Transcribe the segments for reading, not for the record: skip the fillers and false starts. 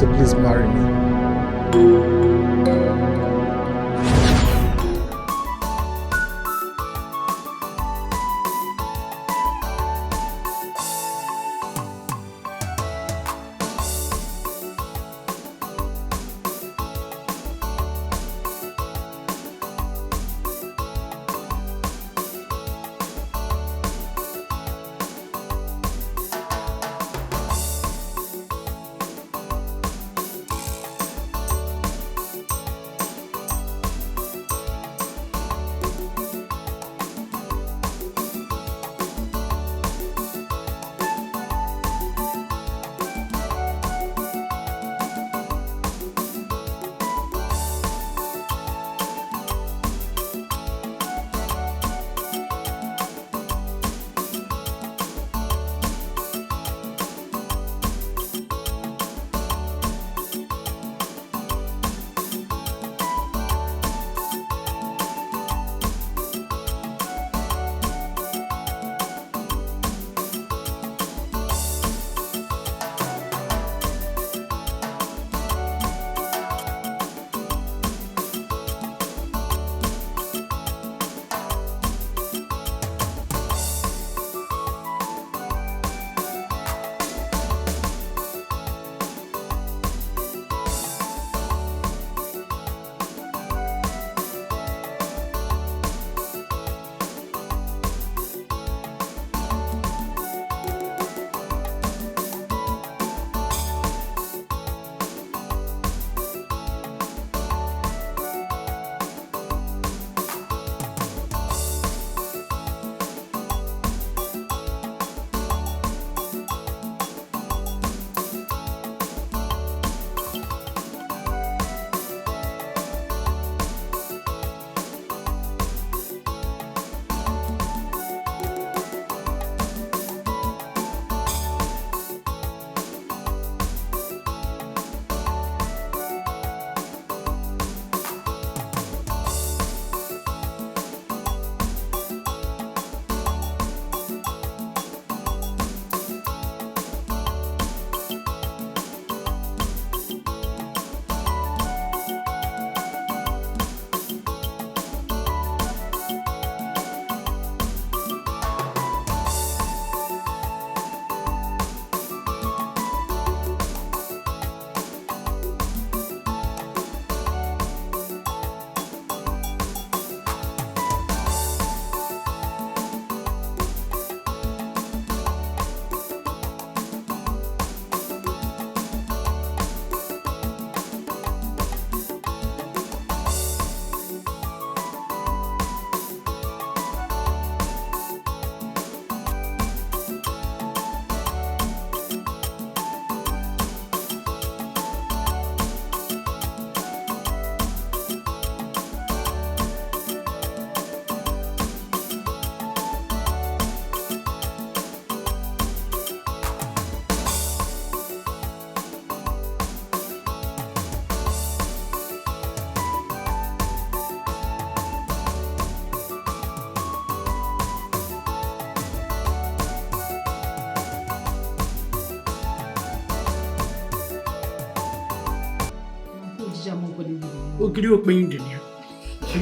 So please marry me.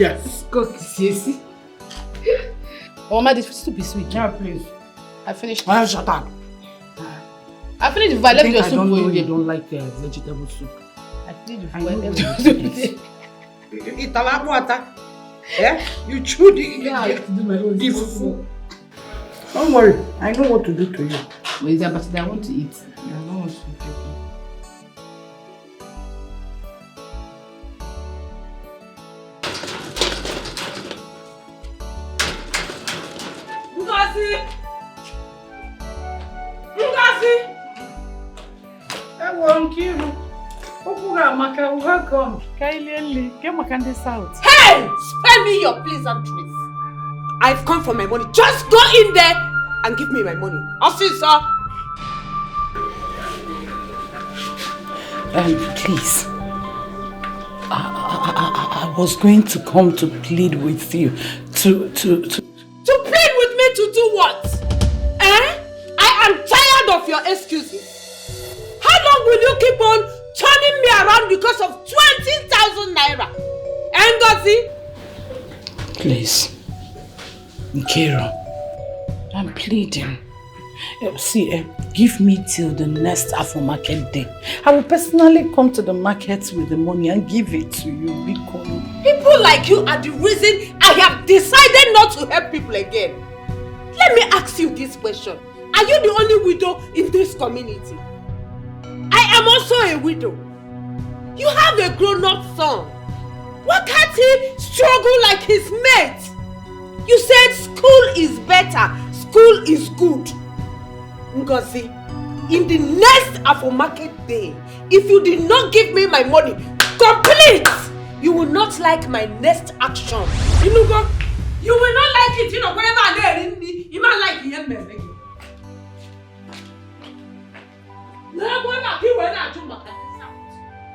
Yes. Cook, see. Mama, this is too be sweet. Yeah, please. I finished. Shut up. I finished if I left your I soup don't for know you. you don't like vegetable soup. I finished if I I know left what your it soup. is. Itala water. Yeah? You chew the Yeah, I have to do my own fufu. Don't worry. I know what to do to you. But is that but I want to eat. I don't want to eat. Welcome. Get my candy out. Hey! Spare me your pleasantries. I've come for my money. Just go in there and give me my money. I'll see, sir. Please. I was going to come to plead with you. To plead with me to do what? Eh? I am tired of your excuses. How long will you keep on turning around because of 20,000 naira. Ngozi? Please. Nkiro, I'm pleading. See, give me till the next Afro market day. I will personally come to the market with the money and give it to you, Biko. People like you are the reason I have decided not to help people again. Let me ask you this question. Are you the only widow in this community? I am also a widow. You have a grown-up son. Why can't he struggle like his mate? You said school is better, school is good. Ngozi, in the next Afro market day, if you did not give me my money complete, you will not like my next action. You will not like it. You know, whenever I there, you might like him.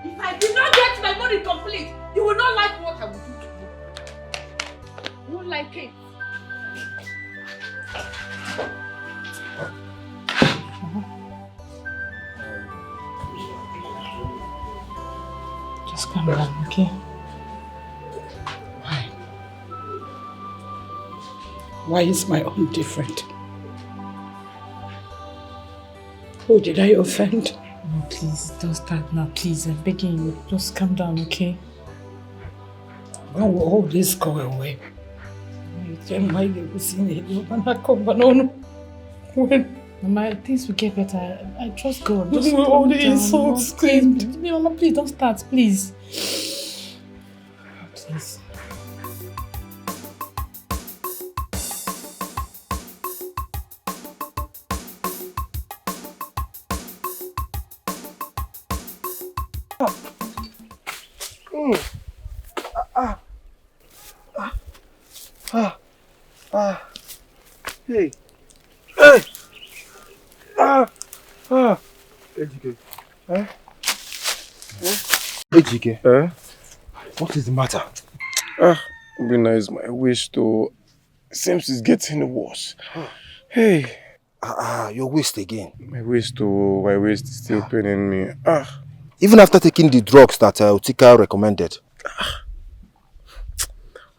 If I did not get my money complete, you will not like what I will do to you. You won't like it. Just calm down, okay? Why? Why is my own different? Who did I offend? No, please, don't start now. Please, I'm begging you. Just calm down, okay? When will all this go away? When? Mama, things will get better. I trust God. Just all the insults, please. Mama, please don't start, please. Please. Hey. Hey. Ejike. Ejike. What is the matter? Obina is my waist though. Seems it's getting worse. Hey. Your waist again. My waist is still paining me. Even after taking the drugs that Utika recommended.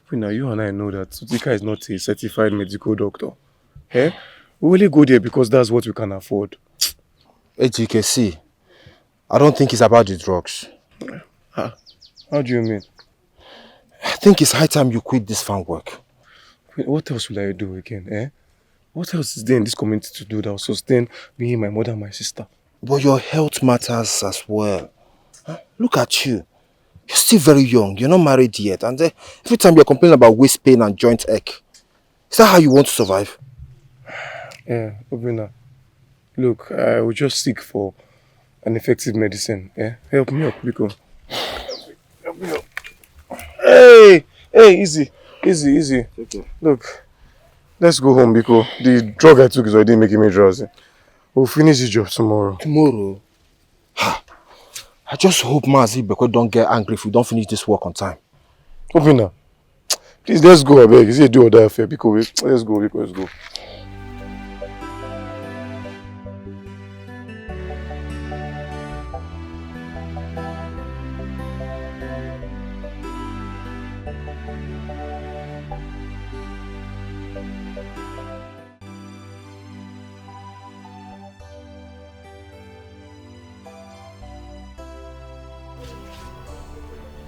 Obina, you and I know that Utika is not a certified medical doctor. Hey? We only go there because that's what we can afford. Ejike, see, I don't think it's about the drugs. How do you mean? I think it's high time you quit this farm work. What else will I do again, eh? What else is there in this community to do that will sustain me, my mother, and my sister? But your health matters as well. Look at you. You're still very young. You're not married yet. And every time you're complaining about waist pain and joint ache. Is that how you want to survive? Yeah, Obina. Look, I will just seek for an effective medicine. Yeah? Help me up, Biko. Help me up. Hey, easy. Okay. Look, let's go home, Biko. The drug I took is already making me drowsy. We'll finish the job tomorrow. Tomorrow? I just hope Mazi Beko don't get angry if we don't finish this work on time. Obina, please, let's go, I beg. Is it do or die affair? Biko, let's go, Biko, let's go.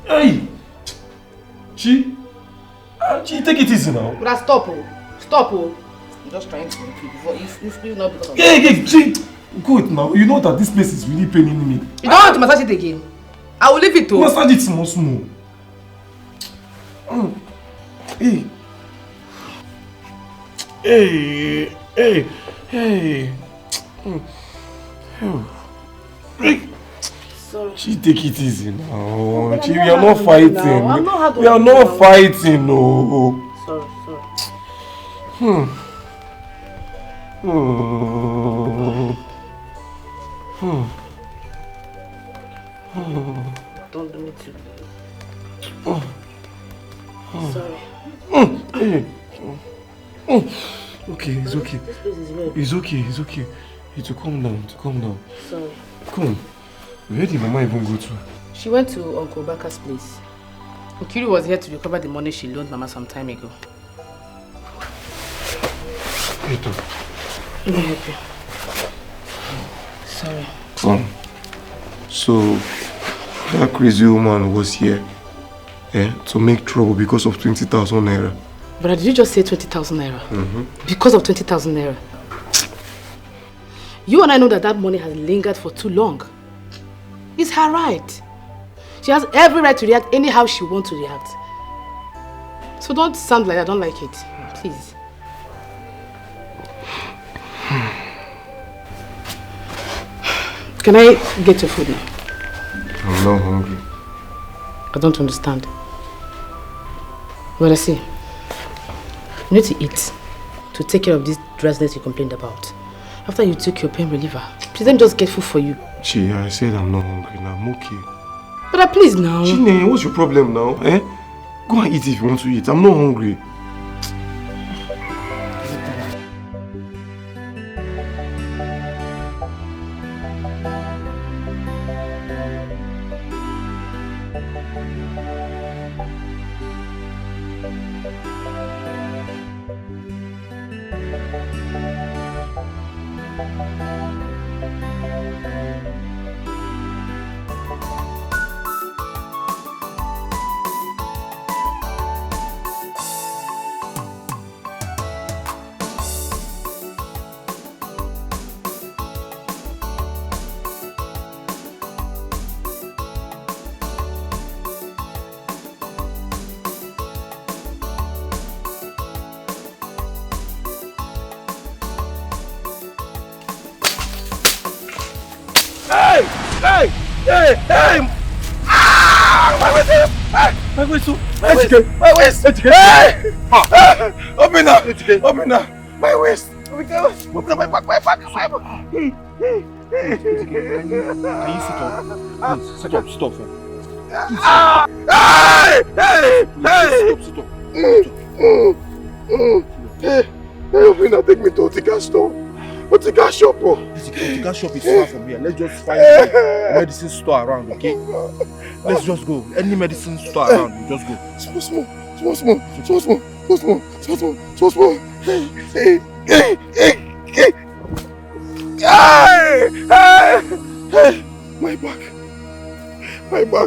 Hey! Chi, take it easy now. But stop, I'm just trying to help you before you not because of Hey, Chi, good now. You know that this place is really paining me. You don't want to massage it again? I will leave it to. Massage it small. Hey. Sorry. She take it easy now. Chi, we are not fighting. We are not fighting, no. Sorry. Don't do me too. Sorry. Okay, it's okay. This place is red. It's okay. You to calm down. Sorry. Come. Where did Mama even go to? She went to Uncle Baka's place. Nkiru was here to recover the money she loaned Mama some time ago. Eto. Let me help you. Sorry. So that crazy woman was here to make trouble because of 20,000 naira. But did you just say 20,000 naira? Because of 20,000 naira? You and I know that that money has lingered for too long. It's her right. She has every right to react anyhow she wants to react. So don't sound like I don't like it. Please. Can I get your food now? I'm not hungry. I don't understand. Well, I see. You need to eat to take care of this dressness you complained about. After you took your pain reliever, please don't just get food for you. Chi, I said I'm not hungry now. I'm okay. But please now. Chine, what's your problem now? Go and eat if you want to eat. I'm not hungry. Hey! My waist! My waist! My waist! Open up! Open up! My waist! Open up my back! My back! Can you sit up? Please, sit up, stop. Sit up. Hey, Open take me to Otika store. Otika shop. Otika shop is far from here. Let's just find a medicine store around, okay? Let's just go. Any medicine store around, we just go. Small. Hey. My back.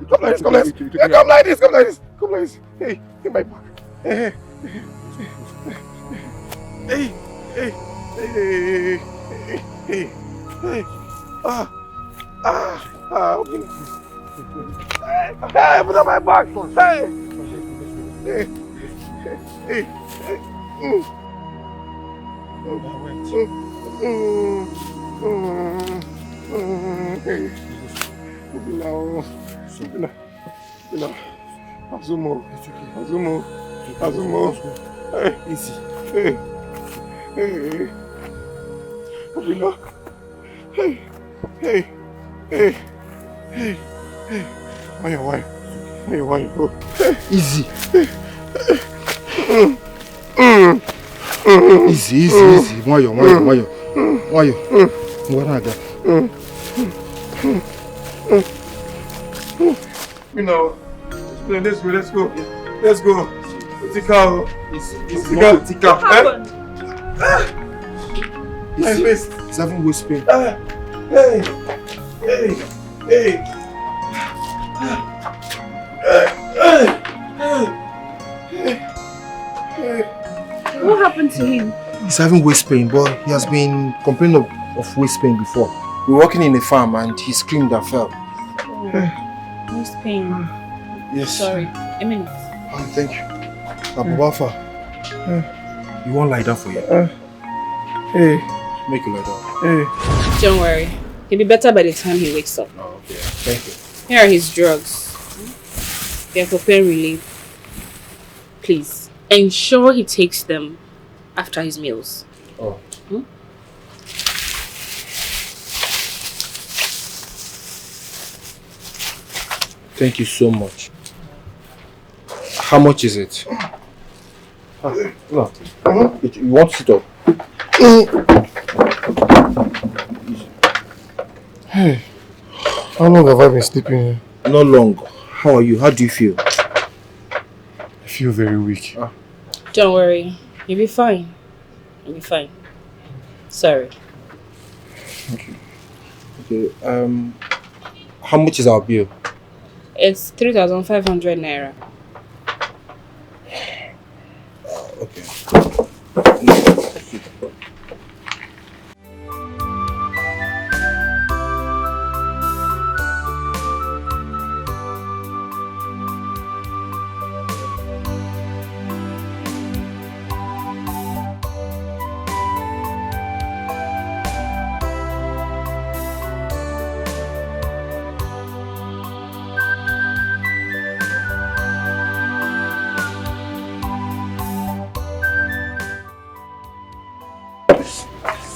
Come like this. Hey, my back. Hey. Put on my back. Hey. Azumo. Easy. Hey. Why? Easy. Easy. Wayo. Ngwanaga. Let's go. Tika. My waist. It's having waist pain. Hey. What happened to him? He's having waist pain, but he has been complaining of waist pain before. We were working in a farm and he screamed and fell. Waist pain. Yes. Sorry. A minute. Oh, thank you. Abubafa, you won't lie down for you. Hey. Make you lie down. Hey. Don't worry. He'll be better by the time he wakes up. Oh, okay. Thank you. Here are his drugs. They're for pain relief. Please, ensure he takes them after his meals. Oh. Thank you so much. How much is it? No. You want to sit up? Hey, how long have I been sleeping here? Not long. How are you? How do you feel? I feel very weak. Don't worry. You'll be fine. You'll be fine. Sorry. Okay. How much is our bill? It's 3,500 naira. Okay.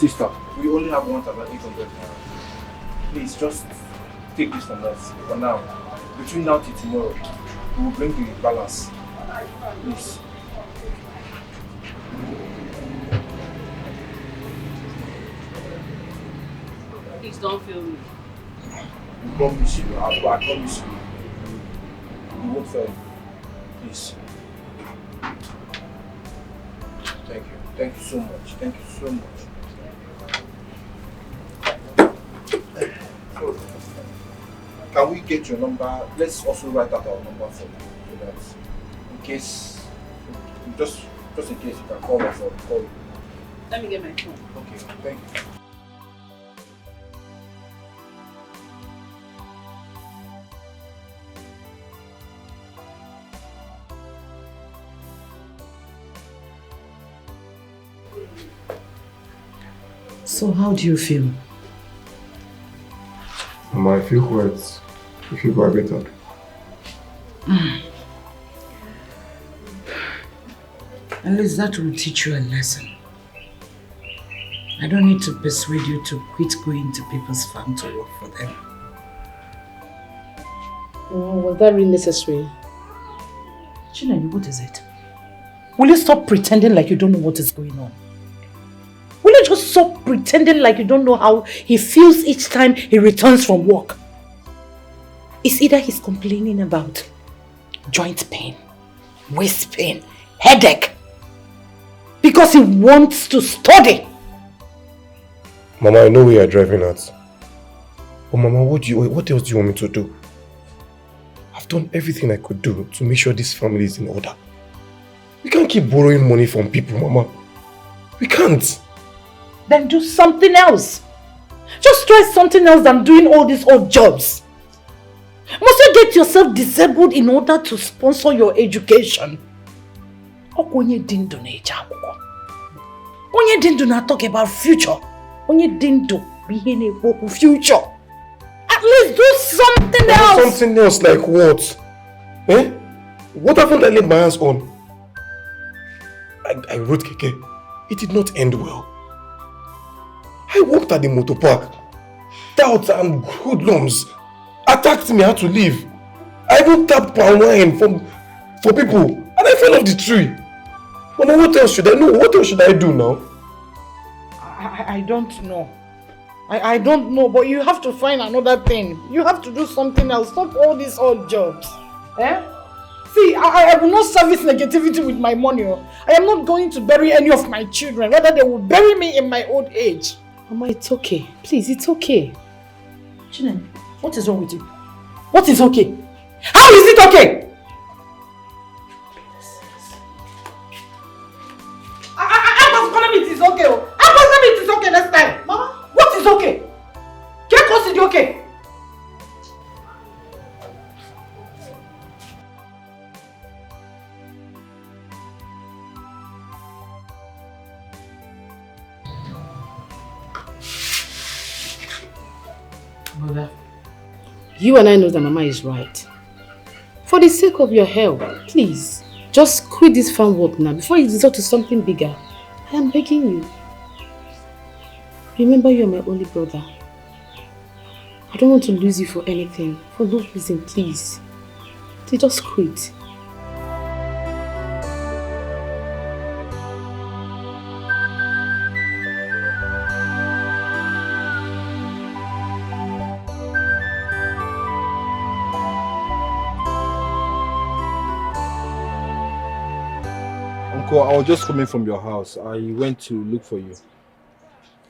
Sister, we only have 1,800 naira. Please just take this from us for now. Between now till tomorrow, we will bring the balance. Please. Please don't fail me. We promise you. I promise you. We won't fail you. Please. Thank you. Thank you so much. Thank you so much. So, can we get your number? Let's also write out our number for you, so that in case, just in case you can call us or call you. Let me get my phone. Okay, thank you. So how do you feel? Mama, I feel quite. I feel quite better. At least that will teach you a lesson. I don't need to persuade you to quit going to people's farm to work for them. Oh, was that really necessary? Chinenye, what is it? Will you stop pretending like you don't know what is going on? Will you just stop pretending like you don't know how he feels each time he returns from work? It's either he's complaining about joint pain, waist pain, headache, because he wants to study. Mama, I know where you're driving at. But Mama, what else do you want me to do? I've done everything I could do to make sure this family is in order. We can't keep borrowing money from people, Mama. We can't. Then do something else. Just try something else than doing all these odd jobs. Must you get yourself disabled in order to sponsor your education? Onye dindu na-eje akwụkwọ. Onye dindu na-talk about future. Onye dindu bihe na-ekwu future. At least do something else. Something else like what? Eh? What haven't I laid my hands on? I wrote Keke. It did not end well. I worked at the motor park. Doubts and hoodlums attacked me. I had to leave. I even tapped palm wine for people, and I fell off the tree. Mama, what else should I know? What else should I do now? I don't know. I don't know, but you have to find another thing. You have to do something else. Stop all these odd jobs. Eh? See, I will not service negativity with my money. I am not going to bury any of my children. Rather, they will bury me in my old age. Mama, it's okay. Please, it's okay. Chinen, what is wrong with you? What is okay? How is it okay? It is okay. It is okay next time. Mama, what is okay? Get close to the okay. Mother, you and I know that Mama is right. For the sake of your health, please, just quit this farm work now before you resort to something bigger. I am begging you. Remember, you are my only brother. I don't want to lose you for anything. For no reason, please. They just quit. Biko, I was just coming from your house. I went to look for you.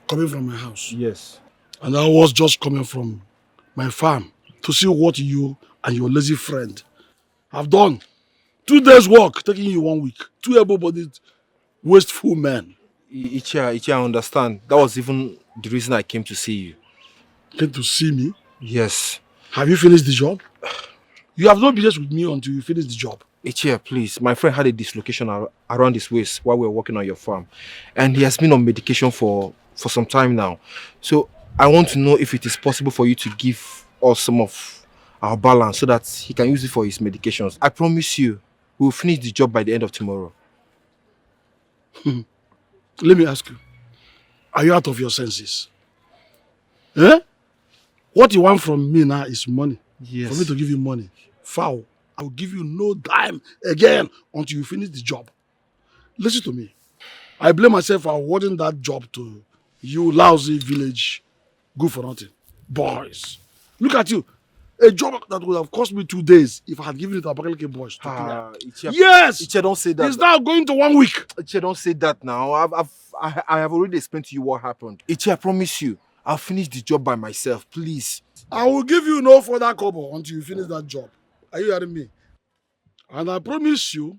Coming from my house? Yes. And I was just coming from my farm to see what you and your lazy friend have done. 2 days work, taking you 1 week. 2 able-bodied, wasteful men. Ichia, I understand. That was even the reason I came to see you. Came to see me? Yes. Have you finished the job? You have no business with me until you finish the job. Ichia, please. My friend had a dislocation around his waist while we were working on your farm. And he has been on medication for some time now. So I want to know if it is possible for you to give us some of our balance so that he can use it for his medications. I promise you, we will finish the job by the end of tomorrow. Let me ask you. Are you out of your senses? Eh? What you want from me now is money. Yes. For me to give you money. Foul. I will give you no dime again until you finish the job. Listen to me. I blame myself for awarding that job to you lousy village good for nothing boys. Look at you. A job that would have cost me 2 days if I had given it to Abakaliki boys. Yes! Ichia, don't say that. It's now going to 1 week. Ichia, don't say that now. I have already explained to you what happened. Ichia, I promise you, I'll finish the job by myself, please. I will give you no further kobo until you finish that job. Are you hearing me? And I promise you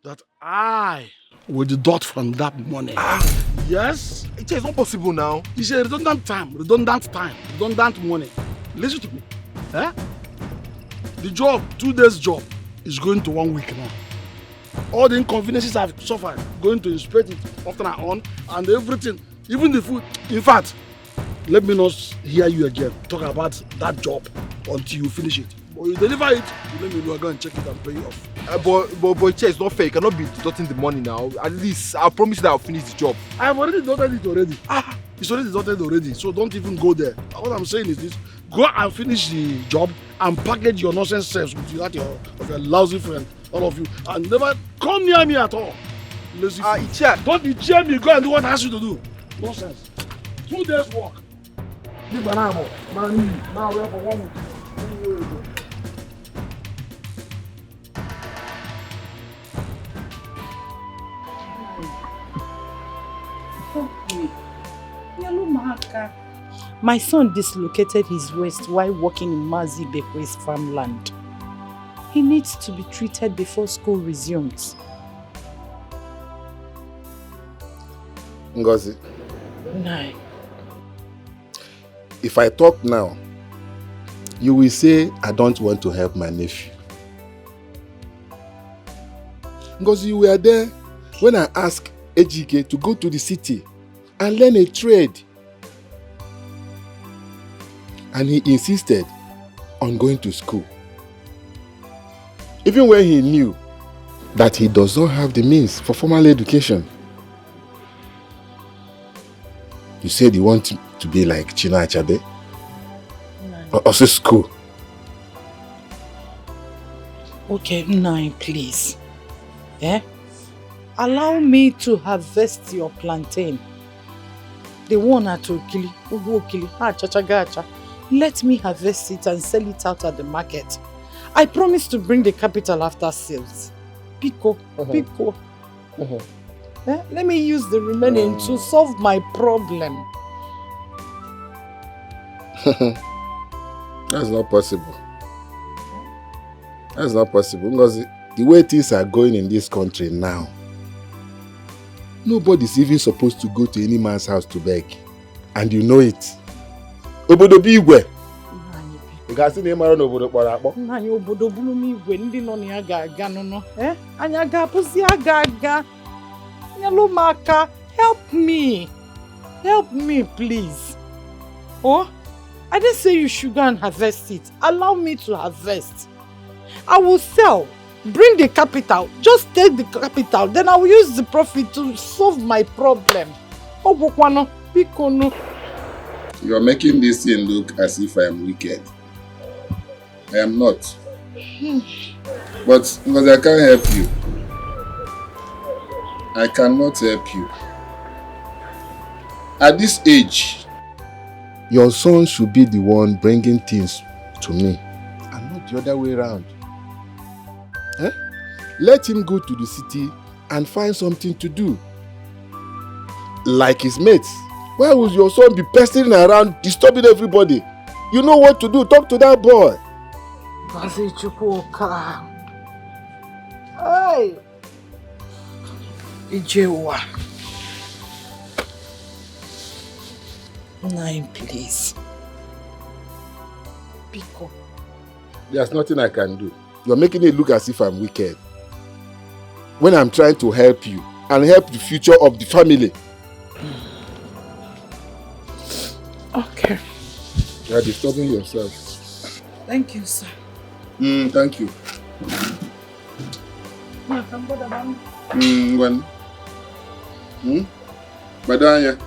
that I will deduct from that money. Yes? It's not possible now. It's a redundant money. Listen to me. Eh? The job, 2 days job, is going to 1 week now. All the inconveniences I've suffered, going to inspect it often and on, and everything, even the food. In fact, let me not hear you again talk about that job until you finish it. Or you deliver it, you let me know, I go and check it and pay you off. But it's not fair. You cannot be deducting the money now. At least I'll promise you that I'll finish the job. I've already deducted it already. It's already deducted already, so don't even go there. What I'm saying is this: go and finish the job and package your nonsense selves with that of your lousy friend, all of you, and never come near me at all. Lazy fool. Don't be cheer me. Go and do what I ask you to do. Nonsense. 2 days work. Now we're for 1 week. My son dislocated his waist while working in Mazi Bekwe's farmland. He needs to be treated before school resumes. Ngozi. No. If I talk now, you will say I don't want to help my nephew. Ngozi, you were there when I asked Ejike to go to the city and learn a trade. And he insisted on going to school. Even when he knew that he does not have the means for formal education. You said you want to be like China Achabe? Or also school? Okay, Nai, please. Allow me to harvest your plantain. The one at Okili, Chachagacha. Let me harvest it and sell it out at the market. I promise to bring the capital after sales. Pico. Let me use the remaining to solve my problem. That's not possible. That's not possible because the way things are going in this country now, nobody's even supposed to go to any man's house to beg. And you know it. Obodo bi igwe. You can see name around obodo kpọrọ akpọ. Nna ya obodo bulu m igwe ndị nọ na ya ga-aga nụnụ. Anya ga-apụzi aga. Nyelu m aka. Help me. Help me, please. Oh, I didn't say you should go and harvest it. Allow me to harvest. I will sell. Bring the capital. Just take the capital. Then I will use the profit to solve my problem. Obukwano, bikono. You are making this thing look as if I am wicked. I am not. But because I can't help you. I cannot help you. At this age, your son should be the one bringing things to me and not the other way around. Let him go to the city and find something to do. Like his mates. Why would your son be pestering around, disturbing everybody? You know what to do. Talk to that boy. Hey! Ijewa. 9, please. Pico. There's nothing I can do. You're making it look as if I'm wicked. When I'm trying to help you and help the future of the family. Okay. You're disturbing yourself. Thank you, sir. Thank you. When? Badanya.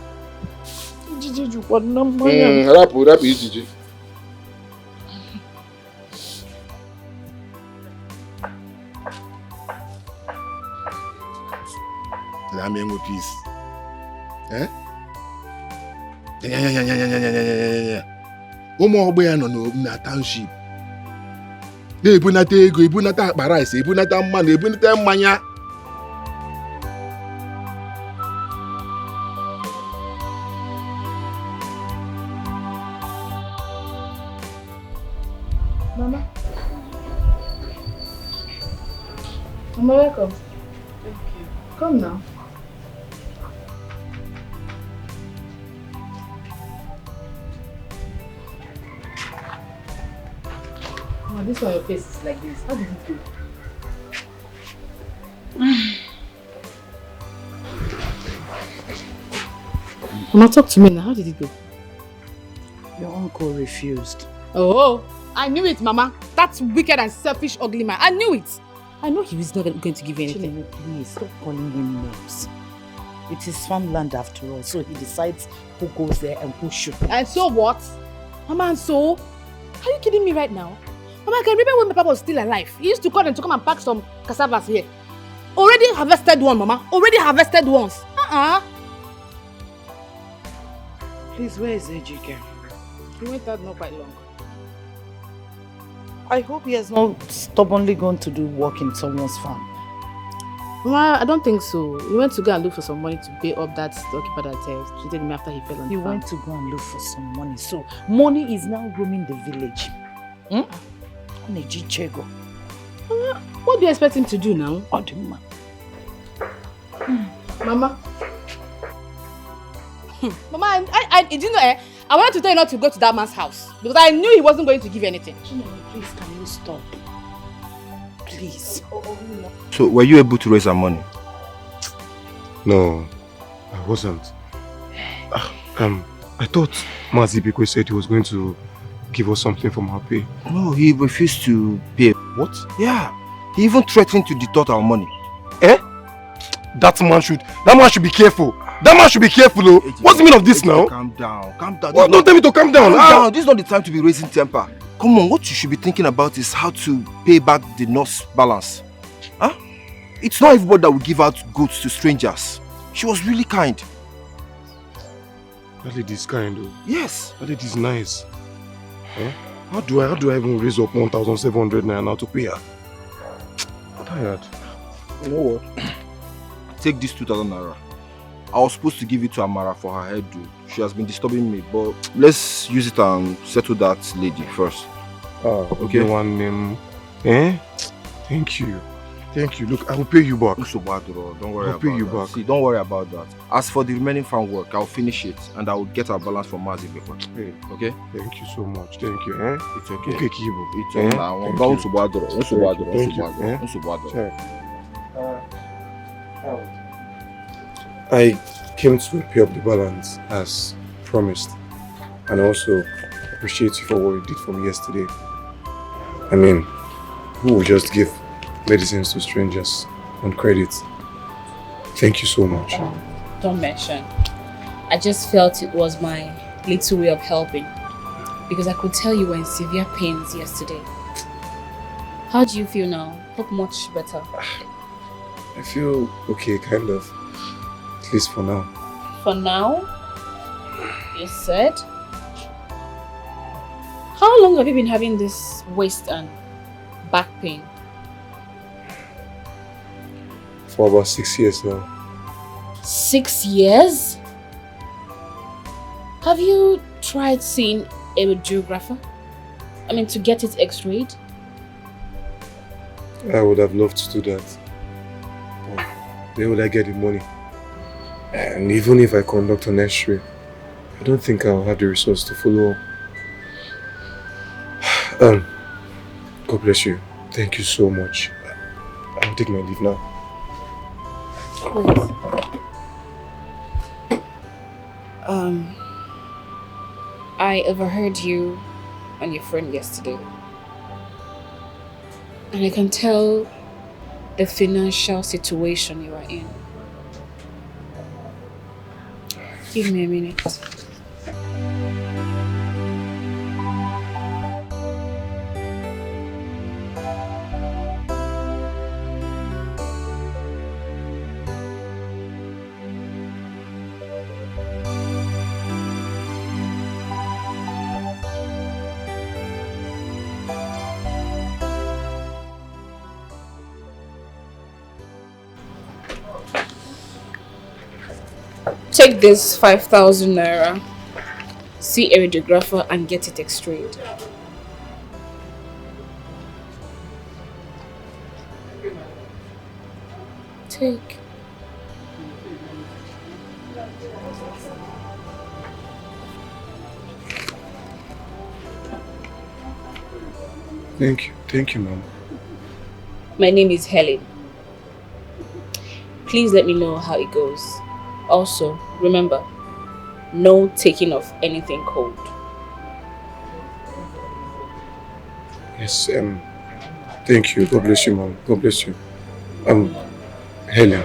Rapu, Ijiji. Let me go, please. Eh? Yeah. Ụmụ ogbe ya nọ na township. Na-ebunata ego, ebunata akpa rice, ebunata mmanụ, ebunata mmanya. Mama. Mama, welcome. Thank you. Come now. Oh, this one your face is like this. How did it go? Mama, talk to me now. How did it go? Your uncle refused. Oh, I knew it, Mama. That wicked and selfish, ugly man. I knew it. I know he was not going to give you anything. Chineme, please stop calling him names. It is farmland after all, so he decides who goes there and who shouldn't. And so what? Mama, and so? Are you kidding me right now? Mama, I can remember when my papa was still alive. He used to call them to come and pack some cassavas here. Already harvested one, Mama. Already harvested once. Please, where is Ejike? He went out not quite long. I hope he has not stubbornly gone to do work in someone's farm. Mama, I don't think so. He went to go and look for some money to pay up that storekeeper that treated him after he fell on the farm. He went to go and look for some money. So, money is now roaming the village. Nejichego. Mama, what do you expect him to do now? Odima. Mama. Mama, I didn't know. I wanted to tell you not to go to that man's house because I knew he wasn't going to give you anything. Please, can you stop? Please. So, were you able to raise our money? No, I wasn't. I thought Mazibiko said he was going to give us something from our pay. No, he refused to pay. What? Yeah. He even threatened to deduct our money. Eh? That man should be careful. That man should be careful, though. What's the meaning of this now? Calm down. What? Don't tell me to calm down. Calm down. This is not the time to be raising temper. Come on, what you should be thinking about is how to pay back the nurse balance. Huh? It's not everybody that will give out goods to strangers. She was really kind. That lady is kind, though. Yes. That lady is nice. Eh? How do I even raise up 1,700 naira now to pay her? I'm tired. You know what? Take this 2,000 naira. I was supposed to give it to Amara for her hairdo. She has been disturbing me, but let's use it and settle that lady first. Okay. One name. Eh? Thank you. Look, I will pay you back. Don't worry I'll pay you back. See, don't worry about that. As for the remaining farm work, I'll finish it and I will get our balance from Mazi before. Hey, okay? Thank you so much. Thank you. Eh? It's okay. Okay, Kibo. It's okay. I came to pay up the balance as promised, and also appreciate you for what you did for me yesterday. I mean, who would just give medicines to strangers on credit? Thank you so much. Don't mention. I just felt it was my little way of helping because I could tell you were in severe pains yesterday. How do you feel now? Hope much better. I feel okay, kind of. At least for now. For now? You said? How long have you been having this waist and back pain? For about 6 years now. 6 years? Have you tried seeing a radiographer? I mean, to get it x-rayed? I would have loved to do that. But where would I get the money? And even if I conduct an x-ray, I don't think I'll have the resource to follow up. God bless you. Thank you so much. I'll take my leave now. I overheard you and your friend yesterday. And I can tell the financial situation you are in. Give me a minute. Take this 5,000 naira, see a radiographer and get it x-rayed. Take. Thank you, Mom. My name is Helen. Please let me know how it goes. Also, remember, no taking of anything cold. Yes, thank you. God bless you, Mom. God bless you. Helen.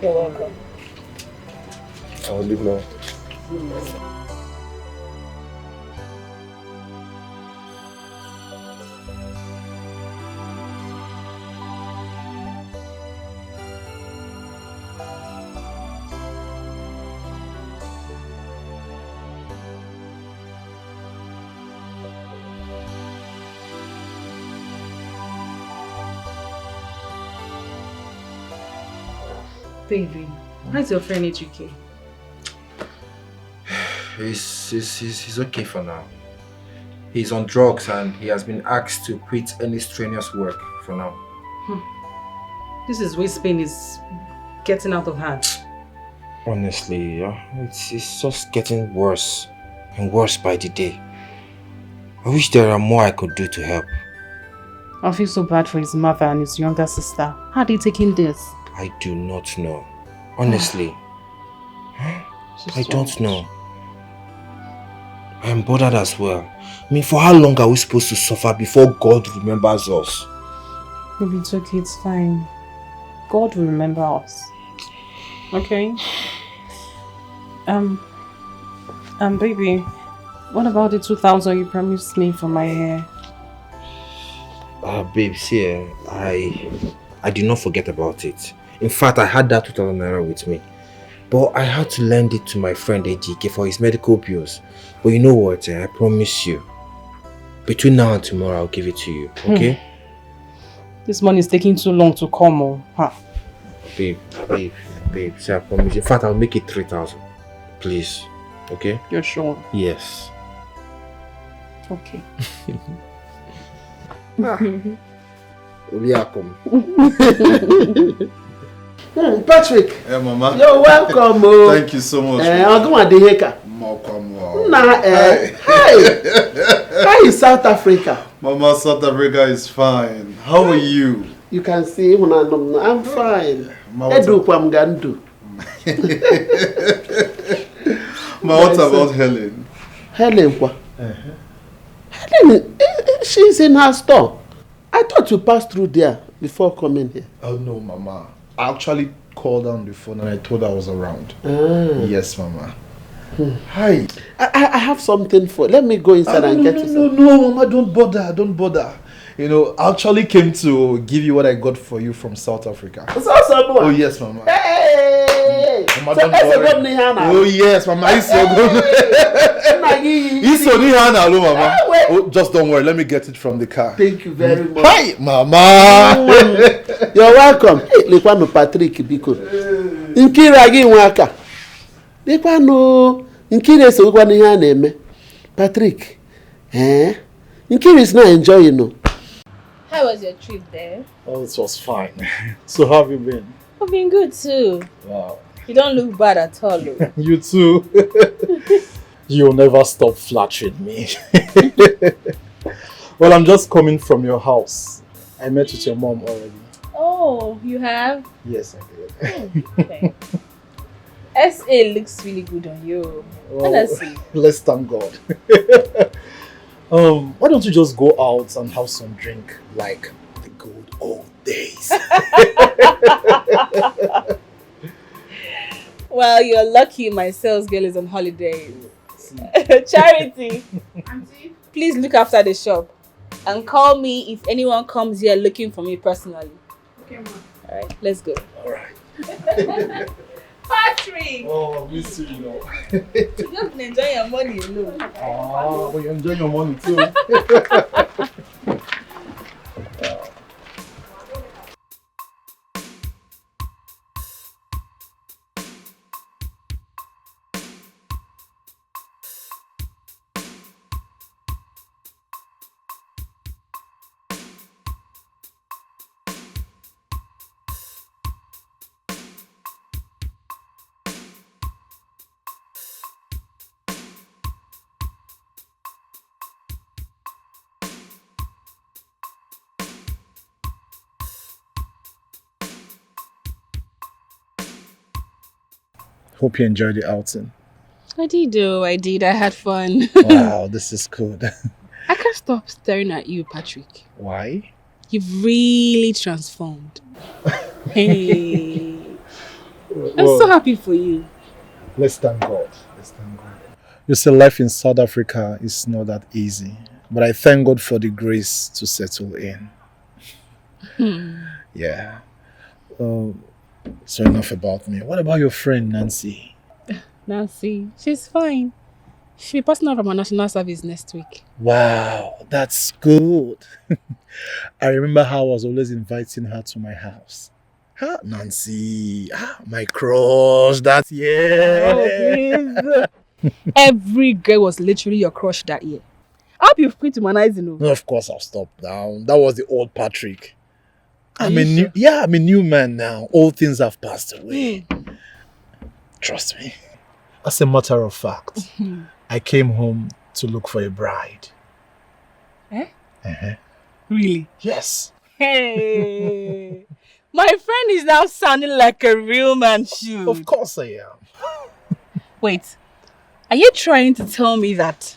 You're welcome. I'll leave now. Baby, how's your friend HK? He's okay for now. He's on drugs and he has been asked to quit any strenuous work for now. This is waist pain is getting out of hand. Honestly, it's just getting worse and worse by the day. I wish there are more I could do to help. I feel so bad for his mother and his younger sister. How are they taking this? I do not know. Honestly. I don't know. I am bothered as well. I mean, for how long are we supposed to suffer before God remembers us? Baby, it's okay, it's fine. God will remember us. Okay? Baby, what about the 2,000 you promised me for my hair? Babe, see, I did not forget about it. In fact, I had that 2,000 naira with me. But I had to lend it to my friend AGK for his medical bills. But you know what, I promise you, between now and tomorrow, I'll give it to you, okay? This money is taking too long to come, Babe, see, I promise you. In fact, I'll make it 3,000. Please, okay? You're sure? Yes. Okay. Patrick. Hey, Mama. You're welcome. Thank you so much. I'll go and Deheka. How is South Africa? Mama, South Africa is fine. How are you? You can see when I'm fine. What about Helen? Helen, what? Helen, she's in her store. I thought you passed through there before coming here. Oh no, Mama. I actually called on the phone and I told her I was around. Yes, Mama. Hi. I have something for. Let me go inside and get you some. No, Mama, don't bother. You know, I actually came to give you what I got for you from South Africa. Oh yes, Mama. Hey! Mama, don't worry. Oh yes, Mama, it's so good. It's so good, Mama. Oh, just don't worry. Let me get it from the car. Thank you very much. Hi, Mama. You're welcome. Lekwano Patrick biko. Nkira gi nwaka. Lekwano Nkira so gwanu ihe na-eme. Patrick. Nkira is not enjoying no. How was your trip there? Oh, it was fine. So how have you been? I've been good too. Wow. You don't look bad at all. You too. You'll never stop flattering me. Well, I'm just coming from your house. I met with your mom already. Oh, you have? Yes, I did. Okay. SA looks really good on you. Honestly. Let's thank God. Why don't you just go out and have some drink like the good old days? Well, you're lucky my sales girl is on holiday. Charity, Auntie, please look after the shop and call me if anyone comes here looking for me personally. Okay, ma. Alright, let's go. Alright. Patrick! Oh, I miss you, you know. You just enjoy your money alone. Oh, well, you enjoy your money too. Hope you enjoyed the outing. I did. I had fun. Wow, this is good. I can't stop staring at you, Patrick. Why? You've really transformed. Hey. I'm so happy for you. Let's thank God. You see, life in South Africa is not that easy. But I thank God for the grace to settle in. Yeah. So enough about me. What about your friend Nancy? Nancy, she's fine. She'll be passing out from her national service next week. Wow, that's good. I remember how I was always inviting her to my house. Huh? Nancy, my crush, that year. Oh, please. Every girl was literally your crush that year. I hope you've quit humanizing. No, of course I've stopped now. That was the old Patrick. I'm a new man now. All things have passed away. Trust me. As a matter of fact, I came home to look for a bride. Eh? Uh-huh. Really? Yes. Hey! My friend is now sounding like a real man should. Of course I am. Wait, are you trying to tell me that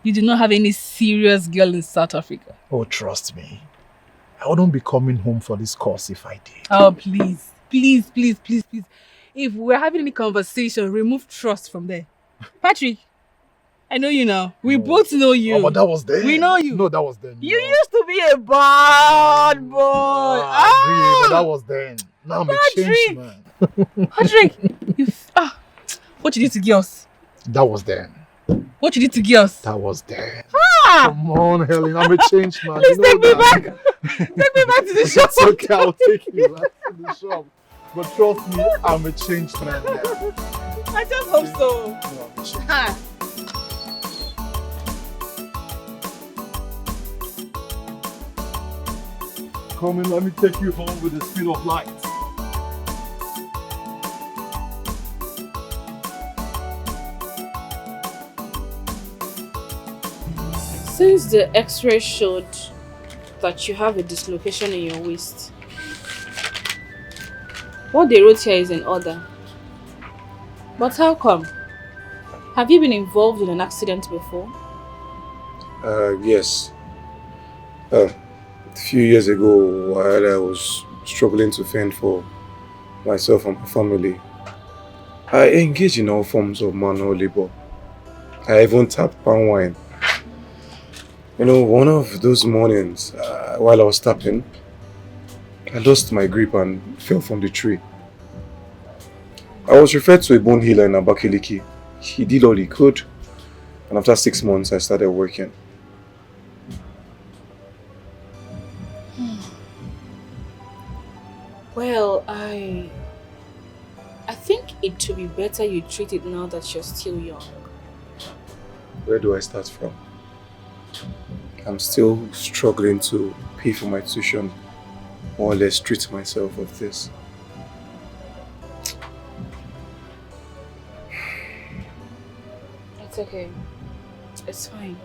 you do not have any serious girl in South Africa? Oh, trust me. I wouldn't be coming home for this course if I did. Oh, please. Please, please, please, please. If we're having any conversation, remove trust from there. Patrick, I know you now. We both know you. Oh, but that was then. We know you. No, that was then. You used to be a bad boy. I agree, but that was then. Now I'm a changed man. Patrick, what you did to girls? That was then. What you did to girls? That was then. Ah! Come on, Helen, I'm a changed man. Please take me back. Take me back to the shop. It's okay, I'll take you back to the shop. But trust me, I'm a changed man now. I just hope so. No, come in, let me take you home with the speed of light. Since the x-ray showed that you have a dislocation in your waist, what they wrote here is in order. But how come? Have you been involved in an accident before? Yes. A few years ago, while I was struggling to fend for myself and my family, I engaged in all forms of manual labor. I even tapped palm wine. You know, one of those mornings, while I was tapping, I lost my grip and fell from the tree. I was referred to a bone healer in Abakaliki. He did all he could. And after 6 months, I started working. Well, I think it would be better you treat it now that you're still young. Where do I start from? I'm still struggling to pay for my tuition, more or less treat myself of this. It's okay. It's fine.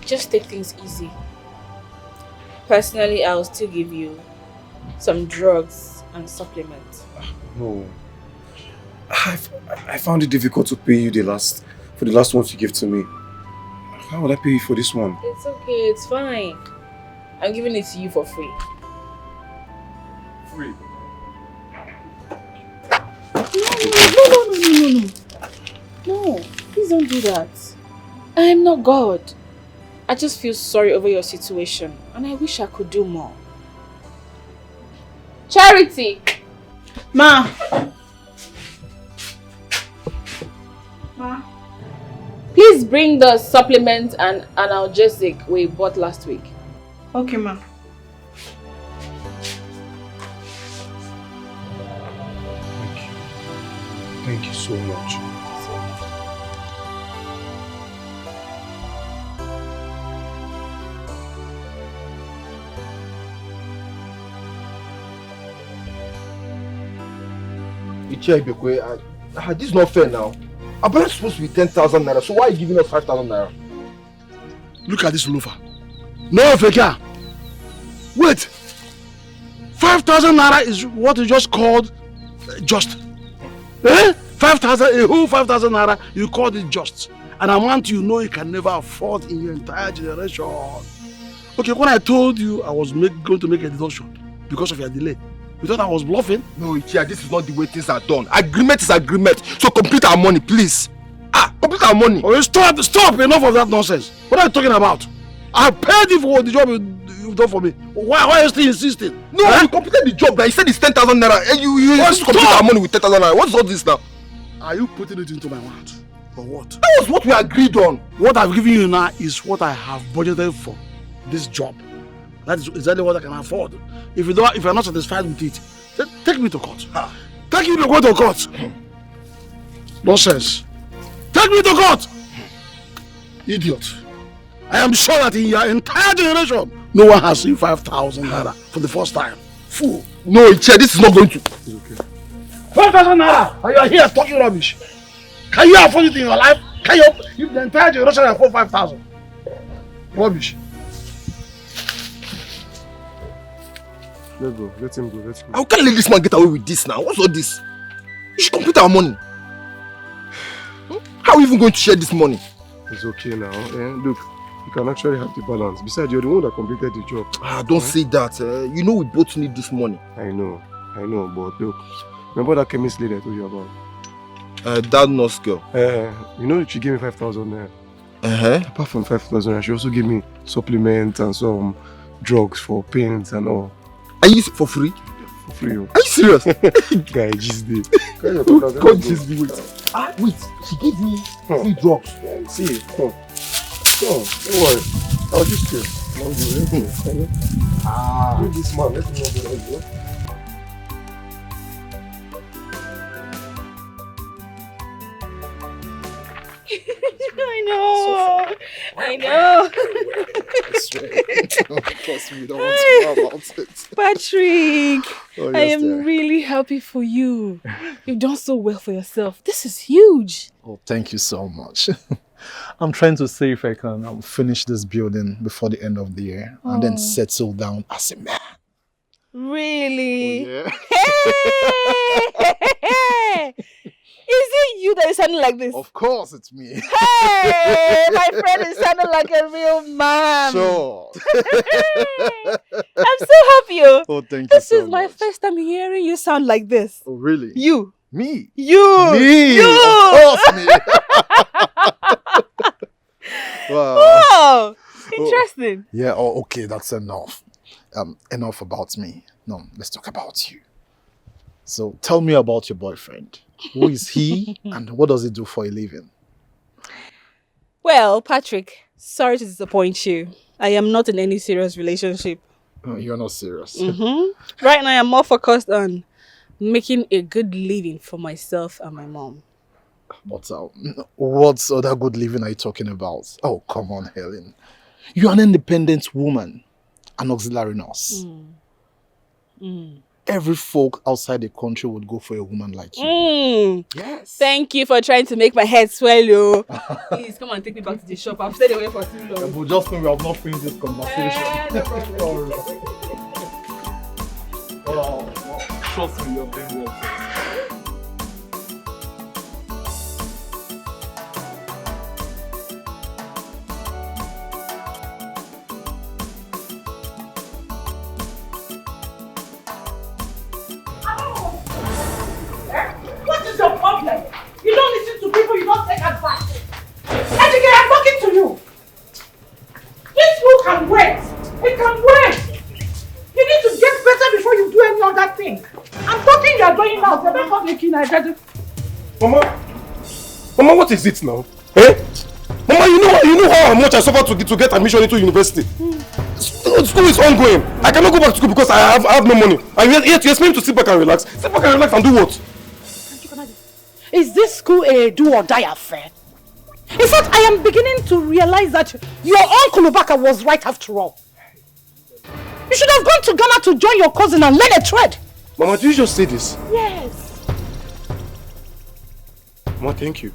Just take things easy. Personally, I'll still give you some drugs and supplements. No. I found it difficult to pay you for the last ones you gave to me. How would I pay you for this one? It's okay, it's fine. I'm giving it to you for free. Free? No. No, please don't do that. I am not God. I just feel sorry over your situation and I wish I could do more. Charity! Ma! Please bring the supplement and analgesic we bought last week. Okay, ma. Thank you so much. This is not fair now. Our balance is supposed to be 10,000 naira, so why are you giving us 5,000 naira? Look at this loafer. No figure. Wait. 5,000 naira is what you just called just. Eh? 5,000, a whole 5,000 naira, you called it just. An amount you know you can never afford in your entire generation. Okay, when I told you I was going to make a deduction because of your delay, you thought I was bluffing? No, Ichia, this is not the way things are done. Agreement is agreement. So complete our money, please. Complete our money. Oh, stop! Enough of that nonsense. What are you talking about? I paid you for the job you've done for me. Why are you still insisting? No, you completed the job. Now you said it's 10,000 naira. And you just complete our money with 10,000 naira. What's all this now? Are you putting it into my mouth? For what? That was what we agreed on. What I've given you now is what I have budgeted for this job. That is exactly what I can afford. If you're not satisfied with it, then take me to court. Take me to court. Nonsense. Take me to court. Idiot. I am sure that in your entire generation, no one has seen 5,000 naira for the first time. Fool. No, Ichia, this is not going to. It's okay. 5,000 naira, and you are here talking rubbish. Can you afford it in your life? Can you? If the entire generation afford 5,000. Rubbish. Let go. Let him go. How can let this man get away with this now? What's all this? You should complete our money. How are we even going to share this money? It's okay now. Look, you can actually have the balance. Besides, you're the one that completed the job. Don't say that. You know we both need this money. I know, but look, remember that chemist lady I told you about? That nurse girl. You know she gave me 5,000 naira. Apart from 5,000 naira, she also gave me supplements and some drugs for pains and all. Are you for free? For free. Are you serious? Guy, just did. God, just wait. Wait, she gave me free drugs. See, don't worry. I'll just kill. Leave this man, let me know the idea. I know. Plus, we don't want to know about it. Patrick, Oh, yes, I am dear. really happy for you. You've done so well for yourself. This is huge. Oh, thank you so much. I'm trying to see if I can finish this building before the end of the year and then settle down as a man. Really? Oh, Hey! Is it you that is sounding like this? Of course, it's me. Hey, my friend is sounding like a real man. Sure. I'm so happy. Oh, thank you This so is my much. first time hearing you sound like this. Oh, really? You. Me? You. Me? You. Of course, me. Wow. Wow. Interesting. Yeah, okay, that's enough. Enough about me. No, let's talk about you. So tell me about your boyfriend. Who is he and what does he do for a living? Well, Patrick, sorry to disappoint you. I am not in any serious relationship. Oh, you're not serious. Right now, I'm more focused on making a good living for myself and my mom. But what other good living are you talking about? Oh, come on, Helen. You're an independent woman, an auxiliary nurse. Every folk outside the country would go for a woman like you. Yes. Thank you for trying to make my head swell. Please come and take me back to the shop. I've stayed away for too long. But just when we have not finished this conversation. Trust me, you're being well. What is your problem? You don't listen to people, you don't take advice. Ejike, I'm talking to you. This school can wait. It can wait. You need to get better before you do any other thing. I'm talking, you are going out. You're not making Naija. Mama, what is it now? Eh? Mama, you know how much I suffered to get admission into university. School is ongoing. I cannot go back to school because I have no money. And yet you expect me to sit back and relax. Sit back and relax and do what? Is this school a do or die affair? In fact, I am beginning to realize that your uncle Ubaka was right after all. You should have gone to Ghana to join your cousin and learn a trade. Mama, did you just say this? Yes. Mama, thank you.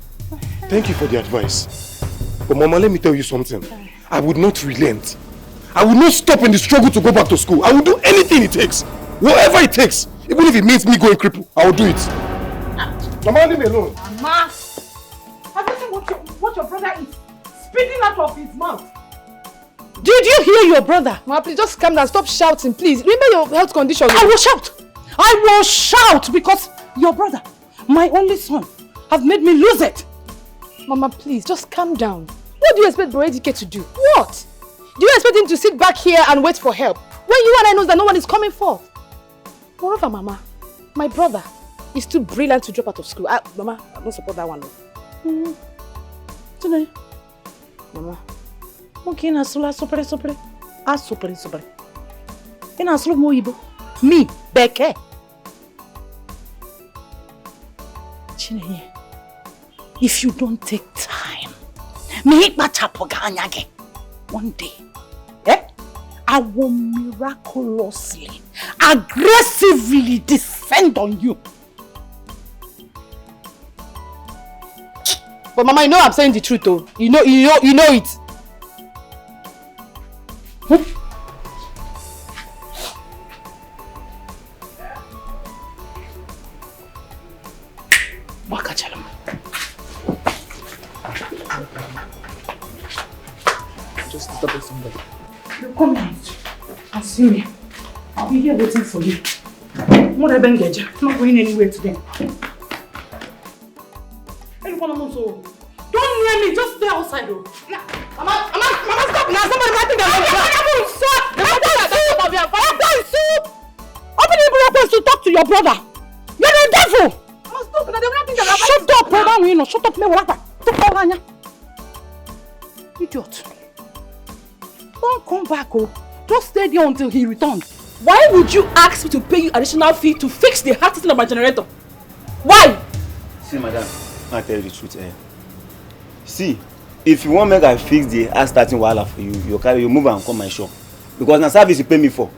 Thank you for the advice. But Mama, let me tell you something. I would not relent. I will not stop in the struggle to go back to school. I will do anything it takes. Whatever it takes. Even if it means me going cripple, I will do it. Mama, leave me alone. Mama, have you seen what your brother is spitting out of his mouth? Did you hear your brother? Mama, please just calm down. Stop shouting, please. Remember your health condition. I will shout. I will shout because your brother, my only son, have made me lose it. Mama, please, just calm down. What do you expect Bro Ejike to do? What? Do you expect him to sit back here and wait for help when you and I know that no one is coming forth? Moreover, Mama, my brother is too brilliant to drop out of school. Mama, I don't support that one. Mama. Okay, na sula sopre. Ah, sopre. Ina sulu mo ibo. Me, Beke. Chineye, if you don't take time, one day, I will miraculously, aggressively descend on you. But Mama, you know I'm saying the truth though. You know it. Just stop with somebody. You come out and see me. I'll be here waiting for you. I'm not going anywhere today. Don't near me, just stay outside though. Mama, stop now. Somebody might think I'm open your mouth to talk to your brother. You're the devil. Mama, stop now. They will not think that shut up, brother. Shut up, idiot. Don't come back, oh. Just stay there until he returns. Why would you ask me to pay you additional fee to fix the heart system of my generator? Why? See, madam, I'll tell you the truth. See, if you want make I fix the heart starting wahala for you, you move and come my shop. Because na service you pay me for.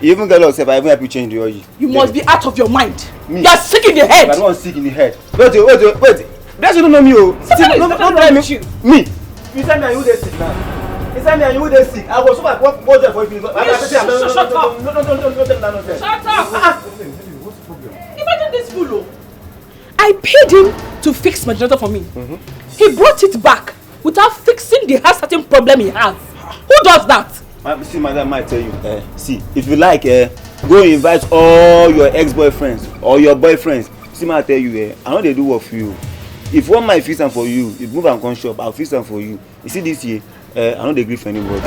You even get yourself, I even help you change the oil. You must be out of your mind. Me? You are sick in the head. I'm not sick in the head. Wait. That's you don't know me, oh. Don't try me. Me. You tell me are you dey sick now? You tell me are you dey sick? I was so like what there for you. Shut up. No. Shut up. What's the problem? Imagine this fool. I paid him to fix my generator for me. He brought it back without fixing the heart starting problem he has. Who does that? See, madam, I tell you. See, if you like, go invite all your ex-boyfriends or your boyfriends. See, I tell you, I know they do work for you. If one might fix them for you, if move and come shop, I'll fix them for you. You see this year, I don't agree for anybody.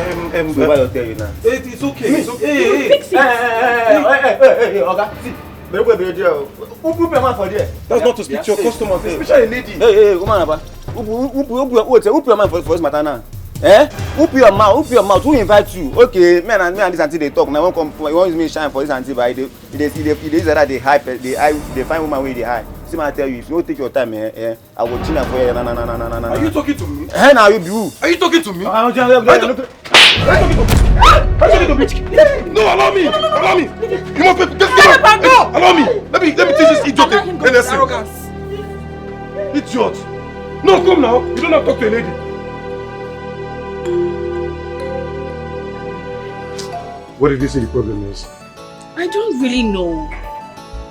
So what I'll tell you now. It's okay. It's okay. Hey, okay. See, That's not to speak to your customer, especially a lady. Hey, woman, whoop your mind for this matter now. Eh? Whoop your mouth. Who invite you? Okay, me and this auntie they talk. Now won't come. You want use me shine for this auntie, but they that they hype, they find woman where they high. See, I tell you, if you don't take your time, I will change for you. No. Are you talking to me? Hey, now you be who? Are you talking to me? No, allow me. You must get out. Allow me. Let me teach this idiot a lesson. Idiot. No, come now. You don't have to talk to a lady. What did you say the problem is? I don't really know.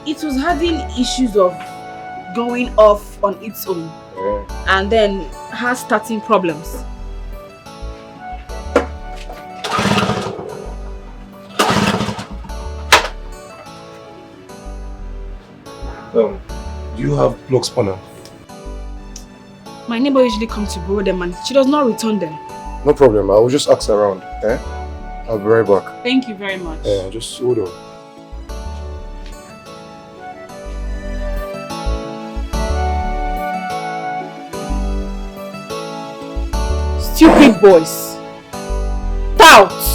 It was having issues of going off on its own. And then her starting problems. Do you have plug spanner? My neighbor usually comes to borrow them and she does not return them. No problem. I will just ask around. I'll be right back. Thank you very much. Just hold on. Stupid boys. Touts.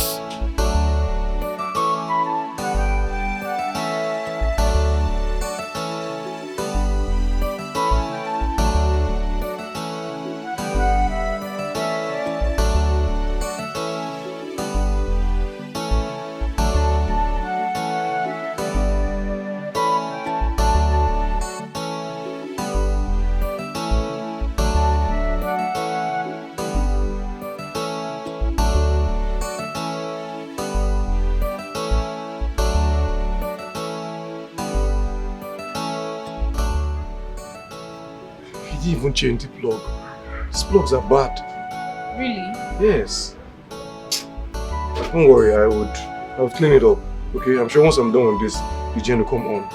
Even change the plug. These plugs are bad. Really? Yes. Don't worry, I'll clean it up. Okay, I'm sure once I'm done with this, the gen will come on.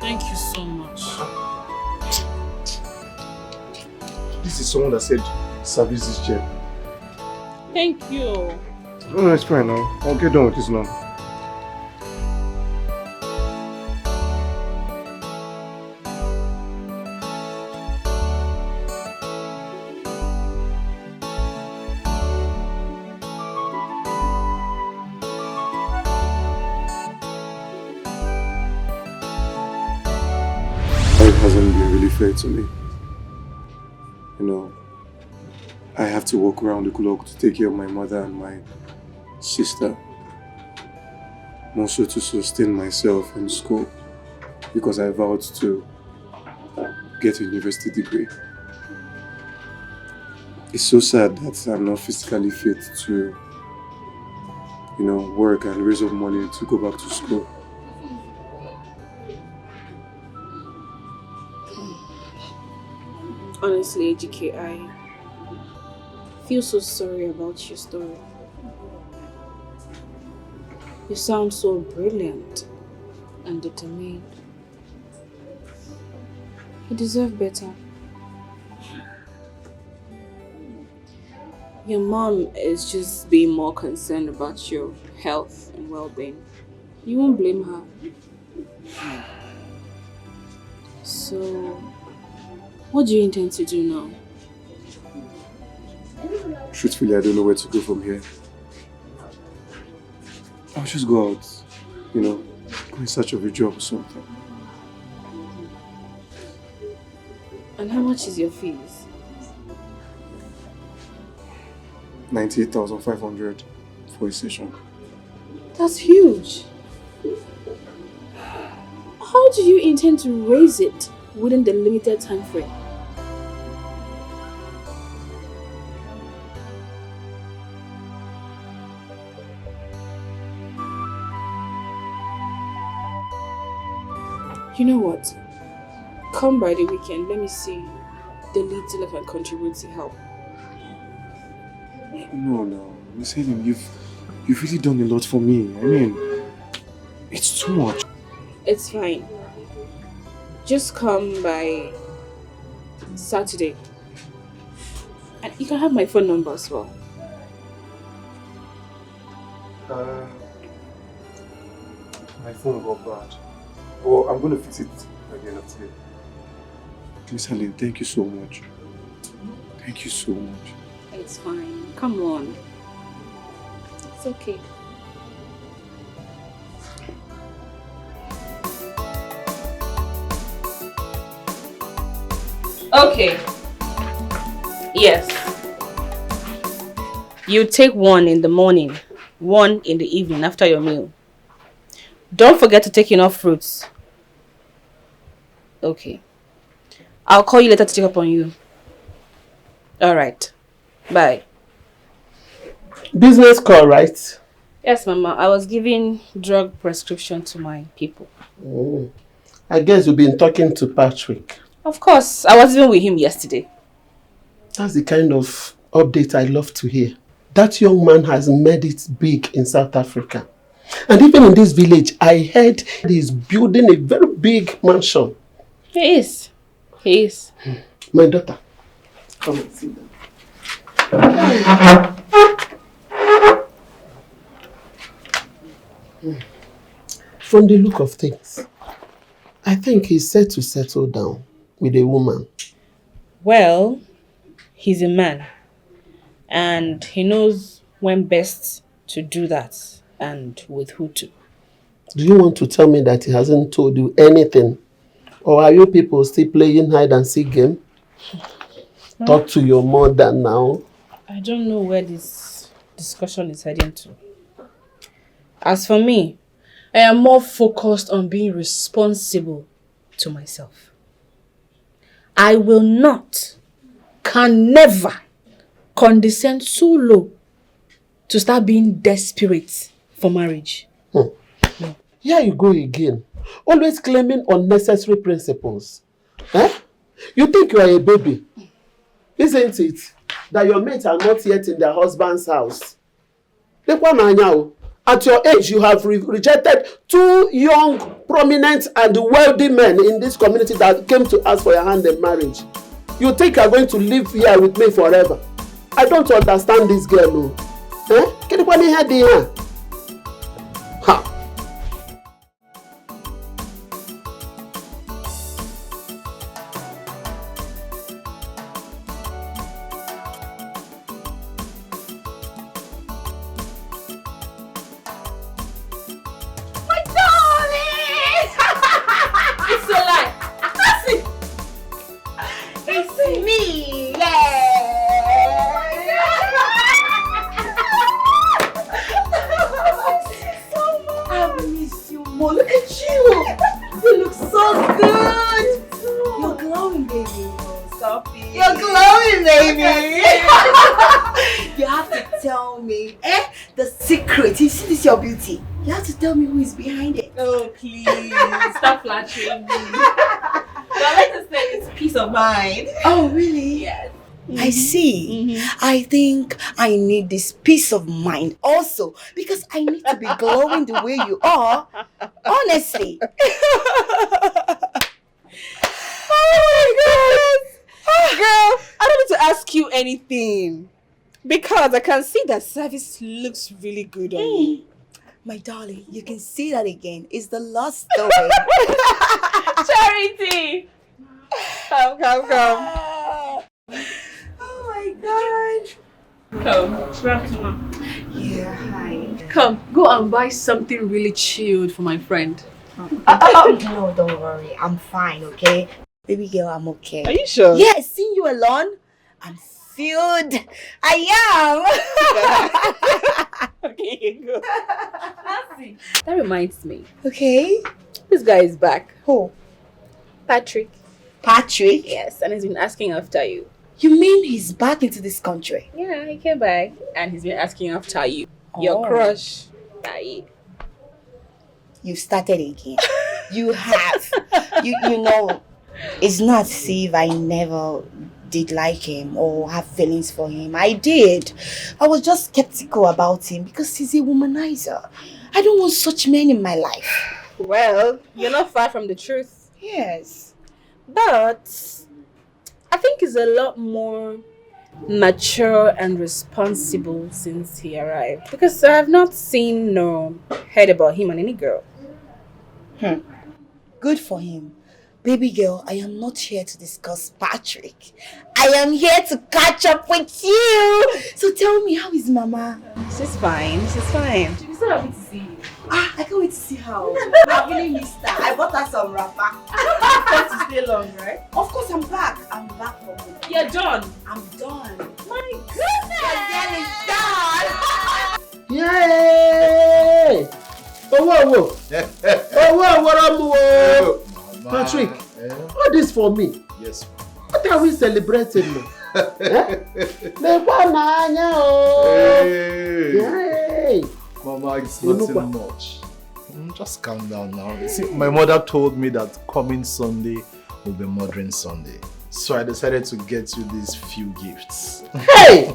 Thank you so much. This is someone that said service this gen. Thank you. No, it's fine now. I'll get done with this now. Hasn't been really fair to me. You know, I have to walk around the clock to take care of my mother and my sister. Also to sustain myself in school because I vowed to get a university degree. It's so sad that I'm not physically fit to, work and raise up money to go back to school. Honestly, AGK, I feel so sorry about your story. You sound so brilliant and determined. You deserve better. Your mom is just being more concerned about your health and well-being. You won't blame her. So, what do you intend to do now? Truthfully, I don't know where to go from here. I'll just go out, go in search of a job or something. And how much is your fees? 98,500 for a session. That's huge. How do you intend to raise it within the limited time frame? You know what? Come by the weekend, let me see the little I can contribute to help. No, Miss Helen, you've really done a lot for me. I mean, it's too much. It's fine. Just come by Saturday. And you can have my phone number as well. My phone got bad. Well, I'm going to fix it by the end of today. Miss Helen, thank you so much. Thank you so much. It's fine. Come on. It's okay. Okay. Yes. You take one in the morning, one in the evening after your meal. Don't forget to take enough fruits. Okay. I'll call you later to check up on you. Alright. Bye. Business call, right? Yes, Mama. I was giving drug prescription to my people. Oh. I guess you've been talking to Patrick. Of course. I was even with him yesterday. That's the kind of update I love to hear. That young man has made it big in South Africa. And even in this village, I heard he's building a very big mansion. He is. He is. My daughter, come and sit down. From the look of things, I think he's set to settle down with a woman. Well, he's a man. And he knows when best to do that and with who to. Do you want to tell me that he hasn't told you anything? Or are you people still playing hide and seek game? Talk to your mother now. I don't know where this discussion is heading to. As for me, I am more focused on being responsible to myself. I will not, can never condescend so low to start being desperate for marriage. No. Here you go again. Always claiming unnecessary principles. Eh? You think you are a baby, isn't it? That your mates are not yet in their husband's house. At your age, you have rejected 2 young, prominent and wealthy men in this community that came to ask for your hand in marriage. You think you are going to live here with me forever? I don't understand this girl. No. Eh? Ha! Your beauty. You have to tell me who is behind it. Oh, please. Stop flattering me. But let us say it's peace of mind. Oh, really? Yes. I see. I think I need this peace of mind also because I need to be glowing the way you are. Honestly. Oh my God. Girl, I don't need to ask you anything. Because I can see that service looks really good on you. My darling, you can see that again. It's the last story. Charity! Come. Oh my God. Come. Yeah, hi. Come, go and buy something really chilled for my friend. No, don't worry. I'm fine, okay? Baby girl, I'm okay. Are you sure? Yes, seeing you alone, I'm filled. I am. Okay, go. That reminds me. Okay. This guy is back. Who? Patrick. Patrick? Yes, and he's been asking after you. You mean he's back into this country? Yeah, he came back and he's been asking after you. Your crush. Aye. You started again. You have. You know, it's not as if I never did like him or have feelings for him. I did. I was just skeptical about him because he's a womanizer. I don't want such men in my life. Well, you're not far from the truth. Yes. But I think he's a lot more mature and responsible since he arrived. Because I have not seen nor heard about him and any girl. Good for him. Baby girl, I am not here to discuss Patrick. I am here to catch up with you. So tell me, how is Mama? She's fine. She's fine. She's so happy to see you. I can't wait to see her. I really missed her. I bought her some wrapper. You to stay long, right? Of course, I'm back. I'm back for good. You're done. I'm done. My goodness. The girl is done. Yay! Oh, Patrick, what this for me? Yes. What are we celebrating now? Hey. Mama, it's nothing much. Just calm down now. See, my mother told me that coming Sunday will be Mothering Sunday. So I decided to get you these few gifts. Hey!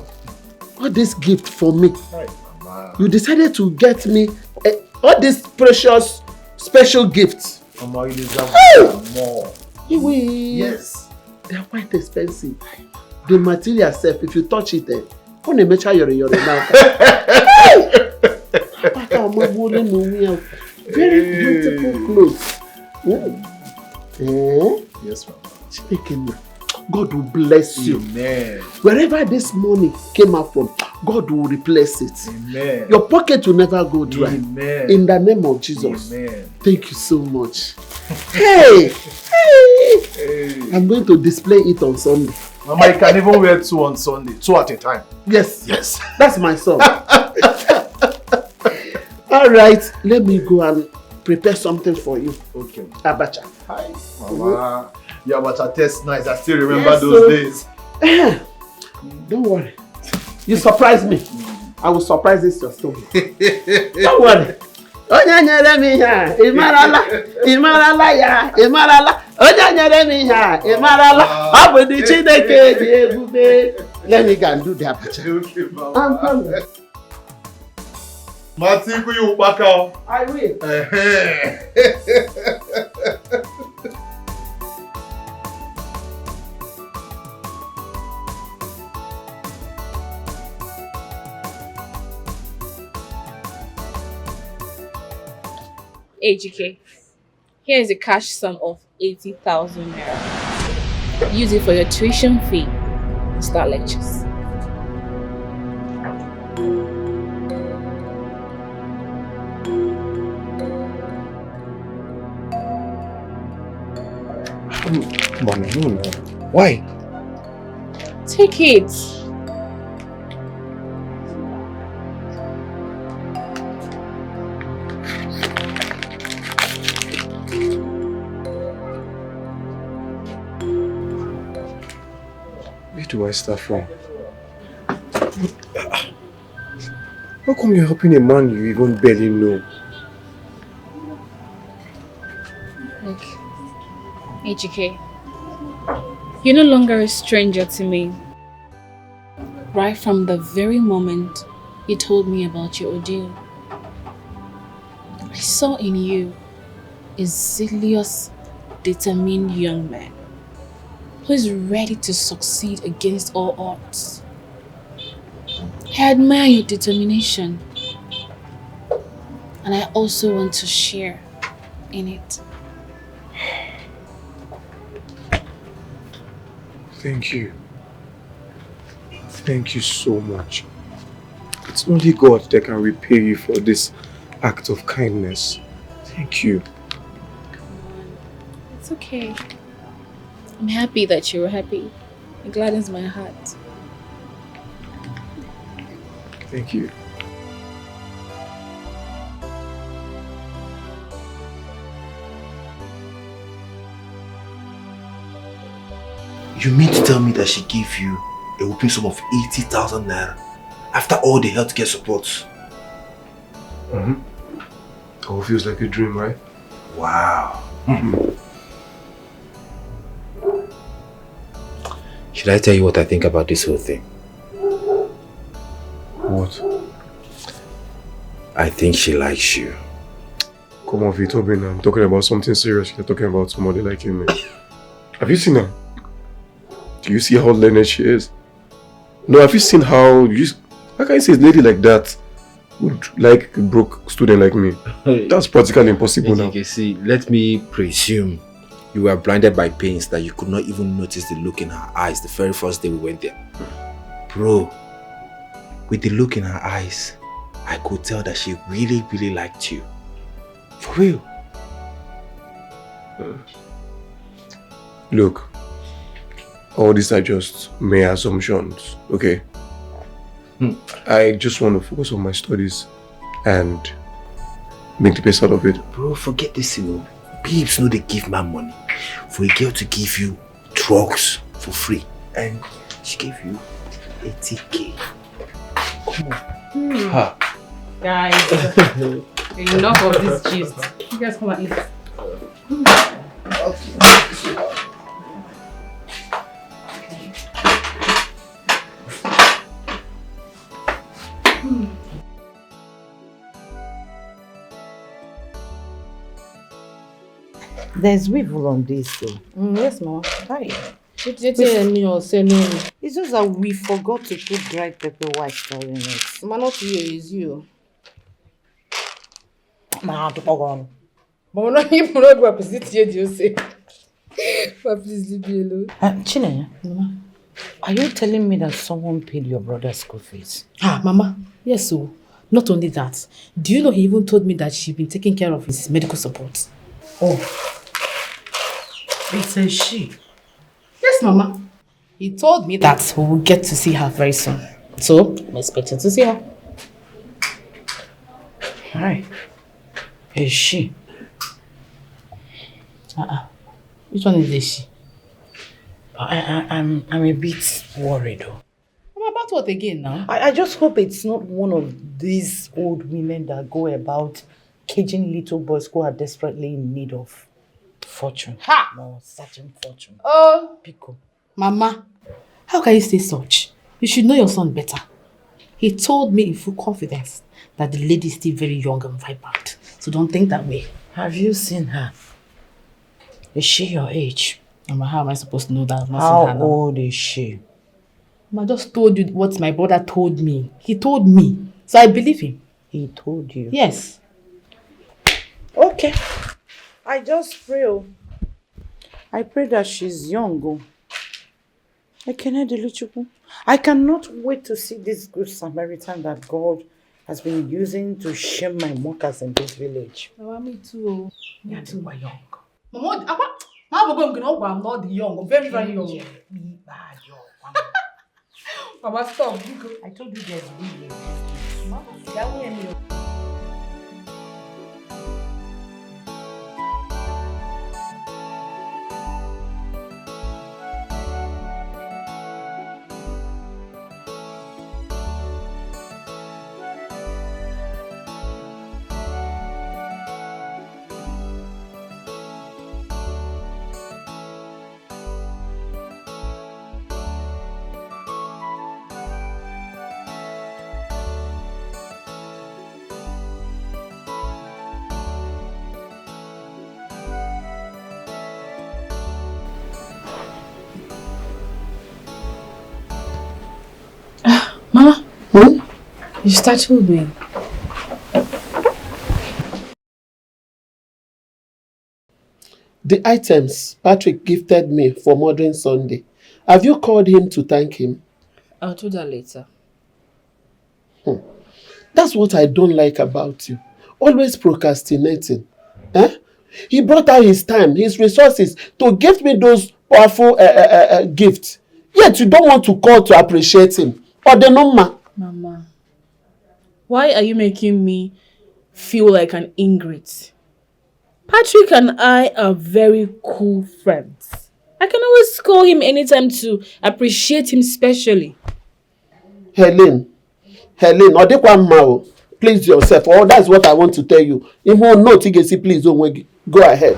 What this gift for me? Right, Mama. You decided to get me all these precious, special gifts. Mama, you deserve more. Yes. They are quite expensive. The material self, if you touch it, on a measure you're now. Very beautiful clothes. Yes, Mama. God will bless you. Amen. Wherever this money came out from, God will replace it. Amen. Your pocket will never go dry. Amen. In the name of Jesus. Amen. Thank you so much. Hey! I'm going to display it on Sunday. Mama, you can even wear 2 on Sunday. 2 at a time. Yes. Yes. That's my son. All right. Let me go and prepare something for you. Okay. Abacha. Hi, Mama. Your abacha tastes nice. I still remember those days. Don't worry. You surprise me. I will surprise this your story. Don't worry. Onye nyere m ihe a, ị marala ya, ị marala. Onye nyere m ihe a, ị marala. Ọ bụ ndị Chineke dị ebube. Let me go and do the abacha. Okay, Mama. I'm coming. Matiku, you back out. I will. AGK, here is a cash sum of 80,000 naira. Use it for your tuition fee and start lectures. Mommy, no. Why? Take it. Where do I start from? How come you're helping a man you even barely know? Look, AGK, you're no longer a stranger to me. Right from the very moment you told me about your ordeal, I saw in you a zealous, determined young man who is ready to succeed against all odds. I admire your determination, and I also want to share in it. Thank you. Thank you so much. It's only God that can repay you for this act of kindness. Thank you. It's okay. I'm happy that you were happy. It gladdens my heart. Thank you. You mean to tell me that she gave you a whooping sum of 80,000 naira after all the healthcare support? Mm-hmm. All feels like a dream, right? Wow. Should I tell you what I think about this whole thing? What? I think she likes you. Come on, Vito, I'm talking about something serious. You're talking about somebody liking me. Have you seen her? Do you see how learned she is? No, have you seen how can you say a lady like that would like a broke student like me. That's practically impossible now. See, let me presume you were blinded by pains that you could not even notice the look in her eyes the very first day we went there. Bro, with the look in her eyes, I could tell that she really, really liked you. For real. Look, all these are just mere assumptions, okay? I just want to focus on my studies and make the best out of it. Bro, forget this, Babes know they give man money for a girl to give you drugs for free. And she gave you 80k. Come on. Ha. Guys, enough of this gist. You guys come and eat. There's weevil on this though. Yes, Mama. Hi. It's just that we forgot to put dried pepper white in it. Mama, not you, it's you. Mama, to go. Mama, not you, not go opposite here, you say. But please leave me alone. Chinenye, Mama, are you telling me that someone paid your brother's school fees? Mama, yes, so. Not only that, do you know he even told me that she's been taking care of his medical support? Oh. It's a she. Yes, Mama. He told me that we will get to see her very soon. So, I'm expecting to see her. Alright. Is she? Which one is this she? I'm a bit worried though. About what again now? I just hope it's not one of these old women that go about caging little boys who are desperately in need of fortune. Ha! No, searching fortune. Oh! Pico. Mama, how can you say such? You should know your son better. He told me in full confidence that the lady is still very young and vibrant. So don't think that way. Have you seen her? Is she your age? Mama, how am I supposed to know that? How old is she? I just told you what my brother told me. He told me. So I believe him. He told you? Yes. Okay. I just pray. I pray that she's young. I cannot wait to see this good Samaritan that God has been using to shame my mockers in this village. Mama, me too. Me too. You are young. Mama, I'm not young. I'm very, very young. Mama, stop. I told you there's weed. Mama, that way me. Mama, you startled me. The items Patrick gifted me for Modern Sunday, have you called him to thank him? I'll do that later. That's what I don't like about you. Always procrastinating. He brought out his time, his resources to give me those powerful gifts. Yet you don't want to call to appreciate him. Mama, why are you making me feel like an ingrate? Patrick and I are very cool friends. I can always call him anytime to appreciate him specially. Helen, please yourself. Oh, that's what I want to tell you. Please don't go ahead.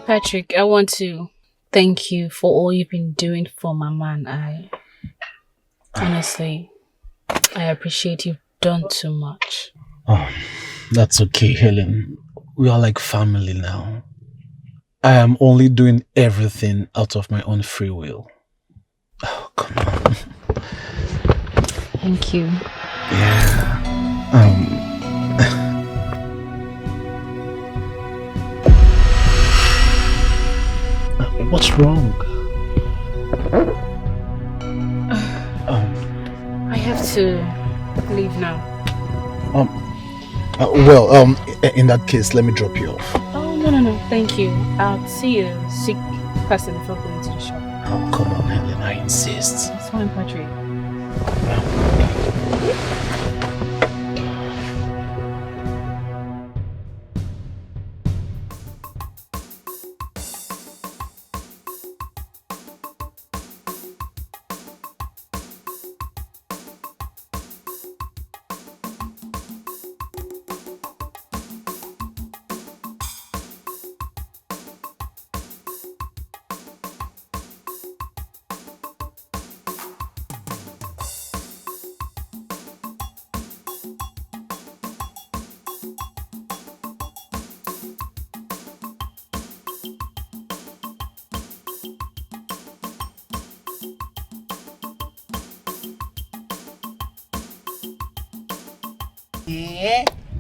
Patrick, I want to thank you for all you've been doing for Mama and I. Honestly, I appreciate you've done too much. Oh, that's okay, Helen. We are like family now. I am only doing everything out of my own free will. Oh, come on. Thank you. Yeah. What's wrong? I have to leave now. In that case, let me drop you off. Oh, no. Thank you. I'll see you sick person before going to the shop. Oh, come on, Helen. I insist. It's fine, Patrick.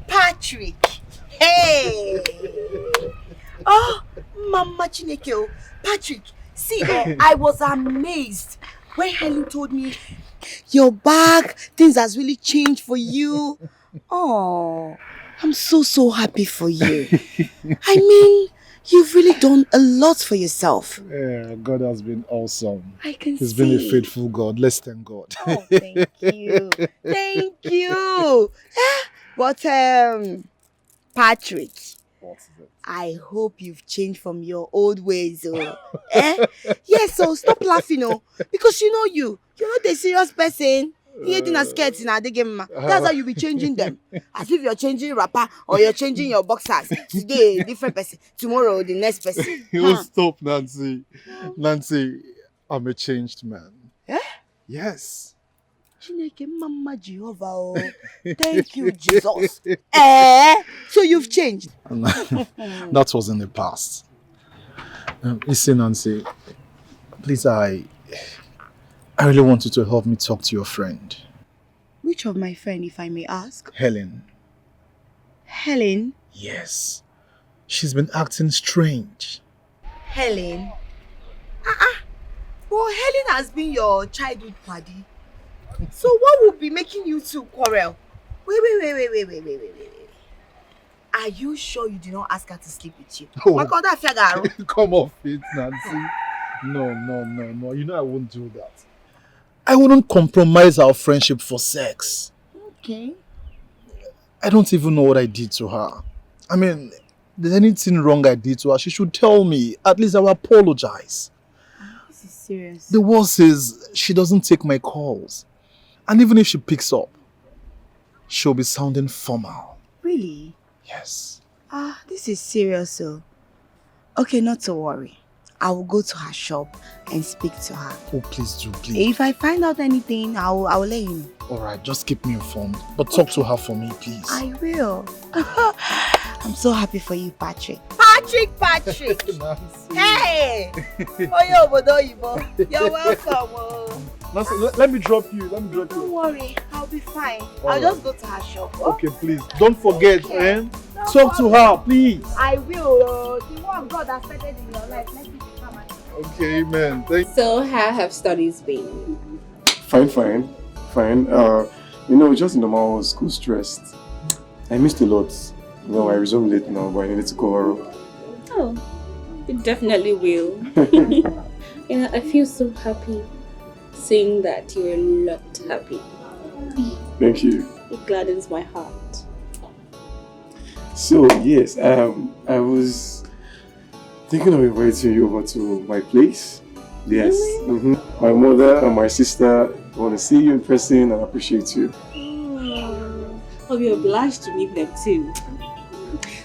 Patrick. Hey. Oh, Mama Chineke. Patrick, see, I was amazed when Helen told me your bag, things has really changed for you. Oh, I'm so happy for you. I mean, you've really done a lot for yourself. Yeah, God has been awesome. I can He's see. been a faithful God. Let's thank God. Oh, thank you. Thank you. But, Patrick, I hope you've changed from your old ways. Yes, so stop laughing, because you're not a serious person. You didn't skate in the game. That's how you be changing them. As if you're changing rapper or you're changing your boxers. Today, different person. Tomorrow, the next person. You stop, Nancy. Nancy, I'm a changed man. Eh? Yes. Chineke Mama Jehovah. Thank you, Jesus. So you've changed. That was in the past. Listen, Nancy. Please, I really want you to help me talk to your friend. Which of my friend, if I may ask? Helen. Helen? Yes. She's been acting strange. Helen? Well, Helen has been your childhood buddy. So what would be making you two quarrel? Wait. Are you sure you did not ask her to sleep with you? Oh. Come off it, Nancy. No. You know I won't do that. I wouldn't compromise our friendship for sex. Okay. I don't even know what I did to her. I mean, if there's anything wrong I did to her, she should tell me. At least I will apologize. This is serious. The worst is she doesn't take my calls. And even if she picks up, she'll be sounding formal. Really? Yes. This is serious, so. Okay, not to worry. I will go to her shop and speak to her. Oh, please do, please. If I find out anything, I will let you know. Alright, just keep me informed. But talk to her for me, please. I will. I'm so happy for you, Patrick. Patrick! Hey! You're welcome. Nancy, let me drop you. Don't worry, I'll be fine. All I'll right. just go to her shop. Okay, please. Don't forget, talk to her, please. I will. The one God has started in your life, let me become an. Okay, amen. So how have studies been? Fine. Just normal school stressed. I missed a lot. I resumed late now, but I needed to cover up. Oh, you definitely will. I feel so happy seeing that you're a lot happy. Thank you. It gladdens my heart. So, yes, I was thinking of inviting you over to my place. Yes. Really? My mother and my sister want to see you in person and appreciate you. I'll be obliged to meet them too.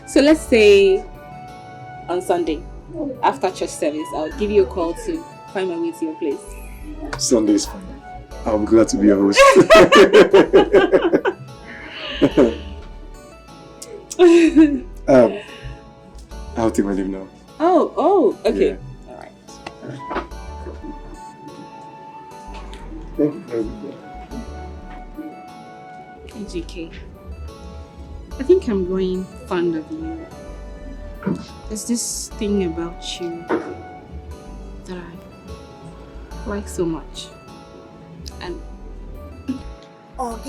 So let's say on Sunday, after church service, I'll give you a call to find my way to your place. Sunday is fine. I'm glad to be your host. I'll take my leave now. Oh, okay. Yeah. Alright. Thank you very much. GK, I think I'm growing fond of you. There's this thing about you that I like so much. And oh,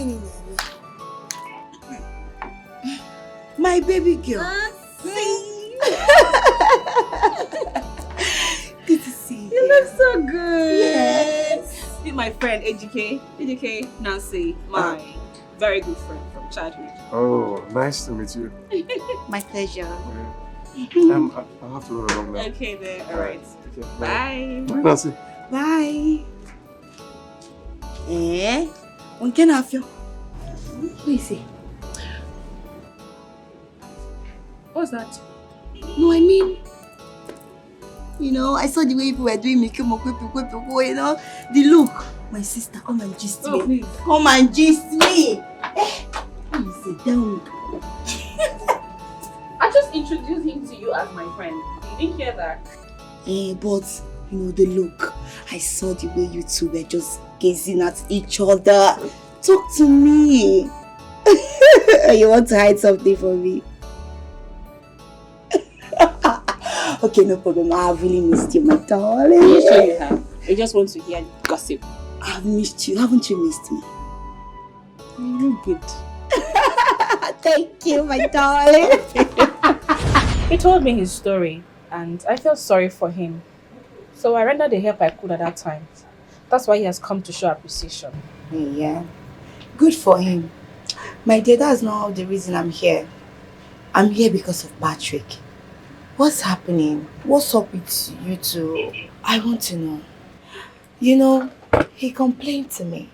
my baby girl. Good to see you. You look so good. Yes. Meet my friend AJK Nancy, my very good friend from childhood. Oh, nice to meet you. My pleasure. I'll have to run along now. Okay then, alright. Okay, Bye. Bye, Nancy. Bye. On can have you. Who is he? What's that? No, I mean, you know, I saw the way people were doing make you know, the look. My sister, come and gist me. Please. Come and gist me. Please sit down. I just introduced him to you as my friend. You didn't hear that? But you know the look. I saw the way you two were just gazing at each other. Talk to me. You want to hide something from me? Okay, no problem. I have really missed you, my darling. Are you sure you have? I just want to hear gossip. I've missed you. Haven't you missed me? You look good. Thank you, my darling. He told me his story and I felt sorry for him. So I rendered the help I could at that time. That's why he has come to show appreciation. Yeah. Good for him. My dear, that's not the reason I'm here. I'm here because of Patrick. What's happening? What's up with you two? I want to know. You know, he complained to me.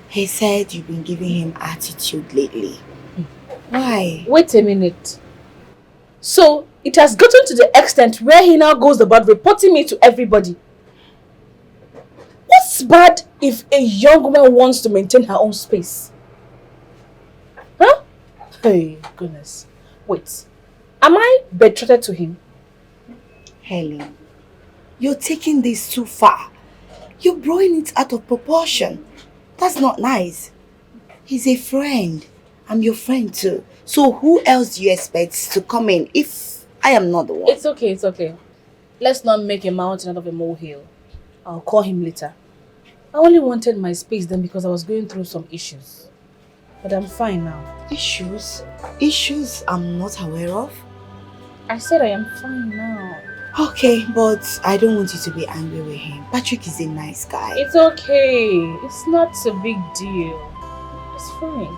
He said you've been giving him attitude lately. Why? Wait a minute. So, it has gotten to the extent where he now goes about reporting me to everybody. What's bad if a young woman wants to maintain her own space? Huh? Hey, goodness. Wait. Am I betrothed to him? Helen, you're taking this too far. You're blowing it out of proportion. That's not nice. He's a friend. I'm your friend too. So who else do you expect to come in if I am not the one? It's okay, it's okay. Let's not make a mountain out of a molehill. I'll call him later. I only wanted my space then because I was going through some issues. But I'm fine now. Issues? Issues I'm not aware of? I said I am fine now. Okay, but I don't want you to be angry with him. Patrick is a nice guy. It's okay. It's not a big deal. It's fine.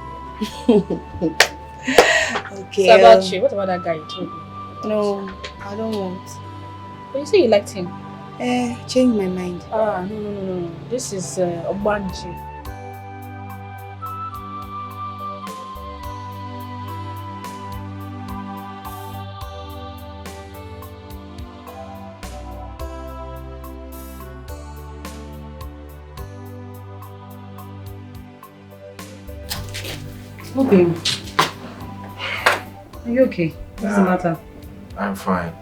Okay. So about you, what about that guy you told me? No, I don't want. But you say you liked him? Change my mind. No. This is Obanji. Okay. Are you okay? What's the matter? I'm fine.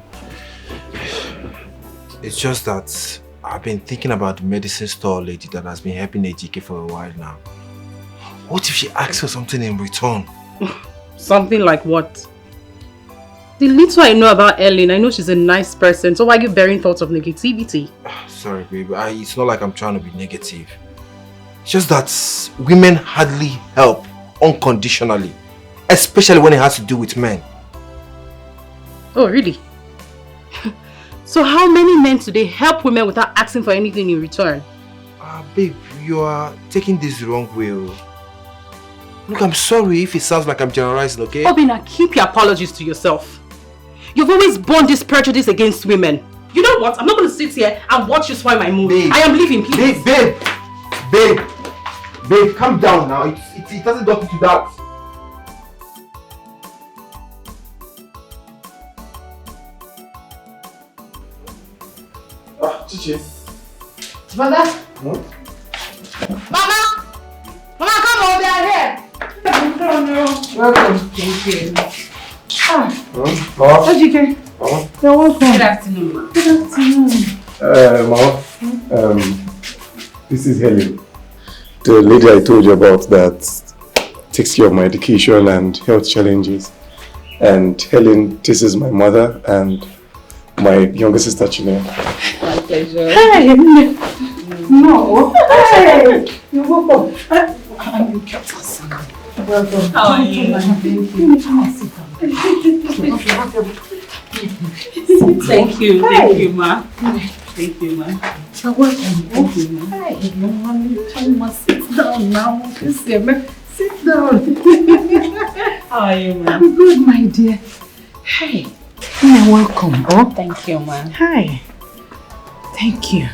It's just that I've been thinking about the medicine store lady that has been helping AJK for a while now. What if she asks for something in return? Something like what? The little I know about Ellen, I know she's a nice person, so why are you bearing thoughts of negativity? Sorry, baby. It's not like I'm trying to be negative. It's just that women hardly help unconditionally, especially when it has to do with men. Oh, really? So how many men today help women without asking for anything in return? Babe, you are taking this the wrong way. Look, I'm sorry if it sounds like I'm generalizing, okay? Obina, keep your apologies to yourself. You've always borne this prejudice against women. You know what? I'm not going to sit here and watch you spoil my mood. Babe, I am leaving, please. Babe, calm down now. It doesn't go to that. Chichi. Mother? Hmm? Mama! Mama, come over here! Welcome. Thank you. Huh? AJK, Mama? You're welcome. Good afternoon, ma. Good afternoon. Mama, this is Helen. The lady I told you about that takes care of my education and health challenges. And Helen, this is my mother and my younger sister Chinea. My pleasure. Hey! No. Hey! You're welcome. And you kept us. Welcome. How are you? Thank you. Thank you. Thank you, ma. Thank you, ma. You're welcome. Thank you, ma. Hey, no one, sit down now. Sit down. How are you, ma? I'm good, my dear. Hey, you're welcome. Oh, thank you, ma. Hi. Thank you.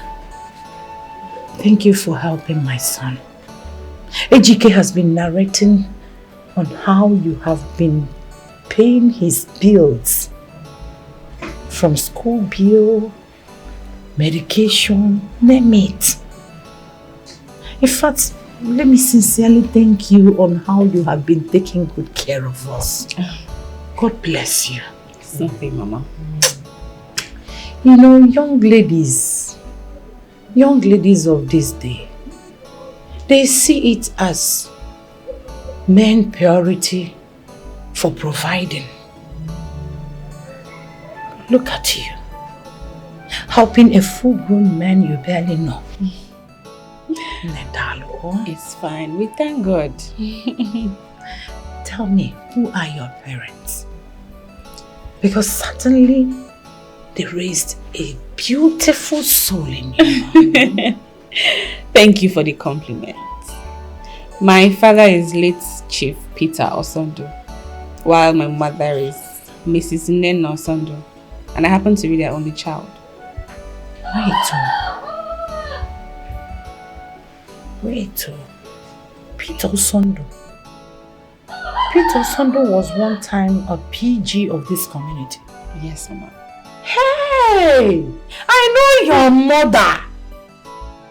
Thank you for helping my son. Ejike has been narrating on how you have been paying his bills. From school bill, medication, name it. In fact, let me sincerely thank you on how you have been taking good care of us. God bless you. Something, Mama. You know, young ladies of this day, they see it as men priority for providing. Look at you, helping a full-grown man you barely know. It's fine. We thank God. Tell me, who are your parents? Because certainly they raised a beautiful soul in you. Thank you for the compliment. My father is late Chief Peter Osondo, while my mother is Mrs. Nena Osondo, and I happen to be their only child. Wait, Peter Osondo. Peter Osondo was one time a PG of this community. Yes, Mama. Hey! I know your mother!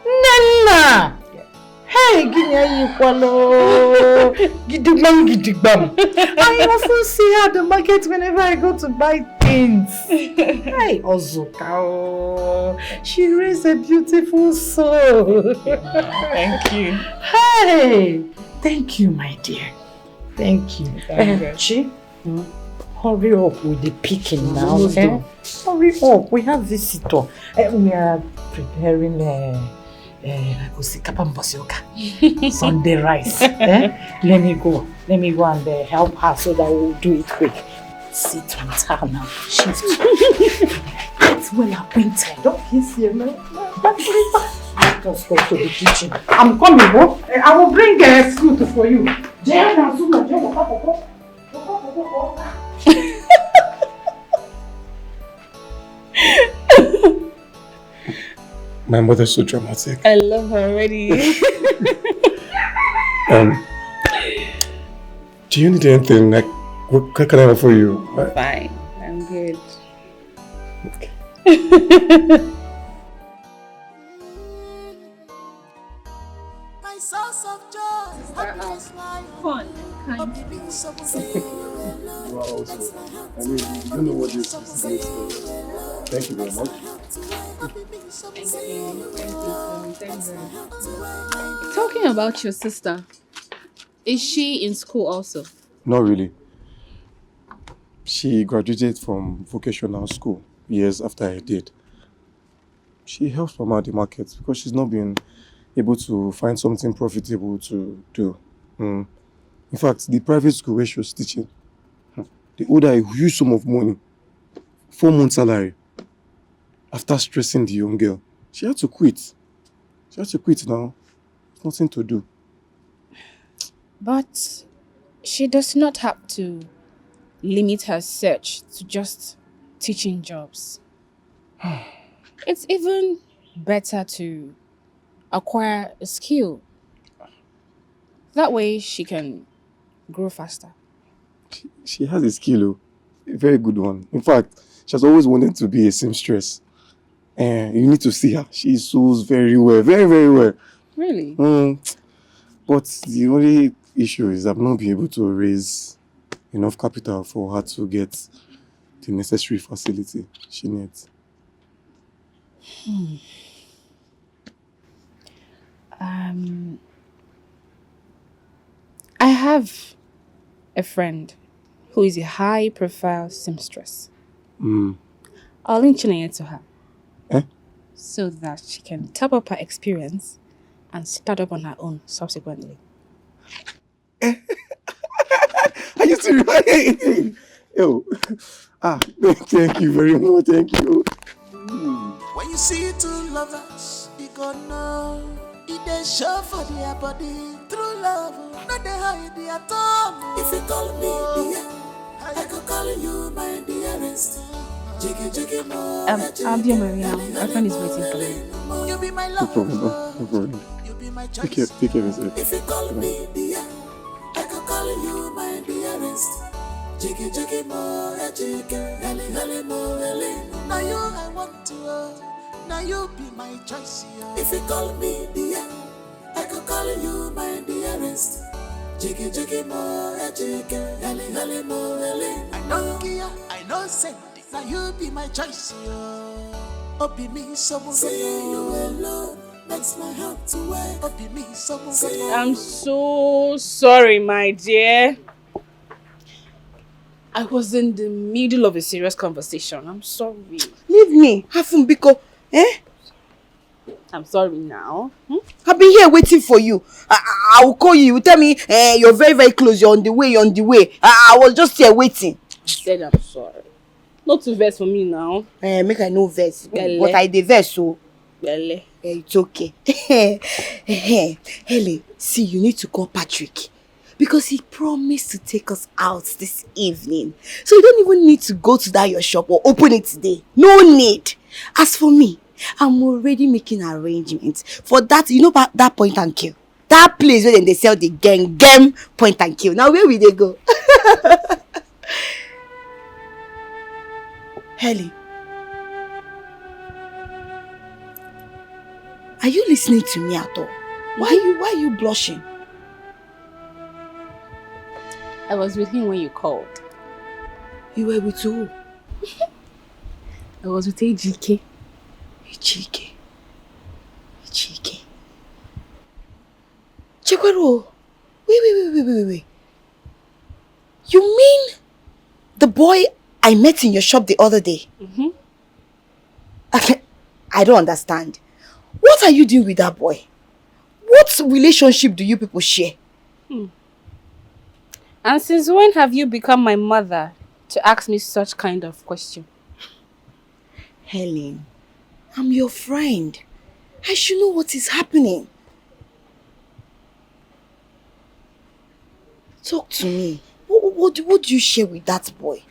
Nana! Hey, Gidigbam. I often see her at the market whenever I go to buy things. Hey, Ozuka. She raised a beautiful soul. Thank you. Hey! Thank you, my dear. Thank you. Chi, hurry up with the picking now. Hurry up. We have visitor. We are preparing Sunday rice. Let me go and help her so that we'll do it quick. Sit with her now. She's well acquainted. Don't kiss her, man. Let us go to the kitchen. I'm coming, bro. I will bring fruit for you. My mother's so dramatic. I love her already. Do you need anything? Like, what can I offer you? Fine, I'm good. My source of joy, happiness, fun. Wow, I mean, you don't know what this is. Thank you very much. Talking about your sister, is she in school also? Not really. She graduated from vocational school years after I did. She helps Mama at the market because she's not been able to find something profitable to do. In fact, the private school where she was teaching, they owed her a huge sum of money, 4 months salary. After stressing the young girl, she had to quit. She had to quit now. There's nothing to do. But she does not have to limit her search to just teaching jobs. It's even better to acquire a skill. That way she can grow faster. She has a skill, a very good one. In fact, she has always wanted to be a seamstress. And you need to see her. She sews very well, very, very well. Really? But the only issue is I've not been able to raise enough capital for her to get the necessary facility she needs. I have a friend who is a high-profile seamstress. I'll link Chineye to her. So that she can top up her experience and start up on her own subsequently. Are you serious? Yo. Thank you very much. Thank you. When you see two lovers, you gonna know. It they show for their body. True love, not they hide their tongue. If you call me dear, I could call you my dearest. I'll be on my way now. My friend is waiting for me. You be my No love. problem. No problem. You be my Take care of yourself. If you call me dear, I could call you my dearest. Jiggy mo, jiggy, heli mo, heli. Now you I want to, now you be my choice. If you call me dear, I could call you my dearest. Jiggy mo, jiggy, heli mo, heli. I know Kia, I know Sandy. Now you be my choice. Oh, be me someone. See you alone makes my heart to work. Oh, be me someone. I'm so sorry, my dear. I was in the middle of a serious conversation. I'm sorry. Leave me. Hafumbiko. I'm sorry now. I've been here waiting for you. I will call you. You tell me you're very, very close. You're on the way. I was just here waiting. I said I'm sorry. Not to verse for me now. Make I no verse. Belle. But I the verse so. Belle. It's okay. Helen, see, you need to call Patrick. Because he promised to take us out this evening. So you don't even need to go to that your shop or open it today. No need. As for me, I'm already making arrangements for that, you know about that point and kill. That place where they sell the gang point and kill. Now where will they go? Helen, are you listening to me at all? Why are you blushing? I was with him when you called. You were with who? I was with AGK. AGK. Chekwaro, wait. You mean the boy I met in your shop the other day? I don't understand. What are you doing with that boy? What relationship do you people share? And since when have you become my mother to ask me such kind of question? Helen, I'm your friend. I should know what is happening. Talk to me. What do you share with that boy?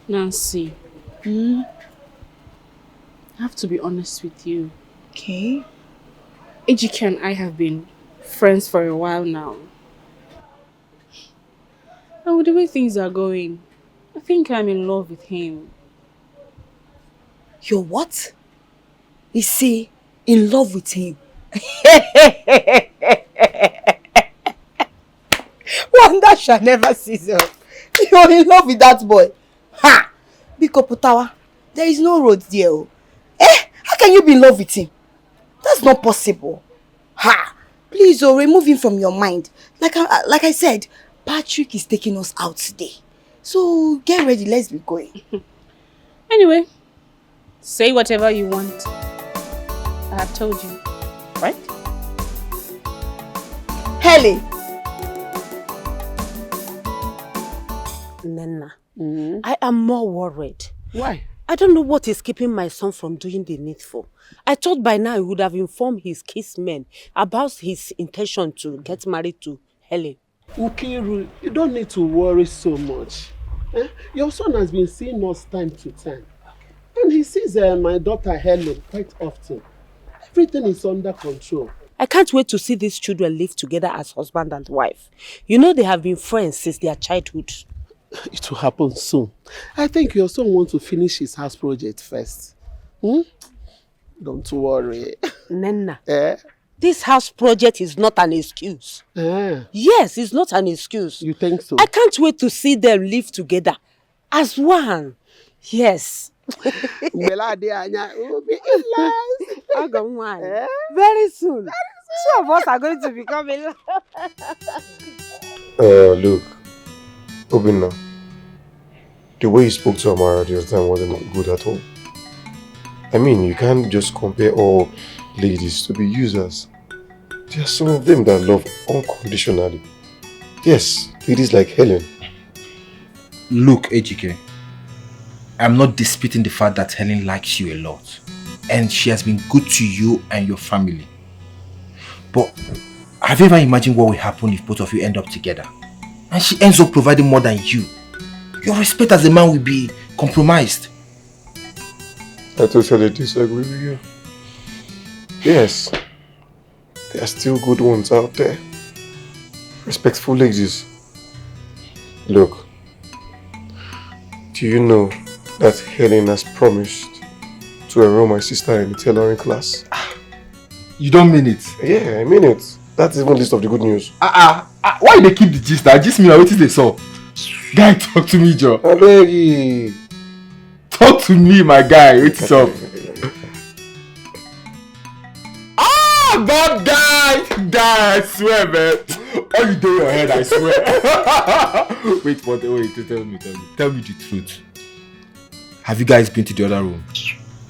Nancy. I have to be honest with you. Okay. Ejike and I have been friends for a while now. And with the way things are going, I think I'm in love with him. You're what? You see, in love with him. Wonder shall never cease. You're in love with that boy. Ha! Biko Putawa, there is no road there. How can you be in love with him? That's not possible. Ha! Please, remove him from your mind. Like I said, Patrick is taking us out today. So get ready, let's be going. Anyway, say whatever you want. I have told you, right? Helen. Nana, I am more worried. Why? I don't know what is keeping my son from doing the needful. I thought by now he would have informed his kinsmen about his intention to get married to Helen. Nkiru, you don't need to worry so much. Your son has been seeing us time to time. And he sees my daughter Helen quite often. Everything is under control. I can't wait to see these children live together as husband and wife. You know they have been friends since their childhood. It will happen soon. I think your son wants to finish his house project first. Don't worry. Nana, this house project is not an excuse. Yes, it's not an excuse. You think so? I can't wait to see them live together. As one. Yes. Very soon. Two of us are going to become in love. Look, Obinna, the way you spoke to Amara the other time wasn't good at all. I mean, you can't just compare all ladies to be users. There are some of them that love unconditionally. Yes, ladies like Helen. Look, Ejike, I'm not disputing the fact that Helen likes you a lot. And she has been good to you and your family. But have you ever imagined what will happen if both of you end up together? And she ends up providing more than you. Your respect as a man will be compromised. I totally disagree with you. Yes, there are still good ones out there. Respectful ladies. Look, do you know that Helen has promised to enroll my sister in the tailoring class? You don't mean it? Yeah, I mean it. That's even list of the good news. Why they keep the gist? I just mean what is they saw. Guy, talk to me, Joe. I beg you. Talk to me, my guy. What's up? God, guy, I swear, man. All you do in your head, I swear. wait, tell me the truth. Have you guys been to the other room?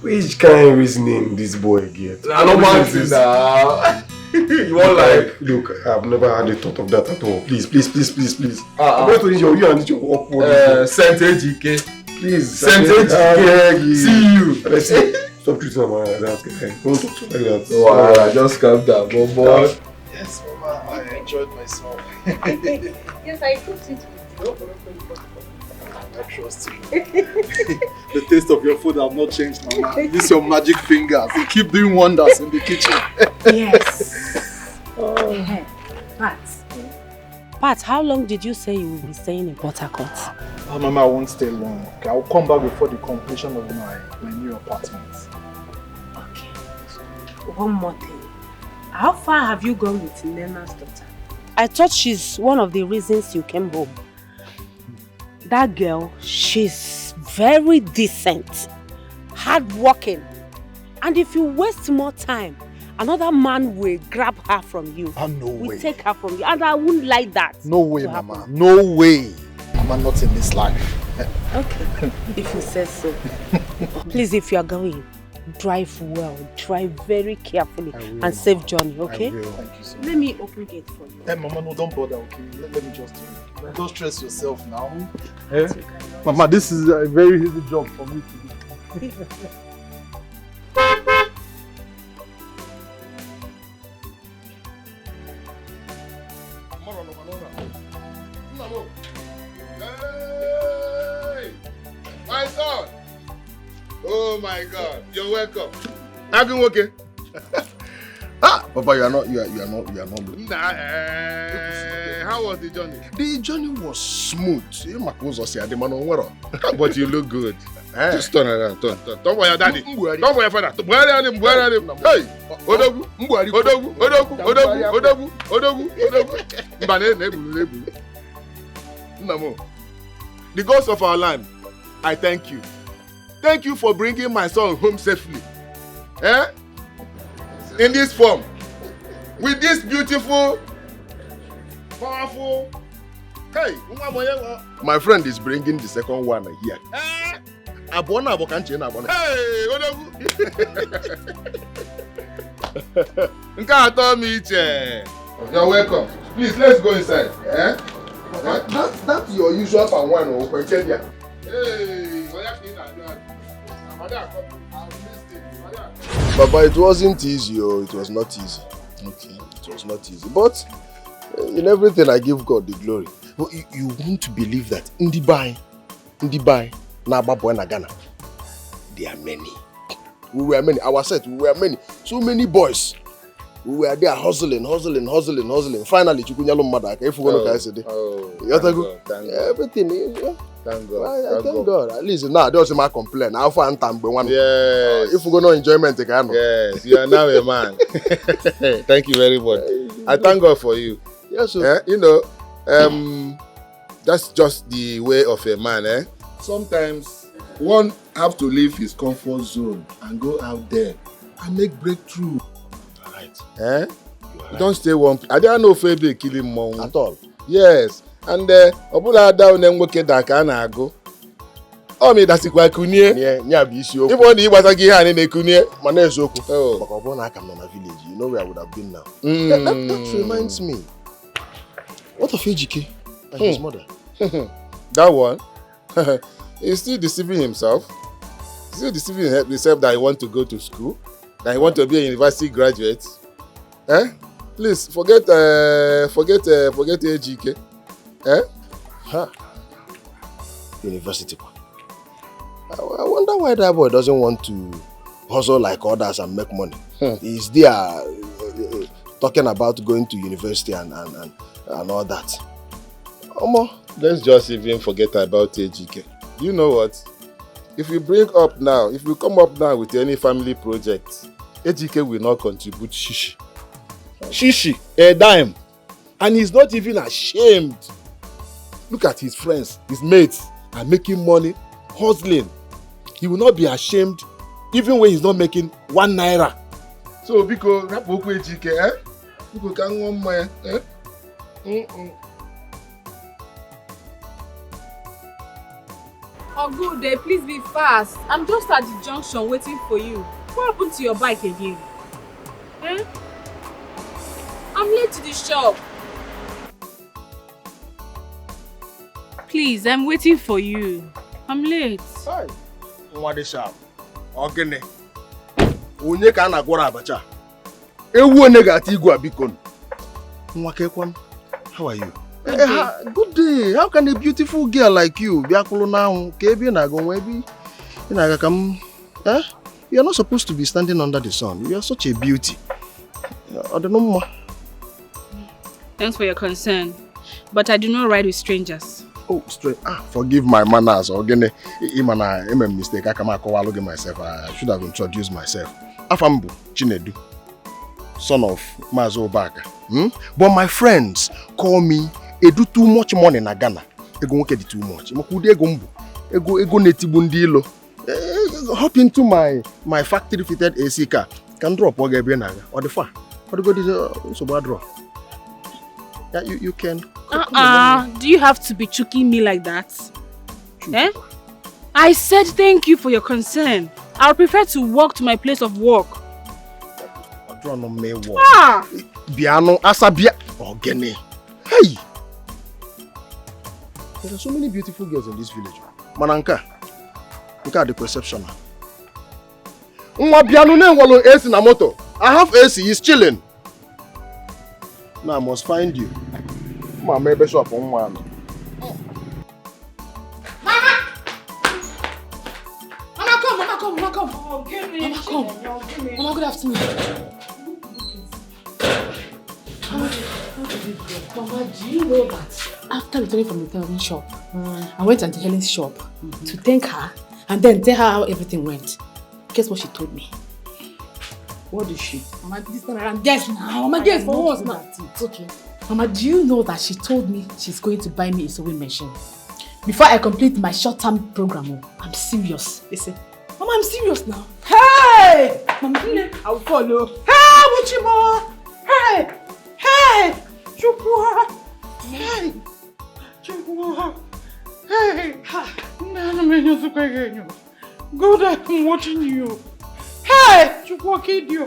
Which kind of reasoning this boy gets? I don't mind this now. You want like, look, I've never had a thought of that at all. Please. I'm going to need you and need your upward. Saint Ejike. Please. Saint Ejike. See you. Let's see. Stop treating Mama like that, guy. Don't talk to me like that. Wow, just calm down, boy. Yes, Mama, I enjoyed myself. Yes, I cooked it with you. I trust you. The taste of your food have not changed, Mama. This is your magic fingers. You keep doing wonders in the kitchen. Yes. Oh. Pat, how long did you say you will be staying in Port Harcourt? Oh, Mama, I won't stay long. Okay, I'll come back before the completion of my new apartment. Okay. One more thing. How far have you gone with Nena's daughter? I thought she's one of the reasons you came home. That girl, she's very decent, hardworking. And if you waste more time, another man will grab her from you. No way. Will take her from you. And I wouldn't like that. No way, Mama. No way. Mama, not in this life. Okay, if you say so. Please, if you are going, drive well. Drive very carefully and safe journey, okay? I will. Thank you so much. Let me open gate for you. Hey, Mama, no, don't bother, okay? Let me just do it. Don't stress yourself now. Eh? Mama, this is a very easy job for me to do. My son! Oh my God! You're welcome. Have you okay? Papa, you are not good. Nah, how was the journey? The journey was smooth. But you look good. Just turn around, turn. Don't worry, daddy. Don't worry, father. Hey! Odogu. Namo. The gods of our land, I thank you. Thank you for bringing my son home safely. In this form. With this beautiful, powerful. Hey, my friend is bringing the second one here. Hey, you're welcome. Please, let's go inside. That's your usual fan one. Hey, Baba, it wasn't easy. It was not easy. Okay, it was not easy. But in everything, I give God the glory. But you won't believe that in Dubai, na Ghana, there are many. We were many. Our set, we were many. So many boys. We were there hustling. Finally, Chukunyalo Madaka. If you want to say it, everything. Yeah. Thank God. Thank God. At least now, there was my complaint. How far and one. Yes. If we go no enjoyment, yes, you are now a man. Thank you very much. I thank God for you. Yes, sir. You know, that's just the way of a man. Sometimes one have to leave his comfort zone and go out there and make breakthrough. Right. Eh? Right. Don't stay one place. I don't know if Febe kill him more. At all. Yes. And Obula down and work that can I go. Oh, me that's quite kunie. Yeah, be issue. If one was a gear and a kunie, Manezoku. Oh, Bakabona come on a village. You know where I would have been now. That reminds me. What of Ejike and his mother? That one. He's still deceiving himself. He's still deceiving himself that he wants to go to school, that he wants to be a university graduate. Eh? Please forget Ejike. Eh? Huh. University. I wonder why that boy doesn't want to hustle like others and make money. He's there talking about going to university and all that. Let's just even forget about Ejike. You know what? If we come up now with any family project, Ejike will not contribute shishi. Shishi, a dime. And he's not even ashamed. Look at his friends, his mates are making money, hustling. He will not be ashamed even when he's not making 1 naira. So, because Rapoku Ejike, eh? Because can one man, eh? Oh, good day. Please be fast. I'm just at the junction waiting for you. What happened to your bike again? Eh? I'm late to the shop. Please, I'm waiting for you. I'm late. Hi. What sharp? Ogene. Onye ka na gwara abacha. Ewu one ga-ati igwe abikon. Nwakekwan. How are you? Good day. How can a beautiful girl like you be akulu now? You're not supposed to be standing under the sun. You're such a beauty. I don't know more. Thanks for your concern, but I do not ride with strangers. Oh, straight. Forgive my manners. I'm a mistake. I can't call myself. I should have introduced myself. Afambu Chinedu, son of Mazo Baka. But my friends call me Edu too much money na Ghana. Ego won't get too much. Ego netibundilo. Hop into my factory fitted AC car. Can drop or the far. Or the good is so bad draw. Yeah, you can. Do you have to be choking me like that? Eh? I said thank you for your concern. I'll prefer to walk to my place of work. Biano Asabia Ogene. Hey! There are so many beautiful girls in this village. Mananka, look at the perception. Biano ne walo AC na moto. I have AC, he's chilling. Now I must find you. Mama, maybe shop on one. Mama, come. Oh, give me. Mama, come. Mama, good afternoon. Mama, do you know that after returning from the therapy shop, I went to Helen's shop to thank her and then tell her how everything went. Guess what she told me? What did she? Mama, this time around, guess now. Mama, guess for once now. Okay. Mama, do you know that she told me she's going to buy me a sewing machine before I complete my short-term program? I'm serious. Listen. Mama, I'm serious now. Hey! Mama, I'll follow. Hey, Wuchima! Hey! Chukwa! Hey! Chukwa! Hey! Good, I'm watching you. Hey! Chukwa, kid you.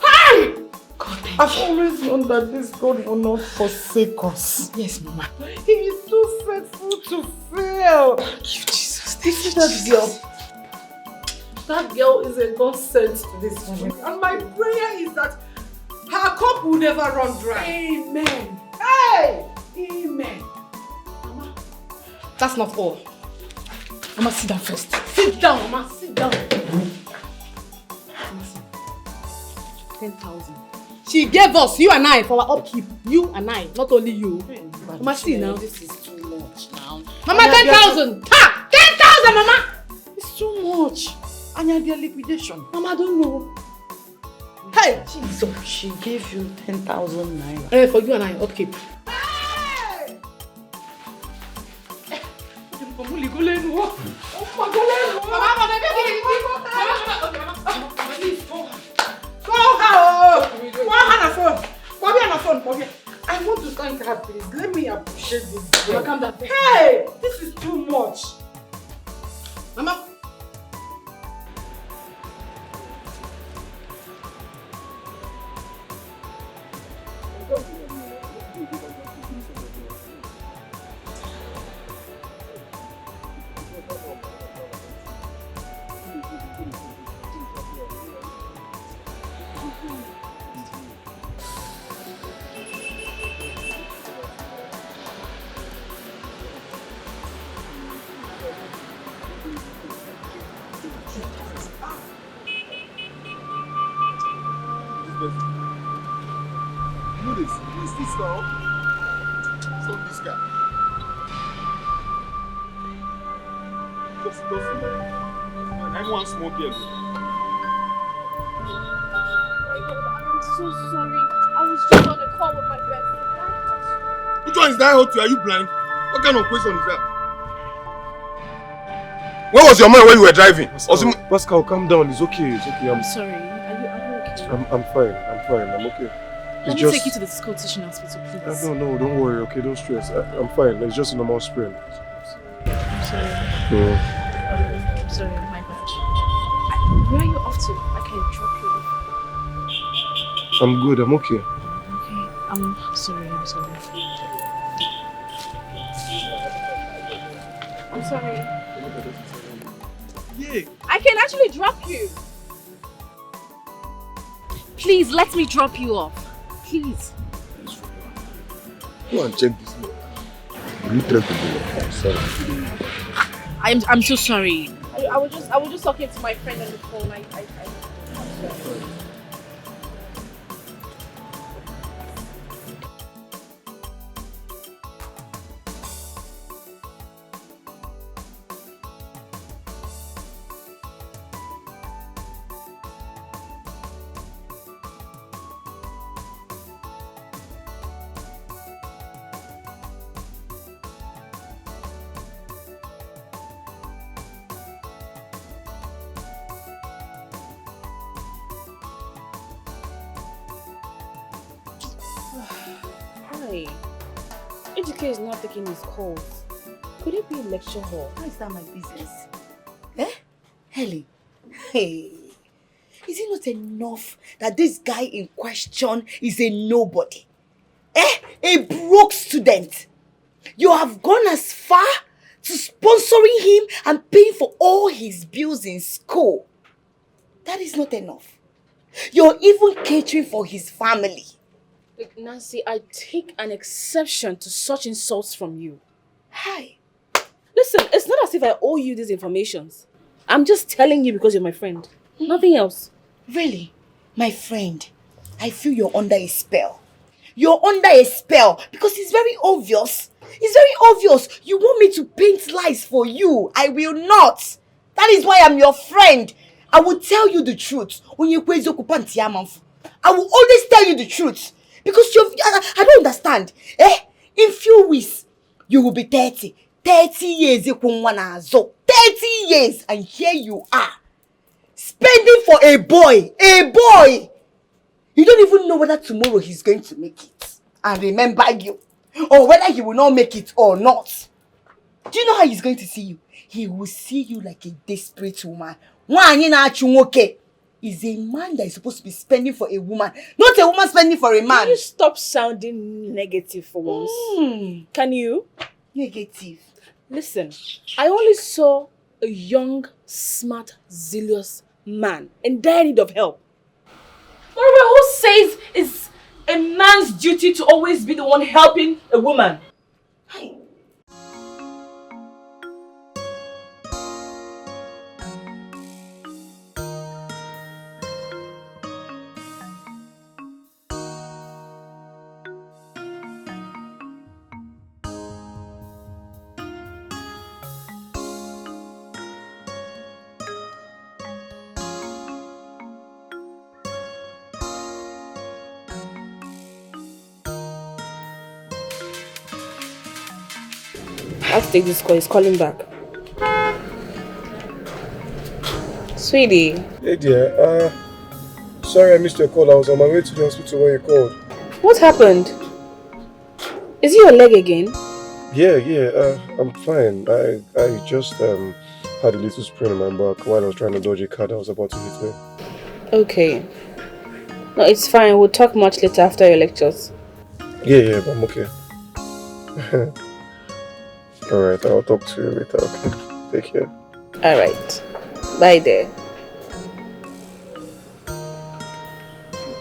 Hey! God, I've always known that this God will not forsake us. Yes, Mama. He is too faithful to fail. Thank you, Jesus. Thank you, that girl. That girl is a God sent to this woman. And my prayer is that her cup will never run dry. Amen. Hey! Amen. Mama, that's not all. Mama, sit down first. Sit down, Mama. Sit down. 10,000. She gave us, you and I, for our upkeep. You and I, not only you. Mama, see now. This is too much now. Mama, 10,000! Ha! 10,000, Mama! It's too much. And you're their liquidation. Mama, I don't know. Hey! Jesus, she gave you 10,000 naira. For you and I, upkeep. Hey! I want to thank her, please. Let me appreciate this. Hey, this is too much. Mama. Small girl. I'm so sorry. I was just on a call with my best friend. Which one is that hot to you? Are you blind? What kind of question is that? Where was your mind when you were driving? Pascal, calm down. It's okay. It's okay. I'm sorry. Are you okay? I'm fine. I'm okay. Let me take you to the school teaching hospital, please. No, don't worry. Okay, don't stress. I'm fine. It's just a normal sprain. I'm sorry. Yeah. I'm sorry. My bad. Where are you off to? I can drop you off. I'm good. I'm okay. Okay. I'm sorry. I'm sorry. I'm sorry. Yeah. I can actually drop you. Please, let me drop you off. Please. Go and check this note. You try to do it. Sorry. I'm so sorry. I was just talking to my friend on the phone. I'm sorry. Hi. Ejike is not taking his calls. Could it be a lecture hall? How is that my business? Eh? Helen? Hey. Is it not enough that this guy in question is a nobody? Eh? A broke student. You have gone as far to sponsoring him and paying for all his bills in school. That is not enough. You're even catering for his family. Look, Nancy, I take an exception to such insults from you. Hi. Listen, it's not as if I owe you these informations. I'm just telling you because you're my friend. Nothing else. Really? My friend, I feel you're under a spell. You're under a spell because it's very obvious. It's very obvious. You want me to paint lies for you. I will not. That is why I'm your friend. I will tell you the truth. I will always tell you the truth. Because I don't understand. Eh? In few weeks, you will be 30. 30 years. 30 years. And here you are. Spending for a boy. A boy. You don't even know whether tomorrow he's going to make it. And remember you. Or whether he will not make it or not. Do you know how he's going to see you? He will see you like a desperate woman. Is a man that is supposed to be spending for a woman, not a woman spending for a man. Can you stop sounding negative for once? Can you? Negative. Listen, I only saw a young, smart, zealous man in dire need of help. Moreover, who says it's a man's duty to always be the one helping a woman? I have to take this call. He's calling back. Sweetie. Hey dear, sorry I missed your call. I was on my way to the hospital when you called. What happened? Is it your leg again? Yeah, I'm fine. I just had a little sprain in my back while I was trying to dodge a car that was about to hit me. Okay. No, it's fine. We'll talk much later after your lectures. Yeah, but I'm okay. Alright, I'll talk to you later, okay? Take care. Alright. Bye there.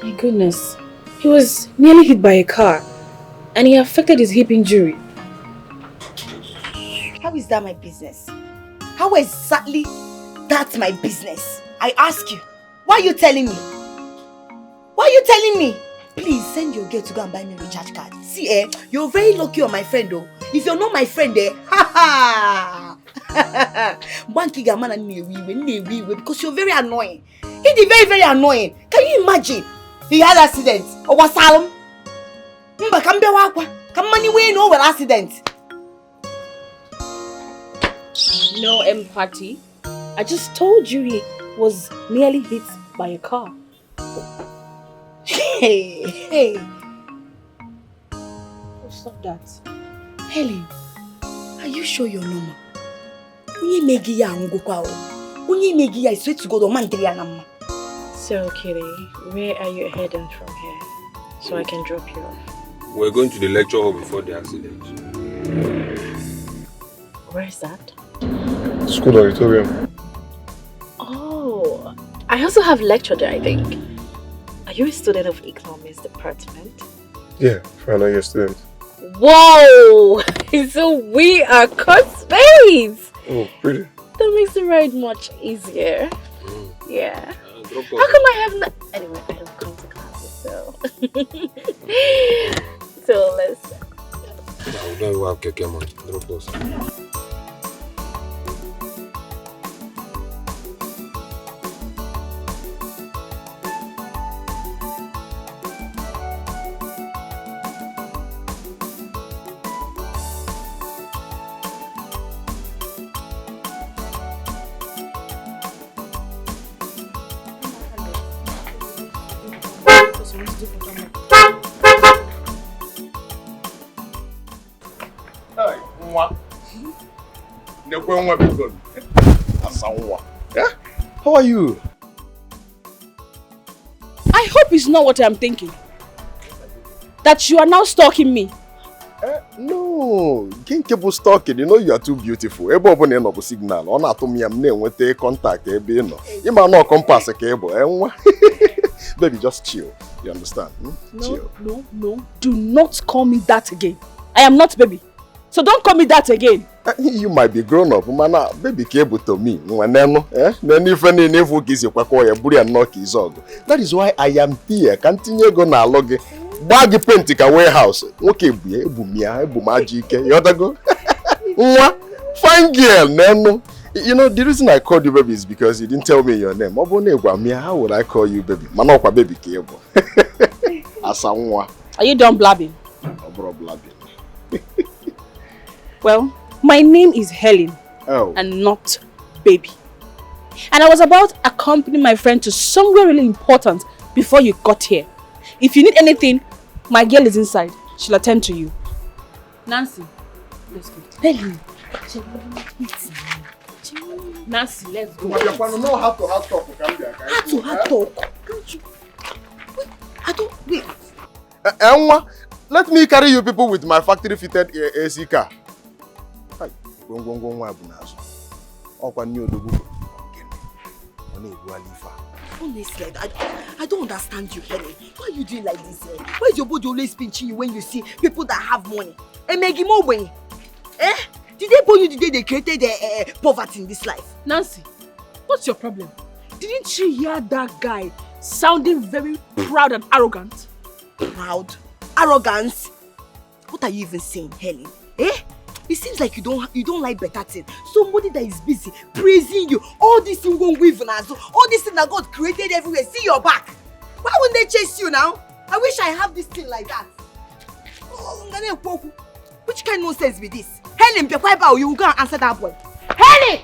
My goodness. He was nearly hit by a car and he affected his hip injury. How is that my business? How exactly that's my business? I ask you. Why are you telling me? Why are you telling me? Please send your girl to go and buy me a recharge card. See, you're very lucky on my friend though. If you're not my friend, ha ha! Because you're very annoying. He's very, very annoying. Can you imagine? He had an accident. Or was Salem? No accident. No empathy. I just told you he was nearly hit by a car. Hey. Oh, stop that. Helen, are you sure you're normal? I swear to God, So, Kitty, where are you heading from here? So I can drop you off. We're going to the lecture hall before the accident. Where is that? School auditorium. Oh, I also have lecture there, I think. Are you a student of economics department? Yeah, final year student. Whoa! So we are classmates! Oh, pretty. That makes the ride much easier. Yeah. How come I have not? Anyway, I don't come to classes, so. So let's. We don't have keke man. Drop us. How are you? I hope it's not what I'm thinking. That you are now stalking me. No, Kinkable stalking, you know you are too beautiful. Ebo obo na no signal. Ọ na-atụ m ya m na-enweta contact ebe ị nọ. Ị ma no compass ka ebo, enwa. Baby, just chill. You understand? Chill. No. Do not call me that again. I am not baby. So don't call me that again. You might be grown up, mana baby ka ebo to me. Nwaneno, na ife niile efu gizi kwakọ ya buru ya knock izogo. That is why I am here. Ka ntinye ego na alọ gị. Gbaa gị paint ka warehouse. Nwoke ebu m aja ike. Yotago. Nwa, fine girl, neno. You know, the reason I called you baby is because you didn't tell me your name. How would I call you baby? Manokwa baby ka ebo. Asa nwa. Are you done blabbing? Obro blabbing. Well, my name is Helen. Oh. And not baby. And I was about to accompany my friend to somewhere really important before you got here. If you need anything, my girl is inside. She'll attend to you. Nancy, let's go. Helen. Nancy, let's go. No, have to talk. Have talk. Wait. Enwa, let me carry you people with my factory fitted AC car. Hi. Honestly, I don't understand you, Helen. Why are you doing like this? Why is your body always pinching you when you see people that have money? And make more money. Did they born you the day they created poverty in this life? Nancy, what's your problem? Didn't you hear that guy sounding very proud and arrogant? Proud? Arrogance? What are you even saying, Helen? It seems like you don't like better things. Somebody that is busy praising you. All this thing won't weave now. All this thing that God created everywhere. See your back. Why wouldn't they chase you now? I wish I have this thing like that. Which kind of nonsense with this? Helen, you will go and answer that boy. Helen!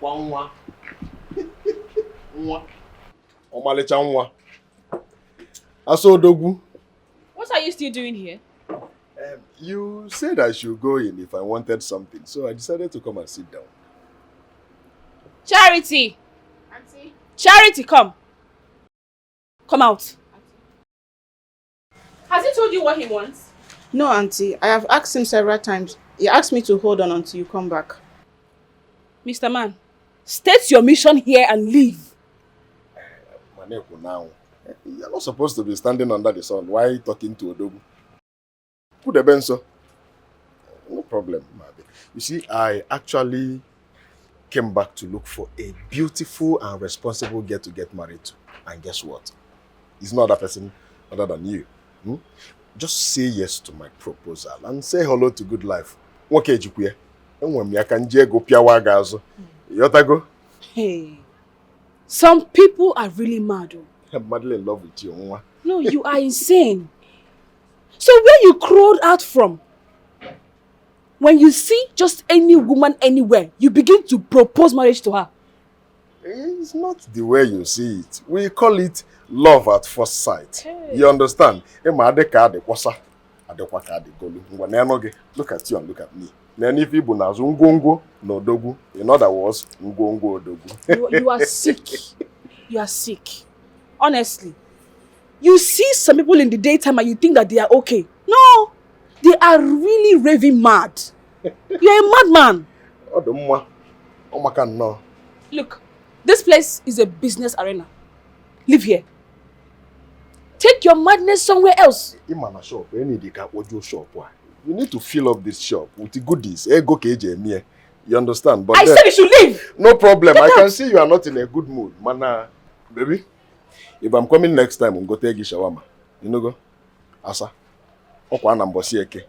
Nwa. Nwa. Omalecha nwa. Aso Odogwu. What are you still doing here? You said I should go in if I wanted something, so I decided to come and sit down. Charity! Auntie? Charity, come. Come out. Has he told you what he wants? No, Auntie. I have asked him several times. He asked me to hold on until you come back. Mr. Man, state your mission here and leave. Maneko now. You're not supposed to be standing under the sun. Why are you talking to Odogwu? Put the benzo. No problem, Mabi. You see, I actually came back to look for a beautiful and responsible girl to get married to. And guess what? It's not that person other than you. Just say yes to my proposal and say hello to good life. Okay, Jukwe. Hey, some people are really mad. I'm madly in love with you. No, you are insane. So where you crawled out from? When you see just any woman anywhere, you begin to propose marriage to her. It's not the way you see it. We call it love at first sight. Hey. You understand? Look at you and look at me. Many people now Ngongo no Dogu. In other words, Ngongo Dogu. You are sick. You are sick. Honestly. You see some people in the daytime and you think that they are okay. No. They are really raving mad. You're a madman. Look, this place is a business arena. Live here. Take your madness somewhere else. You need to fill up this shop with the goodies. You understand? But I said you should leave. No problem. I can see you are not in a good mood. Mana, baby, if I'm coming next time, I'm going to take you shawarma. You know go? Asa. Okwa na mbosi eke.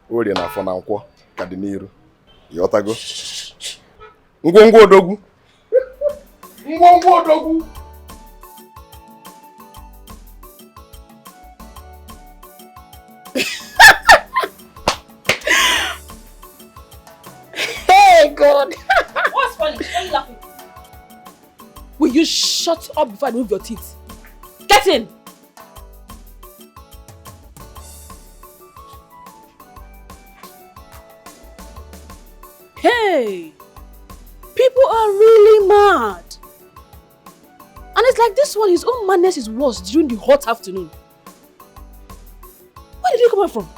Ori na afọ na nkwọ ka dị n'iru. Yotago. Ngwongwo Odogwu. Ngwongwo Odogwu. Hey God. What's funny? Why are you laughing? Will you shut up before I remove your teeth? Get in! Hey! People are really mad. And it's like this one, his own madness is worse during the hot afternoon. Where did he come from?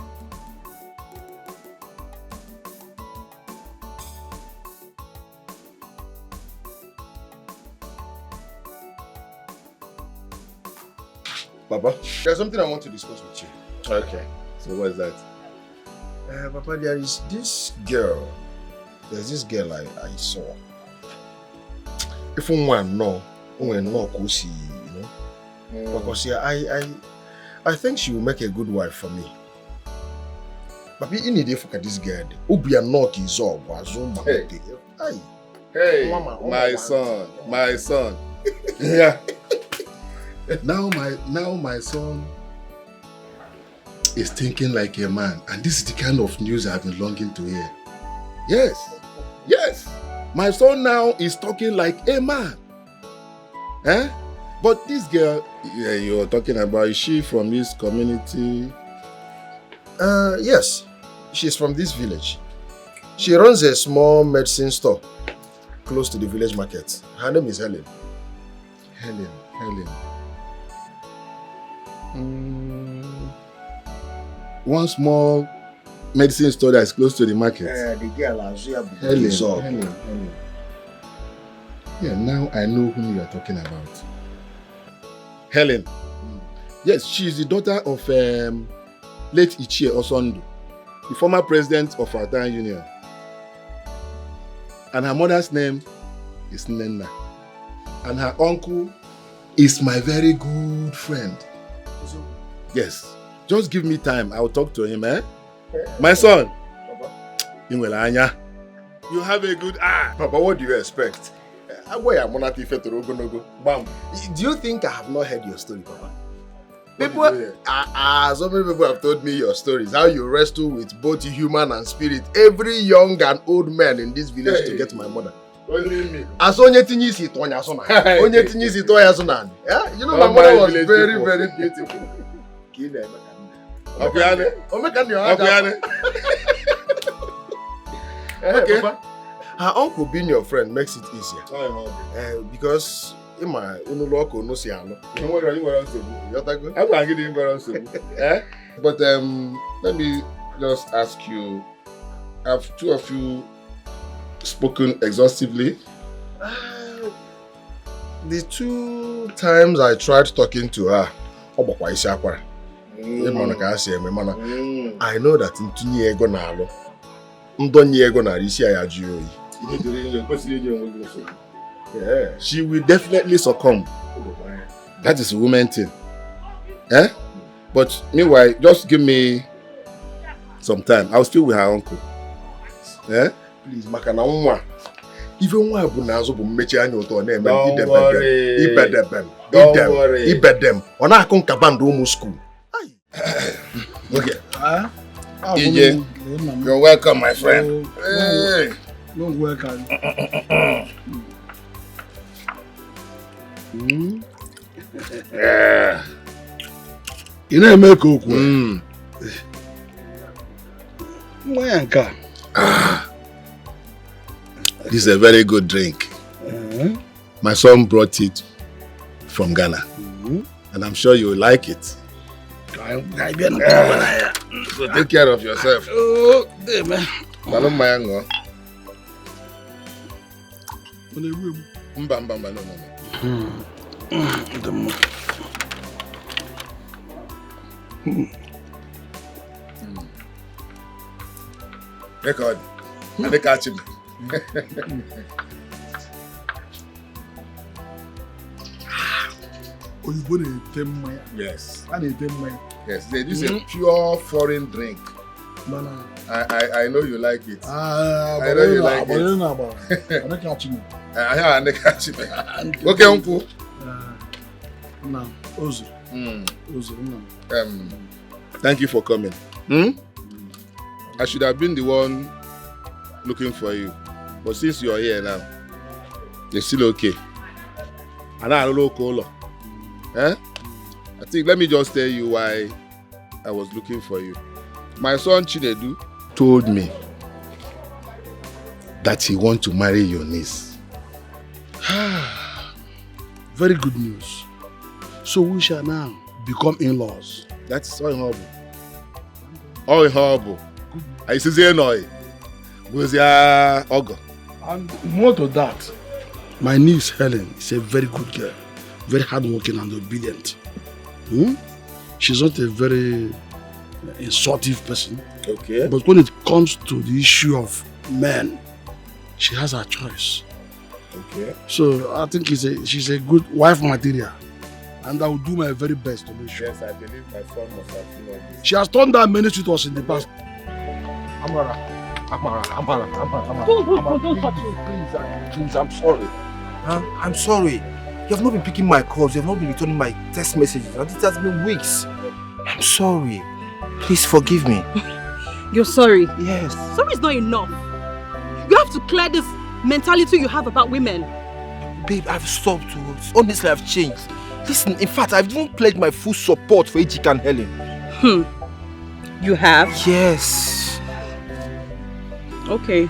Papa, there's something I want to discuss with you. Okay, so what is that? Papa, there's this girl I saw. If one no, you know, because I think she will make a good wife for me. Papa, you need to look at this girl. Obi and knock is all. Hey, my son. Yeah. Now my son is thinking like a man, and this is the kind of news I've been longing to hear. Yes, my son now is talking like a man. But this girl you're talking about, is she from this community? Yes, she's from this village. She runs a small medicine store close to the village market. Her name is Helen. Helen. One small medicine store that is close to the market. The girl Helen. Yeah, now I know whom you are talking about. Helen. Yes, she is the daughter of late Ichie Osondu, the former president of our town union. And her mother's name is Nena. And her uncle is my very good friend. Yes. Just give me time. I'll talk to him, My son. You have a good eye. Papa, what do you expect? Do you think I have not heard your story, Papa? So many people have told me your stories. How you wrestle with both human and spirit. Every young and old man in this village to get my mother. Only me. As onye tinye isi tonya so na. Onye tinye isi tonya so na. Yeah, you know my mother was very very beautiful. Kine Obiane. Obiane. Okay. Her uncle being your friend makes it easier. Because Ima unuloko no si ano. But let me just ask you, have two of you spoken exhaustively? The 2 times I tried talking to her, I know that in 2 years ago now, yeah, she will definitely succumb. That is a woman thing. Eh? But meanwhile, just give me some time. I'll still with her uncle. Eh? Please, makana unwa. Even one bu nazo bu mechi anyo to na eme Don't worry. Ibedem. Ona akon kabando mu school. Okay. EJ, you're welcome, my friend. Hey. No welcome. You know make okwu. This is a very good drink. My son brought it from Ghana. And I'm sure you will like it. So take care of yourself. Oh, man. Record. And they catch him. Yes. Yes, this is a pure foreign drink. I know you like it. I know you like it. Okay, uncle. Thank you for coming. I should have been the one looking for you, but since you're here now, you're still okay. And I don't know color. I think let me just tell you why I was looking for you. My son Chinedu told me that he wants to marry your niece. Very good news. So we shall now become in-laws. That's so horrible. Oh, horrible. I say no. Was your Ogo? And more to that, my niece Helen is a very good girl, very hardworking and obedient. She's not a very insultive person. Okay. But when it comes to the issue of men, she has her choice. Okay. So I think she's a good wife material. And I will do my very best to make sure. Yes, I believe my son must have seen all this. She has done that many to us in the past. Amara, Don't touch me. Please, I'm sorry. I'm sorry. You have not been picking my calls. You have not been returning my text messages. And it has been weeks. I'm sorry. Please forgive me. You're sorry? Yes. Sorry is not enough. You have to clear this mentality you have about women. Babe, I've stopped. Honestly, I've changed. Listen, in fact, I've even pledged my full support for Ejika and Helen. You have? Yes. Okay.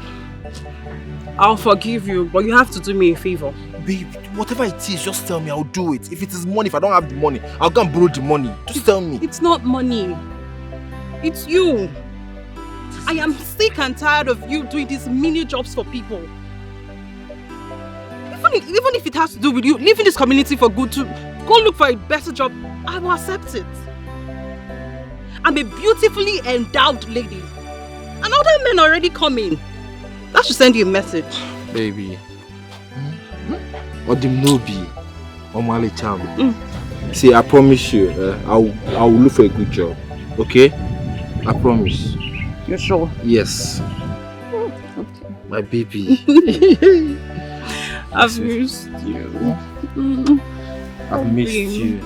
I'll forgive you, but you have to do me a favor. Babe, whatever it is, just tell me, I'll do it. If it is money, if I don't have the money, I'll go and borrow the money. Just tell me. It's not money. It's you. I am sick and tired of you doing these mini jobs for people. Even if it has to do with you leaving this community for good to go look for a better job, I will accept it. I'm a beautifully endowed lady. And other men are already coming. That should send you a message. Baby. Odimnobi. Omale Cham. See, I promise you, I will look for a good job. Okay? I promise. You're sure? Yes. Okay. My baby. I've missed you.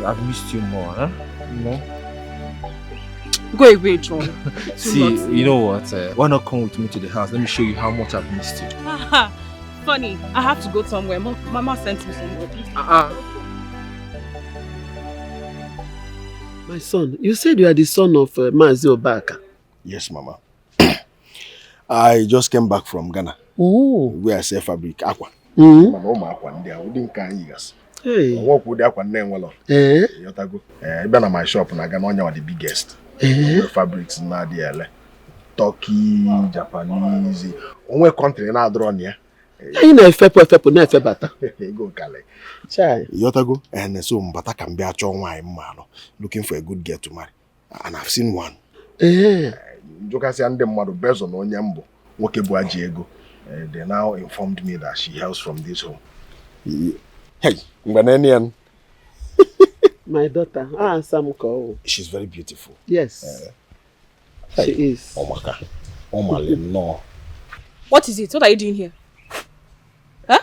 I've missed you more, huh? You know? Go away, John. See, you know what? Why not come with me to the house? Let me show you how much I've missed you. funny. I have to go somewhere. Mama sent me somebody. My son, you said you are the son of Mazi Obaka. Yes, Mama. I just came back from Ghana. Oh. Where I sell fabric, aqua. Hey. I work with aqua name well. Yotago. Even my shop in Ghana are the biggest. Fabrics na the Turkey, Japanese. Only country na drawn here. You know, fepo na bata. Go Kale. Chai. Yotago. And so Mbata can be a chong man looking for a good girl to marry. And I've seen one. Jokasi and them mother based on Onyambo. Wokebua Diego. They now informed me that she hails from this home. Hey, Ghanaian. My daughter, Samuko. She's very beautiful. Yes. She is. Omaka. Omale, no. What is it? What are you doing here? Huh?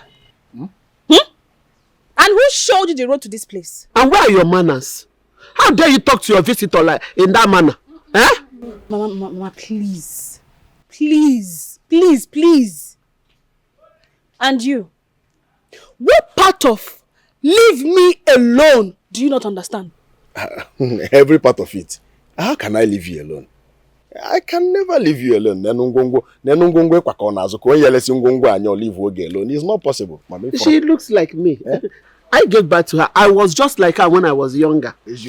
And who showed you the road to this place? And where are your manners? How dare you talk to your visitor like in that manner? Mama, please. Please. And you? What part of leave me alone do you not understand? Every part of it. How can I leave you alone? I can never leave you alone. It's not possible. She looks like me. I gave birth to her. I was just like her when I was younger. If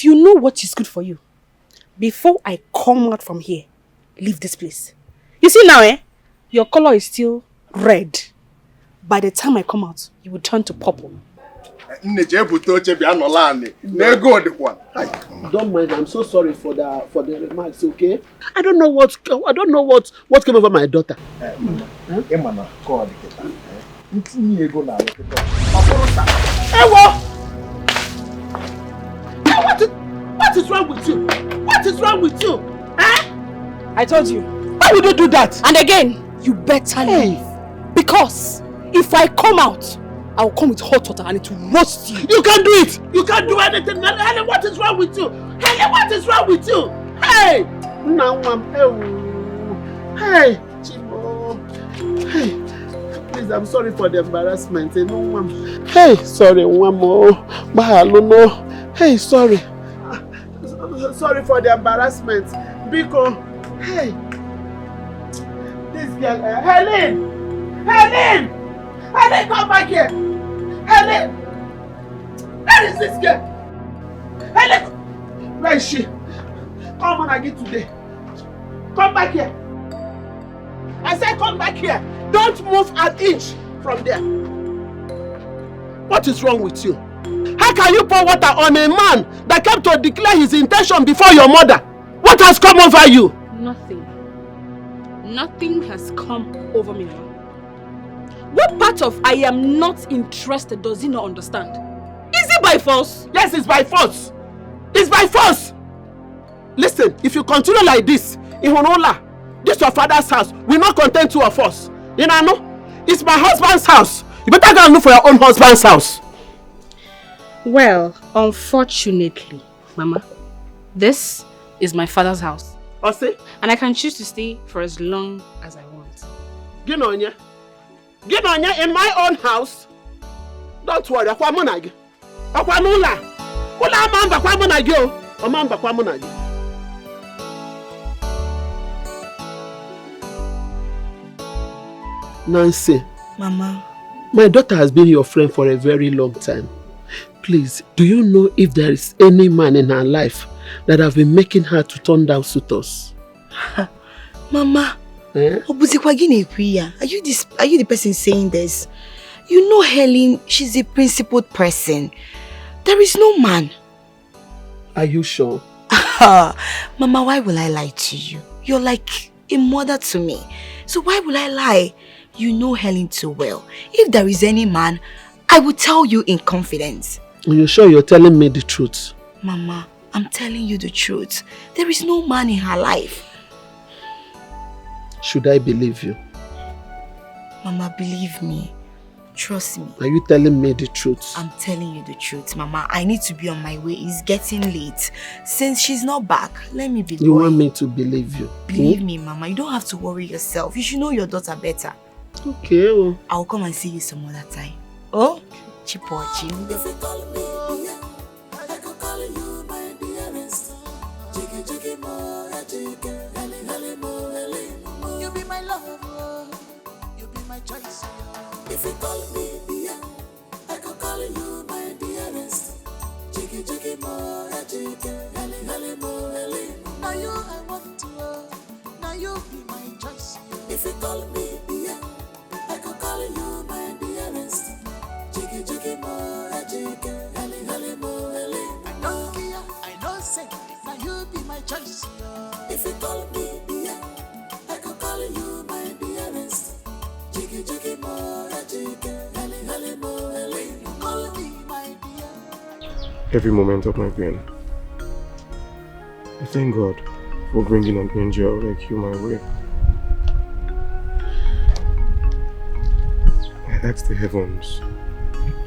you know what is good for you, before I come out from here, leave this place. You see now, your color is still red. By the time I come out, you will turn to purple. Don't mind, I'm so sorry for the remarks, okay? I don't know what came over my daughter. What is wrong with you? What is wrong with you? I told you. Why would you do that? And again, you better leave. Because if I come out, I will come with hot water and it will roast you. You can't do it. You can't do anything. Helen, what is wrong with you? Helen, what is wrong with you? Hey! Now hey! Chibo. Hey! Please, I'm sorry for the embarrassment. Hey, sorry, one more. Bahalo. Hey, sorry. Sorry for the embarrassment. Biko. Hey! This girl, Helen! Helen! Helen, come back here! Helen! Where is this girl? Helen! Where is she? Come on again today. Come back here. I said come back here. Don't move an inch from there. What is wrong with you? How can you pour water on a man that came to declare his intention before your mother? What has come over you? Nothing. Nothing has come over me now. What part of I am not interested does he not understand? Is it by force? Yes, it's by force. It's by force. Listen, if you continue like this, Ihonola, this your father's house will not contain two of us. You know, it's my husband's house. You better go and look for your own husband's house. Well, unfortunately, Mama, this is my father's house. See? And I can choose to stay for as long as I want. Ginonya in my own house. Don't worry, Akwa Munagi. Akwa Nula. Ula mamba kwa Munagi o. Mamba kwa Munagi. Nancy. Mama. My daughter has been your friend for a very long time. Please, do you know if there is any man in her life that have been making her to turn down suitors? Mama, are you the person saying this? You know Helen, she's a principled person. There is no man. Are you sure? Mama, why will I lie to you? You're like a mother to me. So why will I lie? You know Helen too well. If there is any man, I will tell you in confidence. Are you sure you're telling me the truth? Mama, I'm telling you the truth. There is no man in her life. Should I believe you? Mama, believe me. Trust me. Are you telling me the truth? I'm telling you the truth, Mama. I need to be on my way. It's getting late. Since she's not back, let me be You going. want me to believe you? Believe me, Mama. You don't have to worry yourself. You should know your daughter better. Okay. Oh. I'll come and see you some other time. Oh? Chipochi. If you call me, I could call you my dearest. Jiggy, jiggy, more, jiggy, helly, helly, more, helly. You be my love, you be my choice. If you call me, I could call you my dearest. Jiggy, jiggy, more, jiggy, helly, helly, more, helly. Now you I want to, now you be my choice. If you call me, I could call you my dearest. Jiggy, jiggy, more, jiggy, helly, helly, more, helly. I don't care, I don't say, now you be my choice. If you call me, I could call you my dearest. Jiggy, jiggy, more, jiggy, helly, helly, more, helly. Call me my dear. Every moment of my pain, I thank God for bringing an angel like you my way. I ask the heavens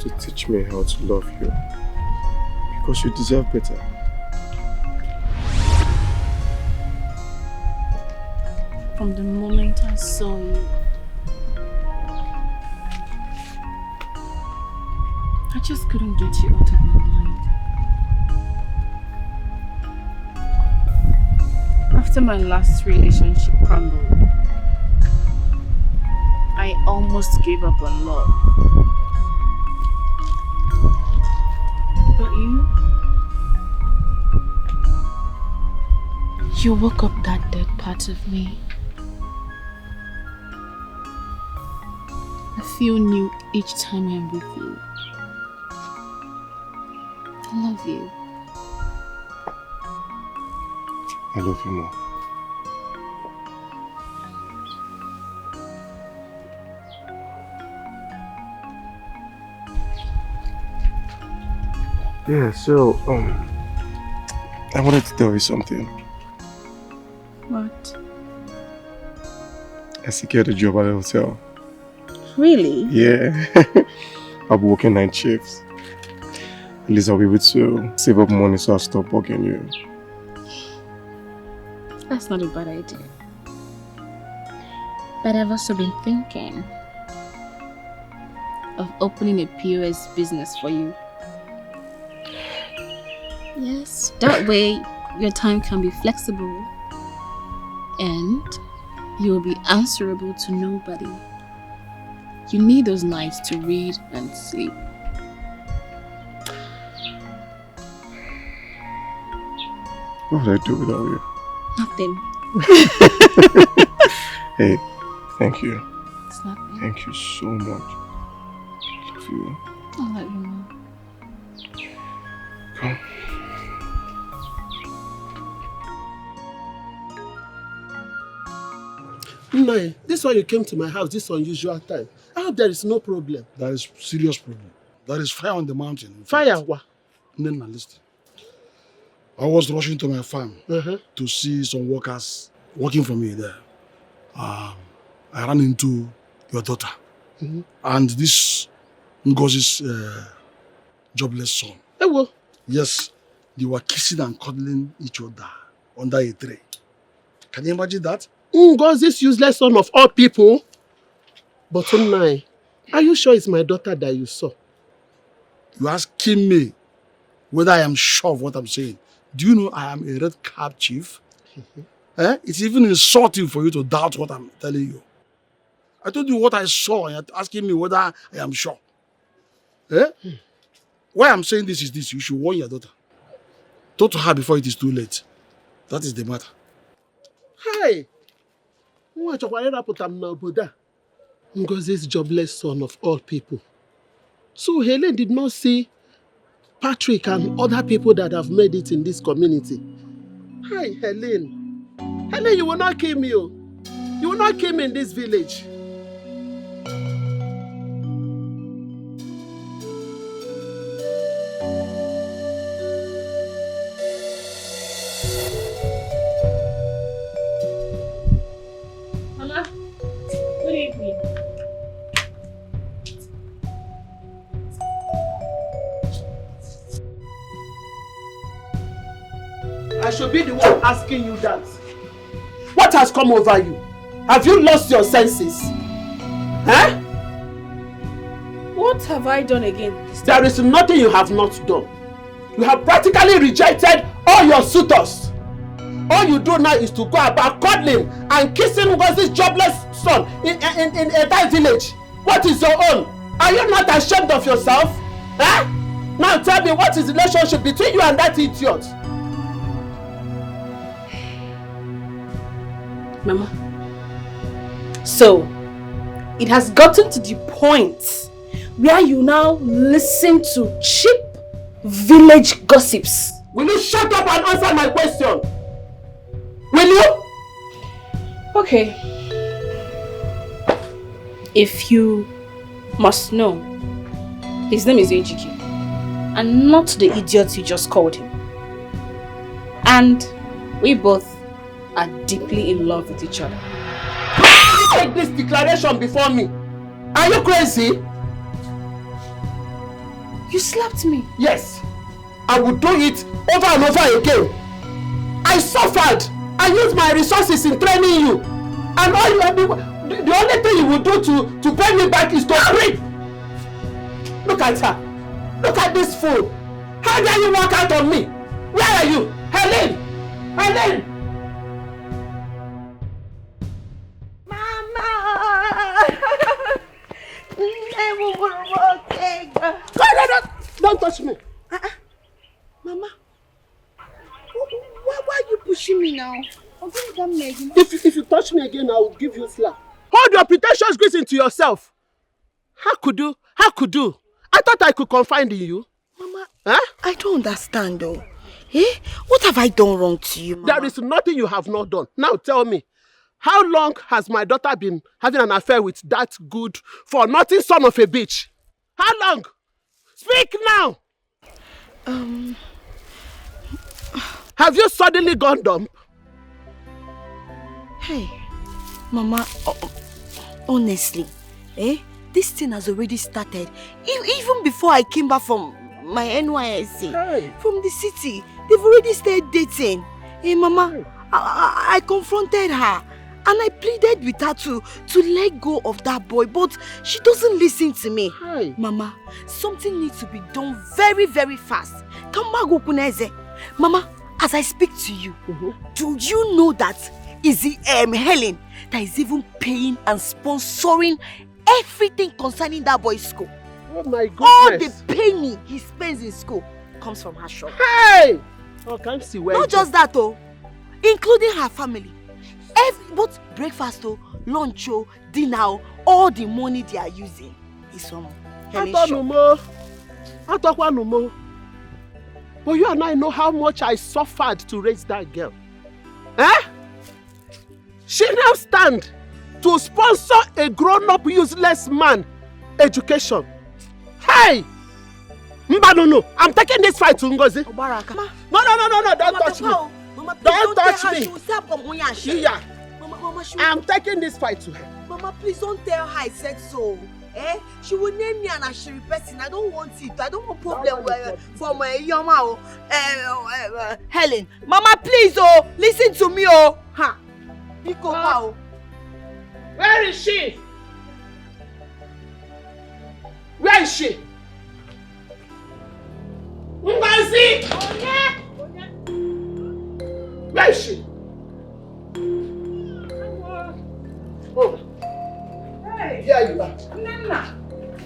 to teach me how to love you, because you deserve better. From the moment I saw you, I just couldn't get you out of my mind. After my last relationship crumbled, I almost gave up on love. But you woke up that dead part of me. I feel new each time I'm with you. I love you. I love you more. Yeah, so, I wanted to tell you something. What? I secured a job at a hotel. Really? Yeah. I'll be working night shifts. At least I'll be able to save up money so I'll stop bugging you. That's not a bad idea. But I've also been thinking of opening a POS business for you. Yes, that way your time can be flexible and you will be answerable to nobody. You need those nights to read and sleep. What would I do without you? Nothing. Hey, thank you. It's nothing. Thank you so much. Love you. I love you more. Come. Nai, this one you came to my house this unusual time. I hope there is no problem. There is serious problem. There is fire on the mountain. Fire what? Then listen. I was rushing to my farm to see some workers working for me there. I ran into your daughter and this Ngozi's jobless son. Ewo. Yes, they were kissing and cuddling each other under a tree. Can you imagine that? Ngozi's useless son of all people. But Nai, are you sure it's my daughter that you saw? You asking me whether I am sure of what I'm saying. Do you know I am a red cap chief? It's even insulting for you to doubt what I'm telling you. I told you what I saw and you're asking me whether I am sure. Why I'm saying this is this. You should warn your daughter. Talk to her before it is too late. That is the matter. Hi! Ngozi's jobless son of all people. So Helen did not see Patrick and other people that have made it in this community. Hi, Helen. Helen, you will not kill me. You will not kill me in this village. Mama, good evening. I should be the one asking you that. What has come over you? Have you lost your senses? Huh? What have I done again? There is nothing you have not done. You have practically rejected all your suitors. All you do now is to go about cuddling and kissing Ngozi's jobless son in a that village. What is your own? Are you not ashamed of yourself? Huh? Now tell me, what is the relationship between you and that idiot? Mama. So, it has gotten to the point where you now listen to cheap village gossips. Will you shut up and answer my question? Will you? Okay. If you must know, his name is Ejike, and not the idiot you just called him. And we both are deeply in love with each other. How do you make this declaration before me? Are you crazy? You slapped me. Yes. I will do it over and over again. I suffered. I used my resources in training you. And all you the only thing you will do to pay me back is to creep. Look at her. Look at this fool. How dare you walk out on me? Where are you? Helen! Helen! Don't touch me. Mama, why are you pushing me now? If you touch me again, I will give you a slap. Hold your pretentious greeting to yourself. How could you? How could you? I thought I could confide in you. Mama, huh? I don't understand though. What have I done wrong to you, Mama? There is nothing you have not done. Now tell me, how long has my daughter been having an affair with that good for nothing son of a bitch? How long? Speak now! Have you suddenly gone dumb? Hey, Mama, honestly, this thing has already started. Even before I came back from my NYSC, from the city, they've already started dating. Hey, Mama, I confronted her and I pleaded with her to let go of that boy, but she doesn't listen to me. Mama, something needs to be done very, very fast. Mama, as I speak to you, do you know that is the Helen that is even paying and sponsoring everything concerning that boy's school? Oh my goodness. All the penny he spends in school comes from her shop. Hey! Oh, can't see where. Not just that, including her family. Both breakfast, lunch, dinner, all the money they are using is from Helen's shop. But you and I know how much I suffered to raise that girl. She now stands to sponsor a grown-up useless man education. Hey! No, I'm taking this fight to Ngozi. No, don't touch me. Don't touch me. I'm taking this fight to her. Mama, please don't tell her I said so. She will name me an Ashiri person. I don't want it. I don't want problem for my Yoma. Helen, Mama, please, listen to me, Where is she? Where is she? Ngozi! Where is she? Oh. Hey! Here you are. Nana!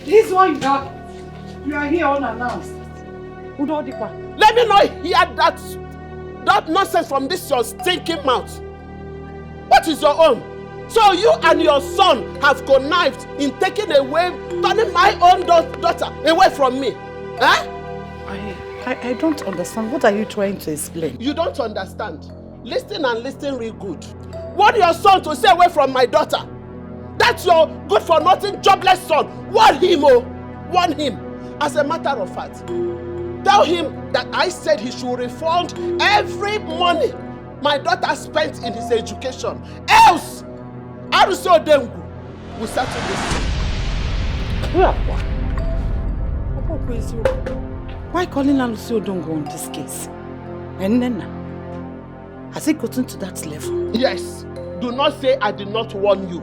This one you are here unannounced. Let me not hear that nonsense from this your stinking mouth. What is your own? So you and your son have connived in taking away, turning my own daughter away from me. I don't understand. What are you trying to explain? You don't understand. Listen and listen real good. Want your son to stay away from my daughter. That's your good-for-nothing, jobless son. Warn him, warn him. As a matter of fact, tell him that I said he should refund every money my daughter spent in his education. Else, Aruso Dengu will settle this. Why calling Aruso Dengu on this case? And Nana, Has it gotten to that level? Yes. Do not say I did not warn you.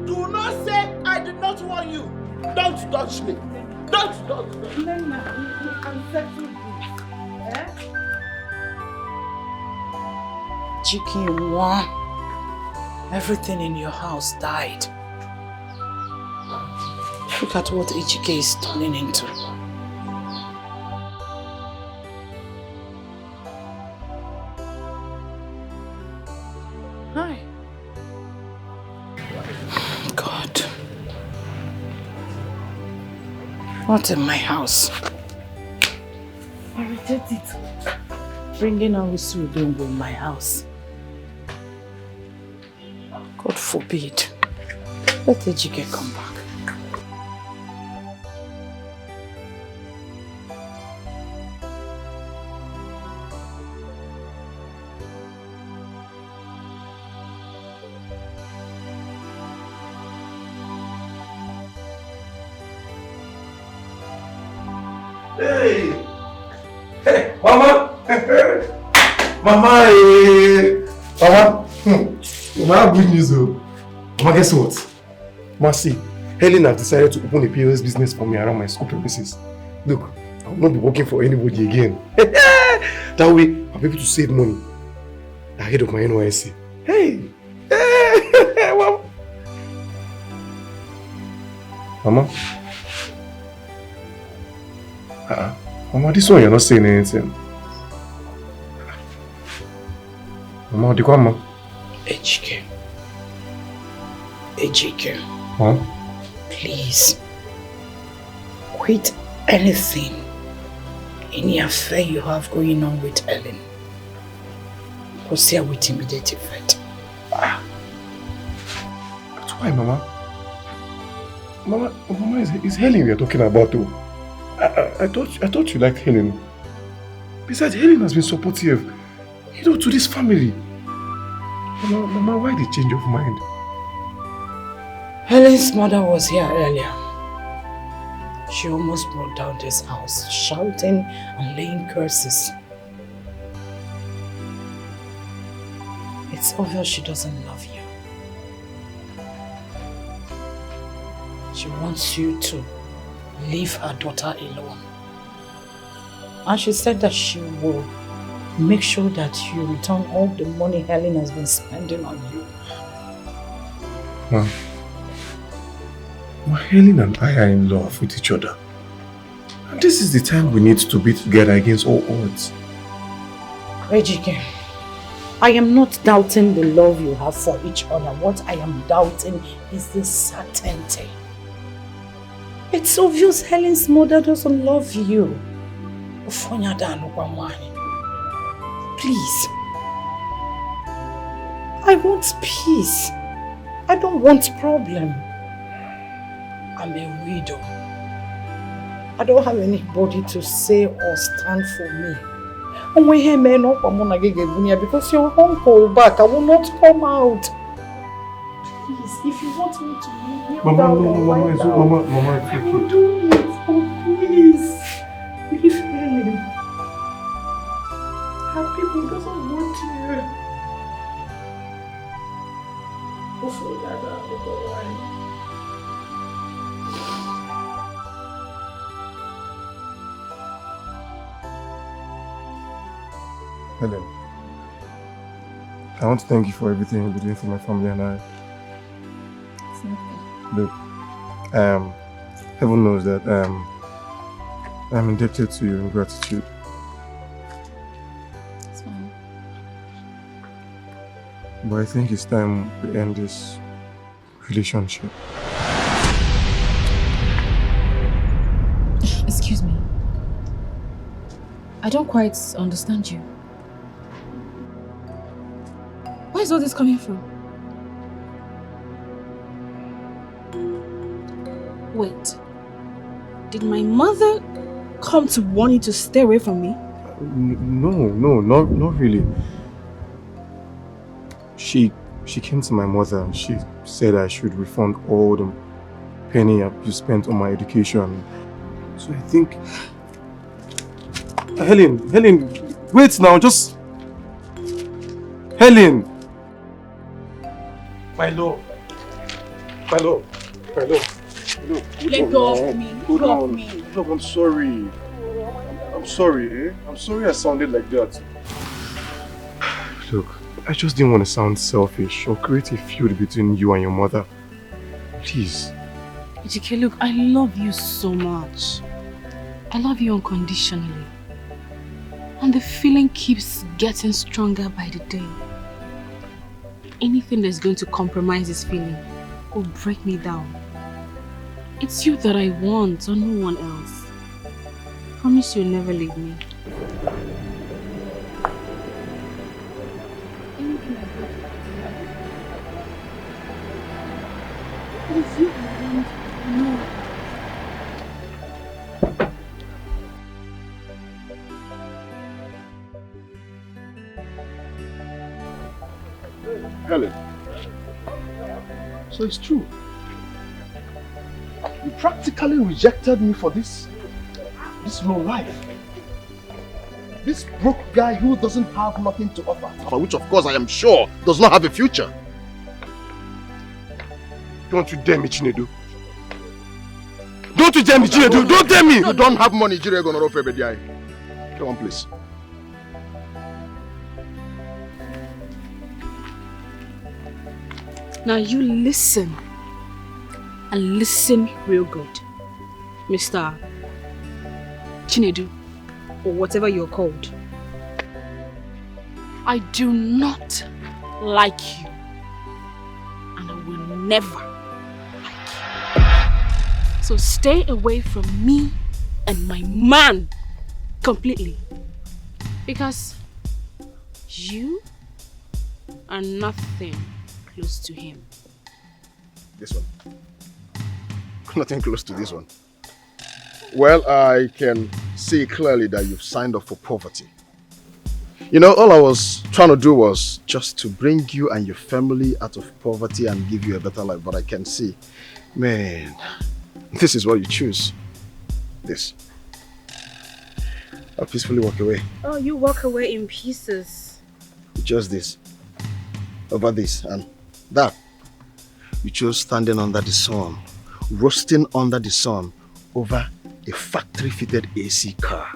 Do not say I did not warn you. Don't touch me. Don't touch me. Nena, you can settle this. Eh? Chicken one. Everything in your house died. Look at what Ejike is turning into. Hi. God. What in my house? I reject it. Bringing Awusu in my house. God forbid. Let Ejike come back. Hey! Hey, Mama! Mama, hey! Mama! Mama, I have good news though. Mama, guess what? Mama, see, Helen has decided to open a POS business for me around my school premises. Look, I will not be working for anybody again. That way, I'll be able to save money ahead of my NYSC. Hey! Hey! Mama! Mama? Mama, this one you're not saying anything. Mama, what do you want, Mama? Ejike. Ejike. Huh? Please. Quit anything. Any affair you have going on with Helen. Proceed with immediate effect. But why, Mama? Mama, it's Helen we are talking about too. I thought you liked Helen. Besides, Helen has been supportive, to this family. Mama, why the change of mind? Helen's mother was here earlier. She almost brought down this house, shouting and laying curses. It's obvious she doesn't love you. She wants you to leave her daughter alone. And she said that she will make sure that you return all the money Helen has been spending on you. Mom, Helen and I are in love with each other. And this is the time we need to be together against all odds. Ejike, I am not doubting the love you have for each other. What I am doubting is the certainty. It's obvious Helen's mother doesn't love you. Please. I want peace. I don't want problem. I'm a widow. I don't have anybody to say or stand for me. Because your uncle back, I will not come out. Please, if you want me to leave, Mama, it's I will do it. Oh, please. Leave Helen. Her people doesn't want you. Helen, I want to thank you for everything you've been doing for my family and I. It's nothing. Look, heaven knows that I'm indebted to you in gratitude. It's fine. But I think it's time we end this relationship. Excuse me. I don't quite understand you. Where is all this coming from? Wait. Did my mother come to warn you to stay away from me? No, not really. She came to my mother and she said I should refund all the penny you spent on my education. So I think... Helen, wait now, just... Helen! My love. My love. My love. Look, Let go of me. Let go of me. Look, I'm sorry. I'm sorry, eh? I'm sorry I sounded like that. Look, I just didn't want to sound selfish or create a feud between you and your mother. Please. Ejike, look, I love you so much. I love you unconditionally. And the feeling keeps getting stronger by the day. Anything that's going to compromise this feeling will break me down. It's you that I want, or no one else. Promise you'll never leave me. It's you I want, no. Helen. So it's true. You practically rejected me for this low life. This broke guy who doesn't have nothing to offer. Which of course I am sure does not have a future. Don't you dare me, Chinedu. Don't you dare me, Chinedu. Don't dare me. You don't have money, Chinedu gonna offer everybody. Come on, please. Now you listen. And listen real good. Mr. Chinedu, or whatever you're called. I do not like you. And I will never like you. So stay away from me and my man completely. Because you are nothing close to him. This one. Nothing close to this one. Well, I can see clearly that you've signed up for poverty. You know, all I was trying to do was just to bring you and your family out of poverty and give you a better life. But I can see, man, this is what you choose. This. I'll peacefully walk away. Oh, you walk away in pieces. Just this. Over this and that. You chose standing under the sun, roasting under the sun over a factory-fitted AC car.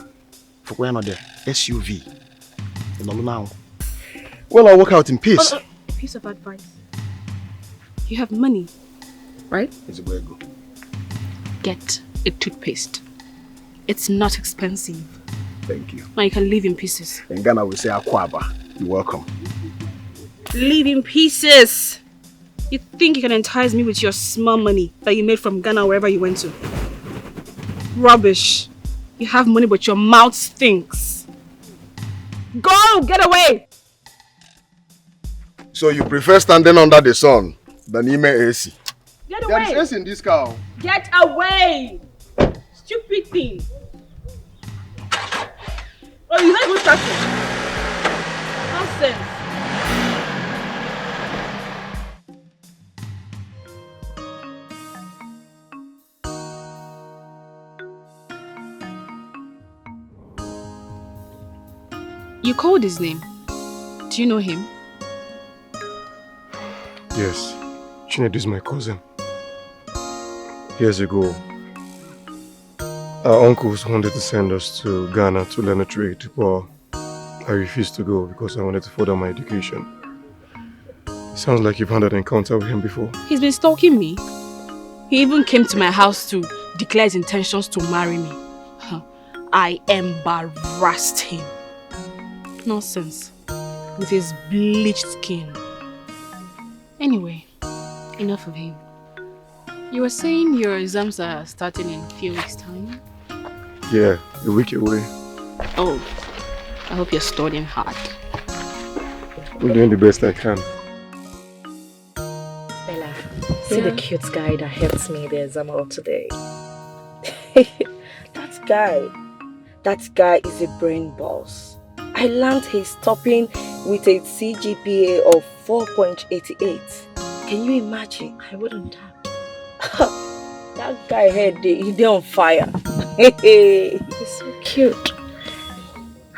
For where not the SUV. You know now. Well, I'll walk out in peace. A piece of advice. You have money, right? It's a way to go. Get a toothpaste. It's not expensive. Thank you. Now you can live in pieces. In Ghana we say akwaba. You're welcome. Live in pieces. You think you can entice me with your small money that you made from Ghana wherever you went to? Rubbish. You have money but your mouth stinks. Go! Get away! So you prefer standing under the sun than Ime AC? Get away! There is AC in this car. Get away! Stupid thing. Oh, you're not even starting. Nonsense. You called his name. Do you know him? Yes, Chinedu is my cousin. Years ago, our uncles wanted to send us to Ghana to learn a trade, but I refused to go because I wanted to further my education. Sounds like you've had an encounter with him before. He's been stalking me. He even came to my house to declare his intentions to marry me. I embarrassed him. Nonsense. With his bleached skin. Anyway, enough of him. You were saying your exams are starting in a few weeks' time? Yeah, a week away. Oh, I hope you're studying hard. I'm doing the best I can. Bella, see the cute guy that helped me the exam hall today. That guy is a brain boss. I learned he's topping with a CGPA of 4.88. Can you imagine? I wouldn't have. That guy head, he's on fire. He's so cute.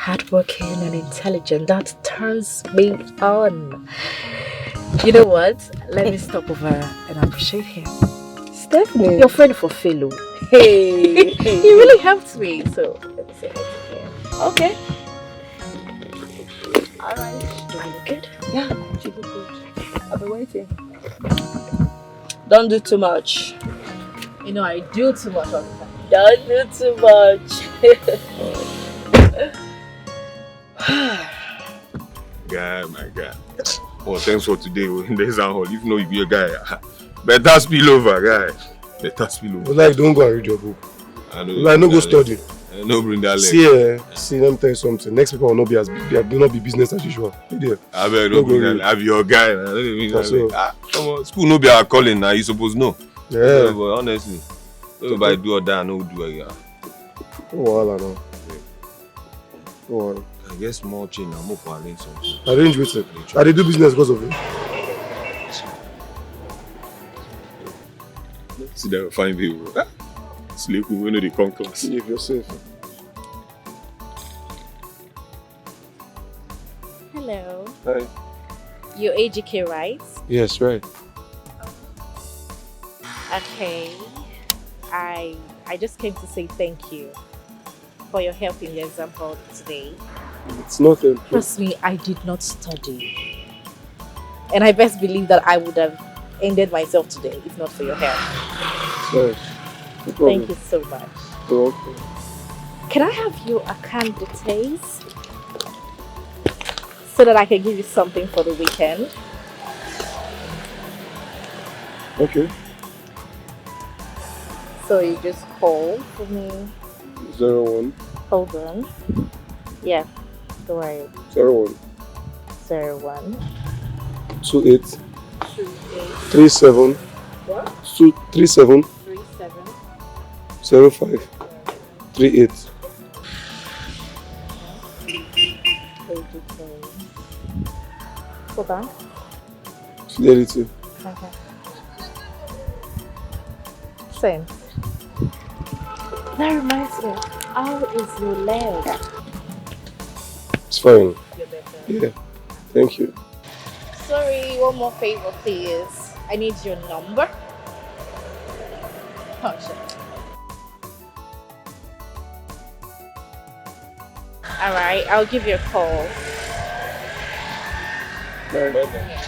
hardworking and intelligent. That turns me on. You know what? Let me stop over and appreciate him. Stephanie, your friend for fellow. Hey, he really helped me. So let me say hi to him. Okay. All right. Are you good? Yeah, she look good. I'll be waiting. Don't do too much. You know I do too much all the time. Don't do too much. Guy, my guy. Oh, thanks for today. There's a hole. If no, you be a guy. Better spill over, guy. Better spill over. Like, don't go and read your book. I know. Like, no go study. No bring that leg. See, let me tell you something. Next week will not be will not be business as usual. There. I better not bring that leg. I be your guy. Come on, school no be our calling now. You supposed know. Yeah. But honestly, if I do or die, no do again. Oh, I know. Oh, I guess more change. I'm up for arrange something. Arrange with it. I do business because of it. See that fine people. Sleep we know they come class. Save yourself. Hello. Hi. You're AGK, right? Yes, right. Okay. I just came to say thank you for your help in the exam hall today. It's not a... Trust me, I did not study. And I best believe that I would have ended myself today if not for your help. Sorry. No problem. Thank you so much. You're welcome. Can I have your account details so that I can give you something for the weekend? Okay. So you just call for me. 01. Hold on. Yeah, don't worry. 01. 01. 28. 37. What? 37. 37. 05. 38. Go back. Fidelity. Okay. Same. That reminds me, how is your leg? It's fine. You're better. Yeah. Thank you. Sorry, one more favor, please. I need your number. Oh, shit. Alright, I'll give you a call. Bye. Bye. Yeah.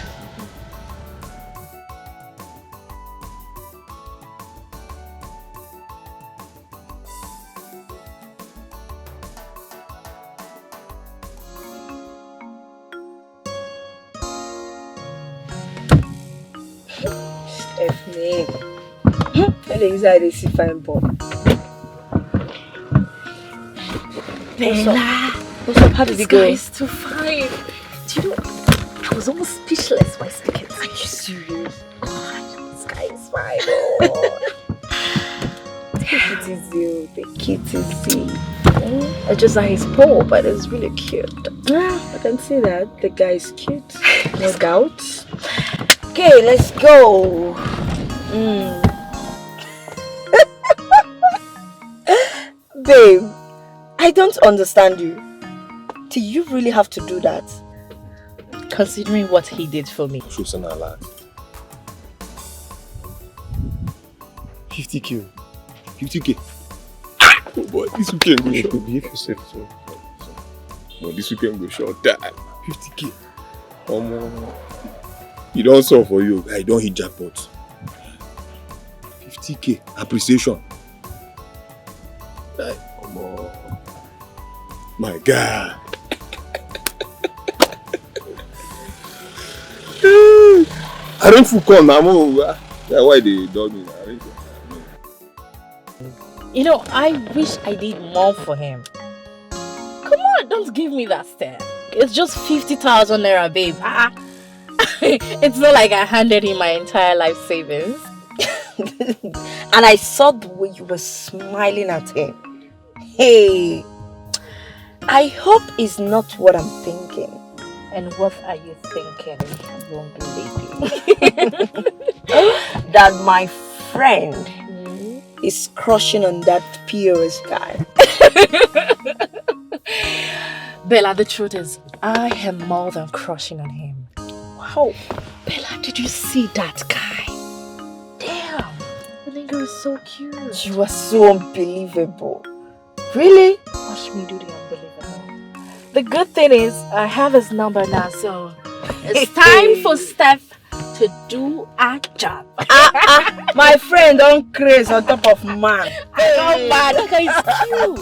Stephanie. Tell the inside they see fine boy. Bella. What's up? How did it go? This guy is too fine. Do you know, I was almost speechless for a second. Are you serious? God, this guy is fine. Take it easy. Take it easy. It's just that he's poor, but it's really cute. I can see that. The guy is cute. No doubt. Okay, let's go. Babe, I don't understand you. Do you really have to do that? Considering what he did for me. Choosing a lot. 50k. 50k. Oh boy, this weekend go short. Behave yourself, so. Boy, this weekend go short. 50k. You don't solve for you. I don't hit jackpot. 50k appreciation. My God. I don't feel calm now. Why they dog me? You know, I wish I did more for him. Come on, don't give me that stare. It's just 50,000 naira, babe. It's not like I handed him my entire life savings. And I saw the way you were smiling at him. Hey, I hope it's not what I'm thinking. And what are you thinking, young lady? That my friend is crushing on that POS guy. Bella, the truth is, I am more than crushing on him. Wow. Bella, did you see that guy? Damn. The nigga is so cute. You are so unbelievable. Really? Watch me do the unbelievable. The good thing is, I have his number now, so it's time for Steph to do our job. My friend don't craze on top of man. Oh man, that guy is cute.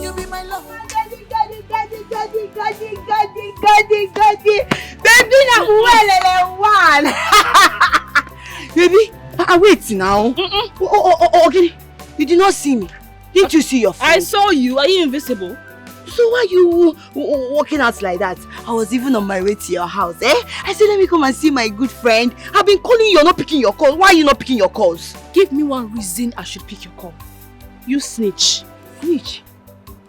You be my love. Baby, na one. Baby, wait now. Okay, you did not see me. Didn't you see your friend? I saw you. Are you invisible? So why you walking out like that? I was even on my way to your house, eh? I said, let me come and see my good friend. I've been calling you, you're not picking your calls. Why are you not picking your calls? Give me one reason I should pick your call. You snitch. Snitch?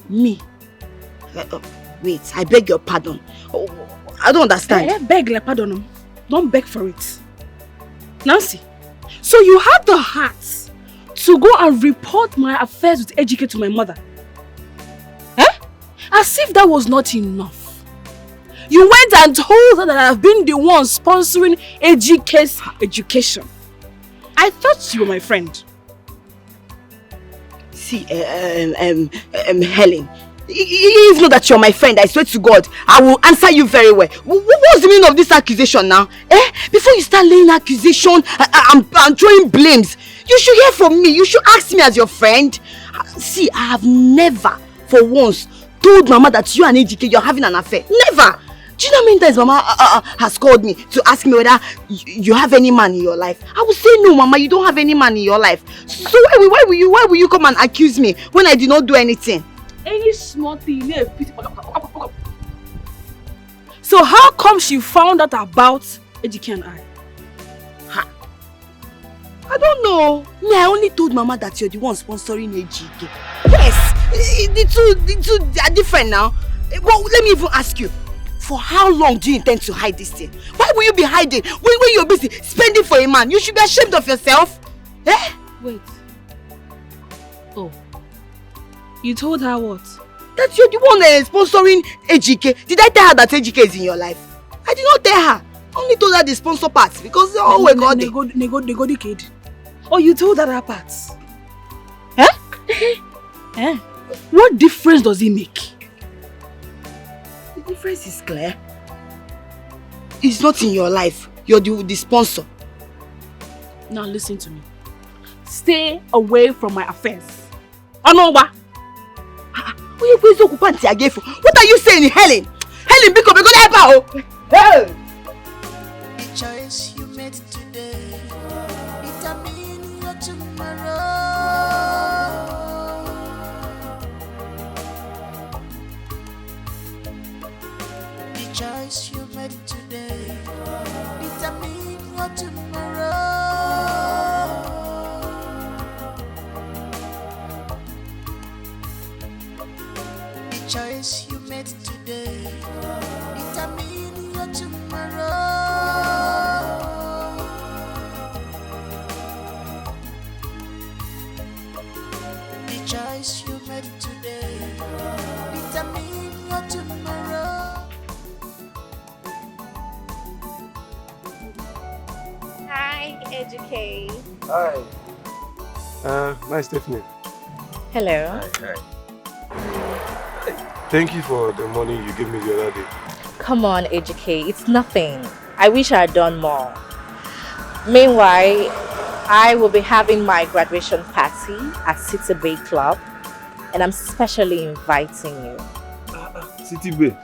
Me? Wait, I beg your pardon. Oh, I don't understand. Beg like pardon. Don't beg for it. Nancy, so you had the heart to go and report my affairs with Ejike to my mother? Eh? As if that was not enough. You went and told her that I've been the one sponsoring Ejike's education. I thought you were my friend. See, Helen, if not that you're my friend, I swear to God, I will answer you very well. What's the meaning of this accusation now? Before you start laying accusation and throwing blames, you should hear from me. You should ask me as your friend. See, I have never, for once, told Mama that you and Ejike, you're having an affair. Never! Do you know how many times Mama has called me to ask me whether you have any man in your life? I will say no, Mama, you don't have any man in your life. So why will you come and accuse me when I did not do anything? Any small thing. So how come she found out about Ejike and I? I don't know. Me, I only told Mama that you're the one sponsoring Ejike. Yes, the two are different now. But let me even ask you, for how long do you intend to hide this thing? Why will you be hiding when you're busy spending for a man? You should be ashamed of yourself. Eh? Wait. Oh. You told her what? That you're the one sponsoring Ejike. Did I tell her that Ejike is in your life? I did not tell her. I only told her the sponsor part because oh my God. They go the kid. Oh, you told her that part? Eh? What difference does it make? The difference is clear. It's not in your life. You're the sponsor. Now listen to me. Stay away from my affairs. Onoba. What are you saying, Helen? Helen, because we're gonna help her. Hey! The choice you made today, determine your tomorrow. The choice you made today, determine your tomorrow. The choice you made today, determine your tomorrow. The choice you made today, determine your tomorrow. Hi, Ejike. Hi. Nice, Stephanie. Hello. Hi. Thank you for the money you gave me the other day. Come on, Ejike. It's nothing. I wish I had done more. Meanwhile, I will be having my graduation party at City Bay Club, and I'm specially inviting you. City Bay?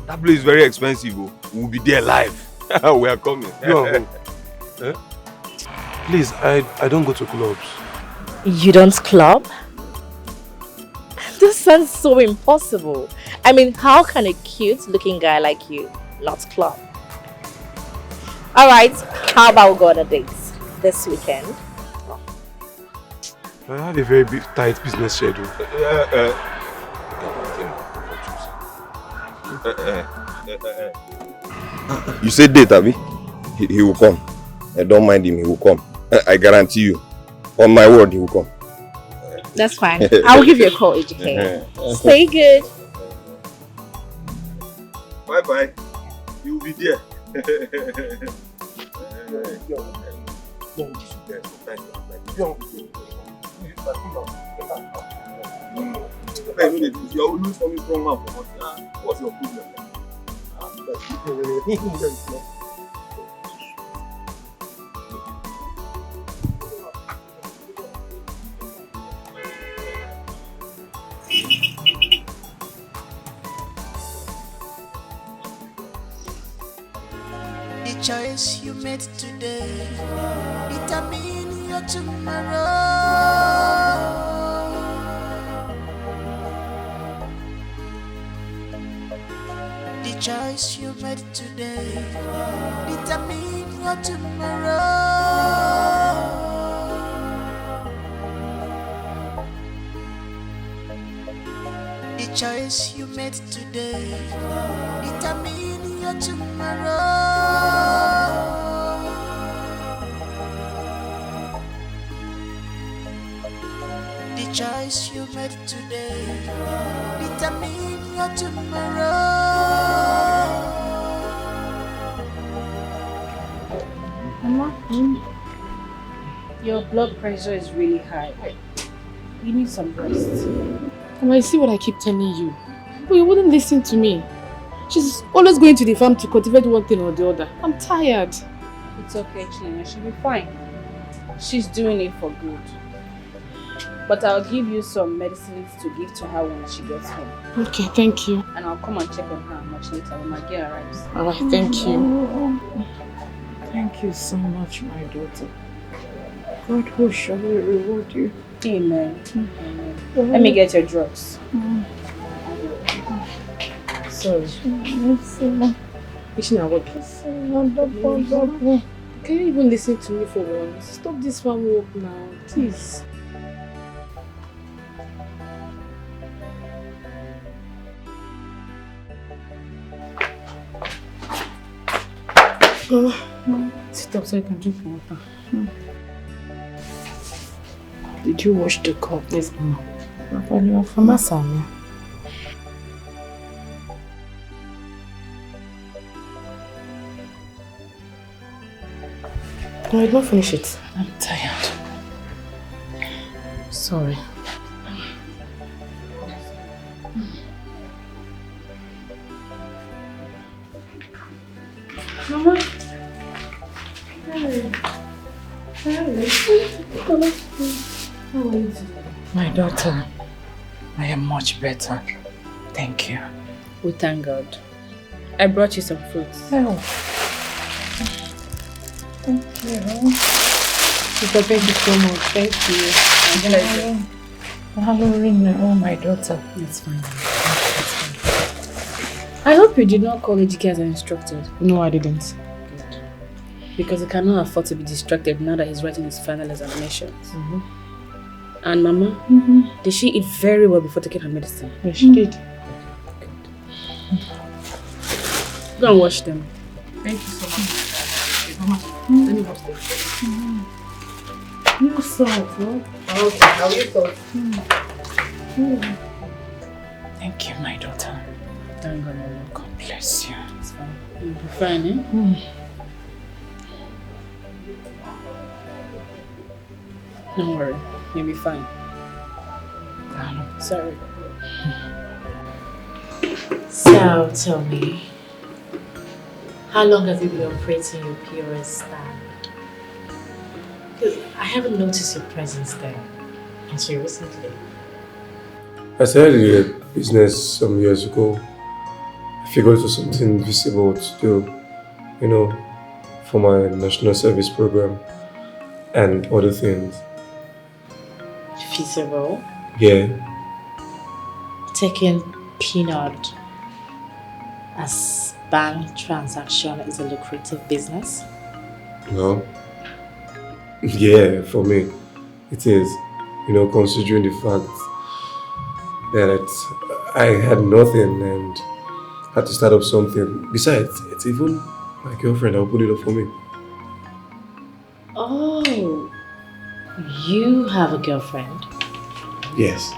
That place is very expensive. We'll be there live. We are coming. No. Please, I don't go to clubs. You don't club? This sounds so impossible. I mean, how can a cute-looking guy like you not club? Alright, how about we go on a date this weekend? I have a very big, tight business schedule. You said date, Abi? He will come. Don't mind him, he will come. I guarantee you, on my word, he will come. That's fine. I'll give you a call, AJK. Stay good. Bye-bye. You will be there. You're always coming from now. What's your problem? The choice you made today determine your tomorrow. The choice you made today determine your tomorrow. The choice you made today determine your tomorrow. The choice you made today determine your tomorrow. Mama, your blood pressure is really high. You need some rest. Mama, you see what I keep telling you? But you wouldn't listen to me. She's always going to the farm to cultivate one thing or the other. I'm tired. It's okay, Chinena. She'll be fine. She's doing it for good. But I'll give you some medicines to give to her when she gets home. Okay, thank you. And I'll come and check on her much later when my girl arrives. Alright, thank you. Thank you so much, my daughter. God will surely reward you. Amen. Amen. Let me get your drugs. Sorry. Ishina, what? Can you even listen to me for once? Stop this farm work now, please. Sit up so you can drink water. Did you wash the cup? Yes, Mama. You are from Asami. No, I did not finish it. I'm tired. Sorry. Mama. Hey. How are you today? My daughter, I am much better. Thank you. We thank God. I brought you some fruits. Oh. Thank you. Sister, thank you so much. Thank you. Oh, my daughter. It's fine. I hope you did not call Ejike as instructed. No, I didn't. Good. Because he cannot afford to be distracted now that he's writing his final examinations. And Mama, did she eat very well before taking her medicine? Yes, she did. Go and wash them. Thank you so much. Mama, let me wash them. You salt, huh? Okay, how you salt? Thank you, my daughter. Thank God, Mama. God bless you. It's fine. You'll be fine, eh? Don't worry. You'll be fine. Sorry. So, tell me, how long have you been operating your POS stand? Because I haven't noticed your presence there until recently. I started a business some years ago. I figured it was something visible to do, for my national service program and other things. Feasible? Yeah. Taking peanut as bank transaction is a lucrative business? Well, yeah, for me, it is. Considering the fact that I had nothing and had to start up something. Besides, it's even my girlfriend that will put it up for me. Oh, You have a girlfriend? Yes.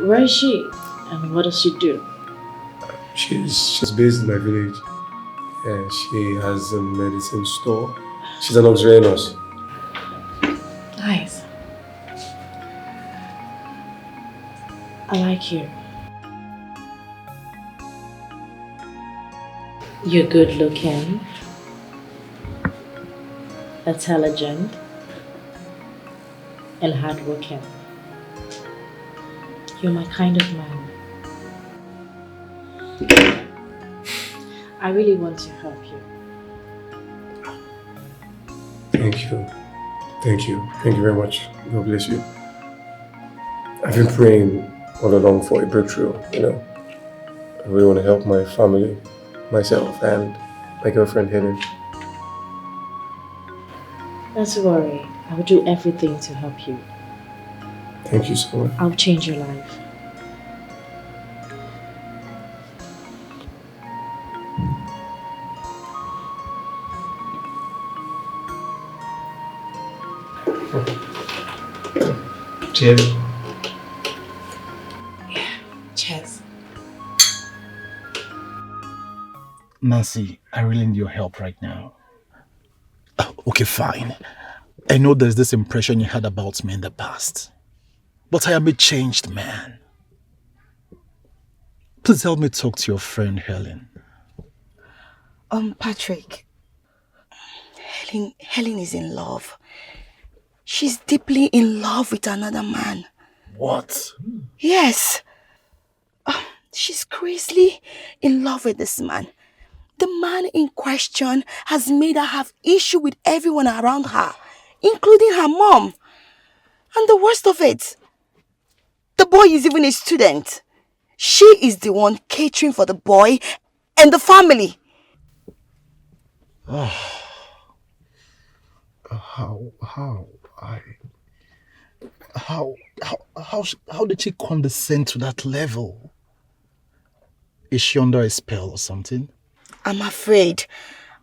Where is she? And what does she do? She's based in my village. She has a medicine store. She's an auxiliary nurse. Nice. I like you. You're good looking, intelligent, and hardworking. You're my kind of man. I really want to help you. Thank you. Thank you. Thank you very much. God bless you. I've been praying all along for a breakthrough, you know. I really want to help my family, myself, and my girlfriend Helen. Not to worry. I will do everything to help you. Thank you so much. I'll change your life. Cheers. Cheers. Nancy, I really need your help right now. Okay, fine. I know there's this impression you had about me in the past. But I am a changed man. Please help me talk to your friend Helen. Patrick. Helen is in love. She's deeply in love with another man. What? Yes. She's crazily in love with this man. The man in question has made her have issue with everyone around her, including her mom. And the worst of it, the boy is even a student. She is the one catering for the boy and the family. How did she condescend to that level? Is she under a spell or something? I'm afraid.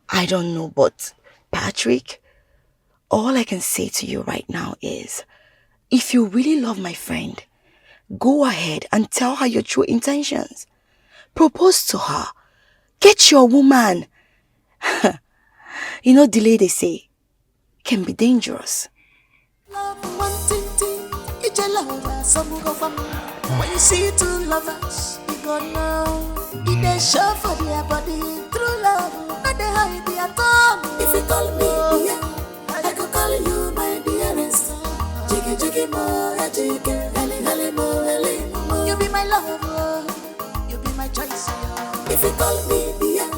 I don't know, but Patrick, all I can say to you right now is, if you really love my friend, go ahead and tell her your true intentions. Propose to her. Get your woman. You know, delay, they say, can be dangerous. When you see two lovers, you go know. If they show for their body, true love, not they hide their tongue. If you call me, yeah, I could call you my dearest. Jiggy jiggy more, jiggy, heli more, heli. You be my lover, you be my choice. If you call me, yeah,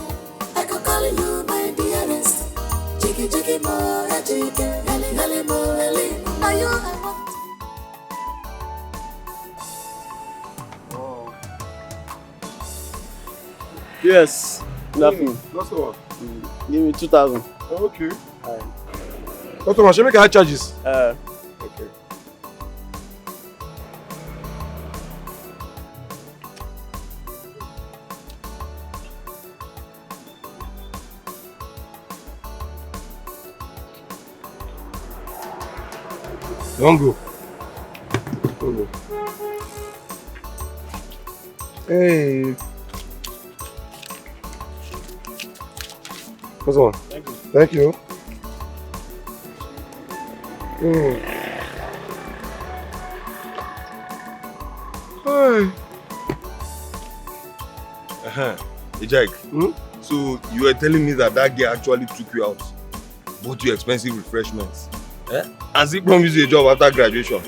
I could call you my dearest. Jiggy jiggy more, jiggy, heli more, heli. Now you I want. Yes, nothing. What's the one? Give me 2,000. Okay. Customer, should make high charges? Okay. Don't go. Don't go. Hey. What's on? Thank you. Thank you. Hi. Ejek, so you were telling me that girl actually took you out, bought you expensive refreshments, and she promised you a job after graduation.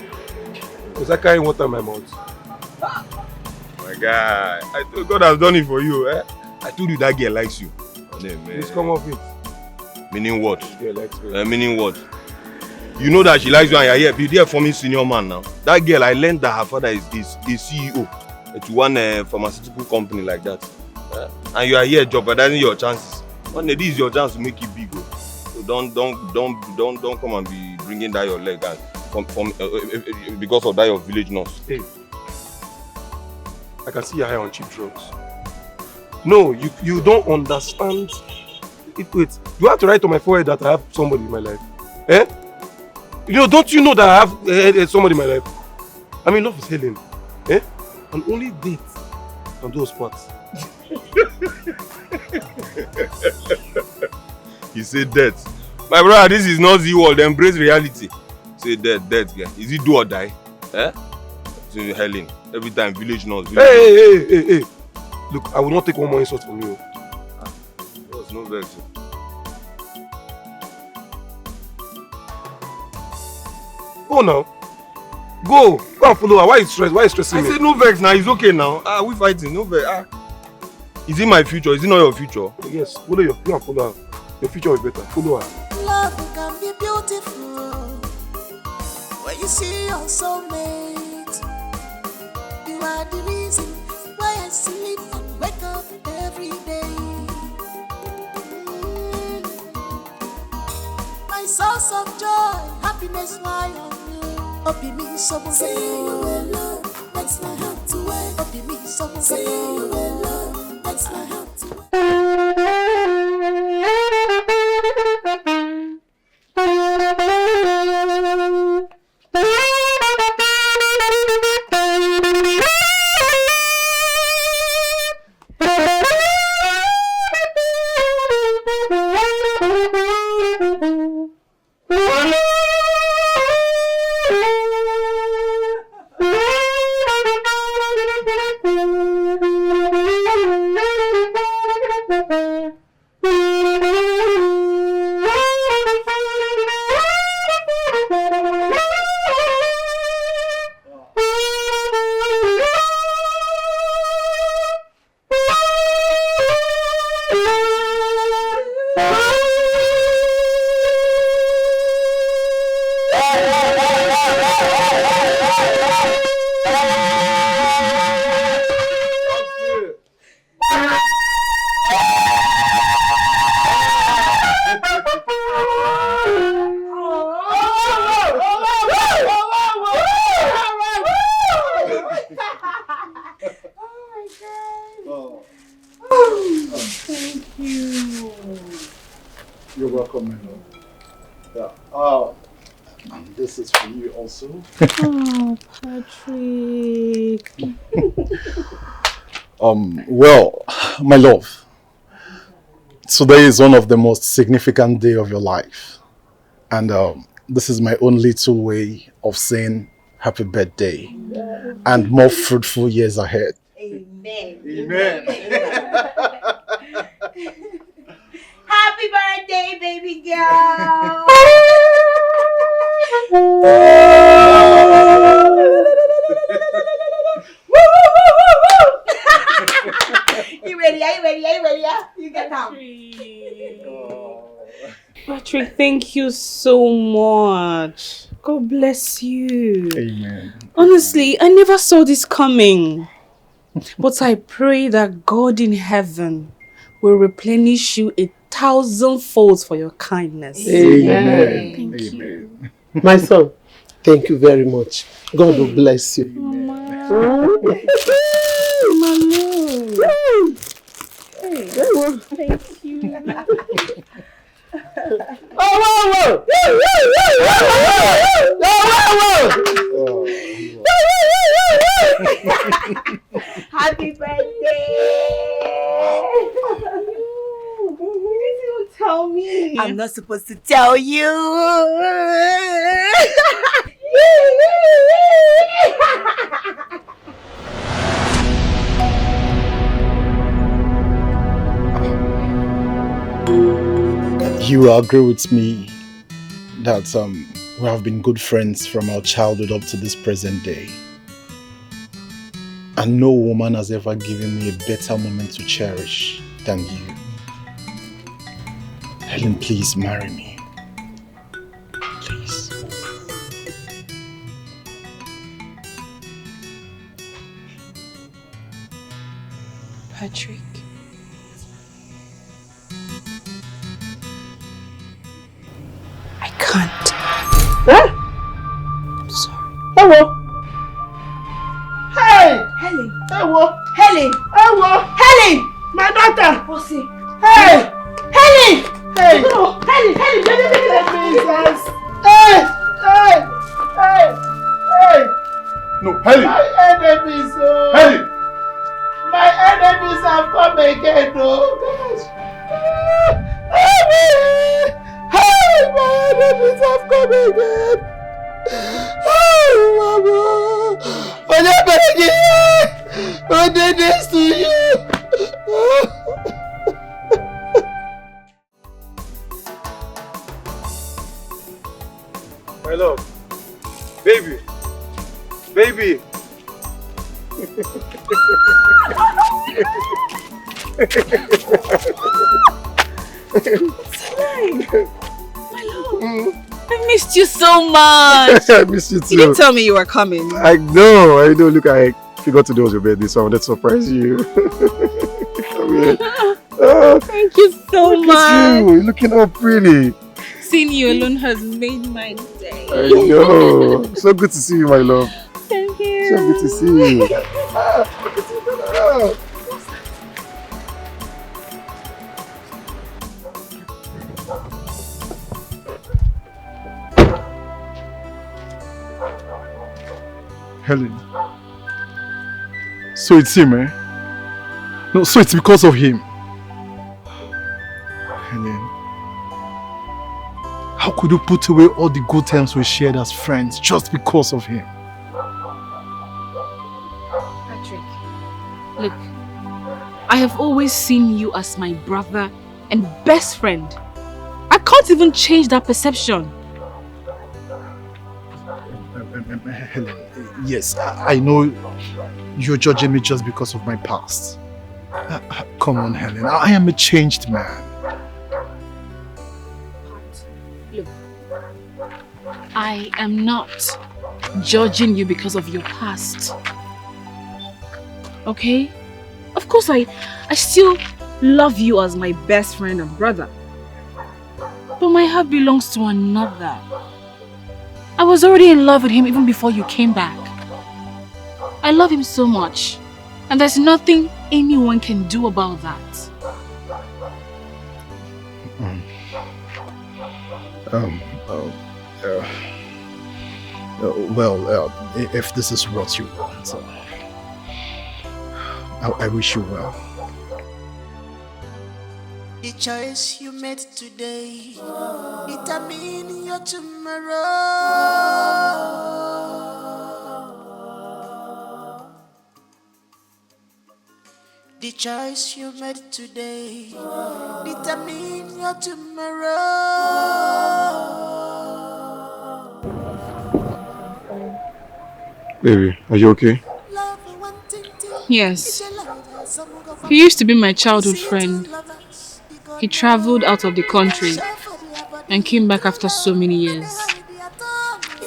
Was I carrying water in my mouth? My guy, I thought God has done it for you. I told you that girl likes you. Please come off it. Meaning what? Yeah, likes me. Meaning what? You know that she likes you and you're here. Be there for me, senior man now. That girl, I learned that her father is CEO to one pharmaceutical company like that. And you are here jeopardizing your chances. One day, this is your chance to make it big. So don't come and be bringing down your leg and because of that your village nurse. Hey, I can see you're high on cheap drugs. No, you don't understand. Wait, you have to write on my forehead that I have somebody in my life. You know, don't you know that I have somebody in my life? I mean, love is Helen. Eh? And only date can do us part. You say death. My brother, this is not the world. Embrace reality. Say death, guy. Is it do or die? Eh? So Helen, every time village knows. Hey. Look, I will not take one more insult from you. There's no vex. Go now. Go and follow her. Why are you stressed? Why are you stressing me? I said no vex now. It's okay now. We fighting. No vex. Is it my future? Is it not your future? Yes. Follow you and follow her. Your future is better. Follow her. Love can be beautiful when you see your soulmate. You are the reason why I sleep and wake up every day. My source of joy, happiness, why on you. Obi me someone say you alone, makes my heart to wait. Obi me someone say you alone, makes my heart to wait. Oh, Patrick. Well, my love, today is one of the most significant day of your life. And this is my own little way of saying happy birthday and more fruitful years ahead. Amen. Amen. Happy birthday, baby girl. You ready? Are you ready? Are you ready? You get down. Patrick, thank you so much. God bless you. Amen. Honestly, I never saw this coming. But I pray that God in heaven will replenish you 1,000-fold for your kindness. Amen. Thank you. Amen. My son, thank you very much. God will bless you. Thank you. Happy birthday! You tell me. I'm not supposed to tell you. You agree with me that we have been good friends from our childhood up to this present day. And no woman has ever given me a better moment to cherish than you. Helen, please marry me. Please. Patrick. I can't. Huh? I'm sorry. Hello. Hey! Helen! Hello! Helen! Hello! Helen! My daughter! Bossy! Hey! Helen! Hey! Oh, Helen! Helen! Jesus! Hey! Hey! No, Helen! My enemies, oh! Helen! My enemies have come again, oh! Gosh! Help me! Help! My enemies have come again! Oh, Mama! When I beg you, what did this to you? My love. Baby. Baby. My love, I missed you so much. I missed you too. You didn't tell me you were coming. I know. Look, I forgot today was your birthday, so I wanted to surprise you. Come here. Thank you so Look much. at you. You're looking all pretty. Seeing you alone has made my day. I know. So good to see you, my love. Thank you. So good to see you. Helen. So it's him, eh? No, so it's because of him. Helen. How could you put away all the good times we shared as friends just because of him? Patrick, look, I have always seen you as my brother and best friend. I can't even change that perception. Helen, yes, I know you're judging me just because of my past. Come on, Helen, I am a changed man. Look, I am not judging you because of your past. Okay? Of course, I still love you as my best friend and brother. But my heart belongs to another. I was already in love with him even before you came back. I love him so much. And there's nothing anyone can do about that. If this is what you want, I wish you well. The choice you made today determine your tomorrow. The choice you made today determine your tomorrow. Baby, are you okay? Yes. He used to be my childhood friend. He traveled out of the country and came back after so many years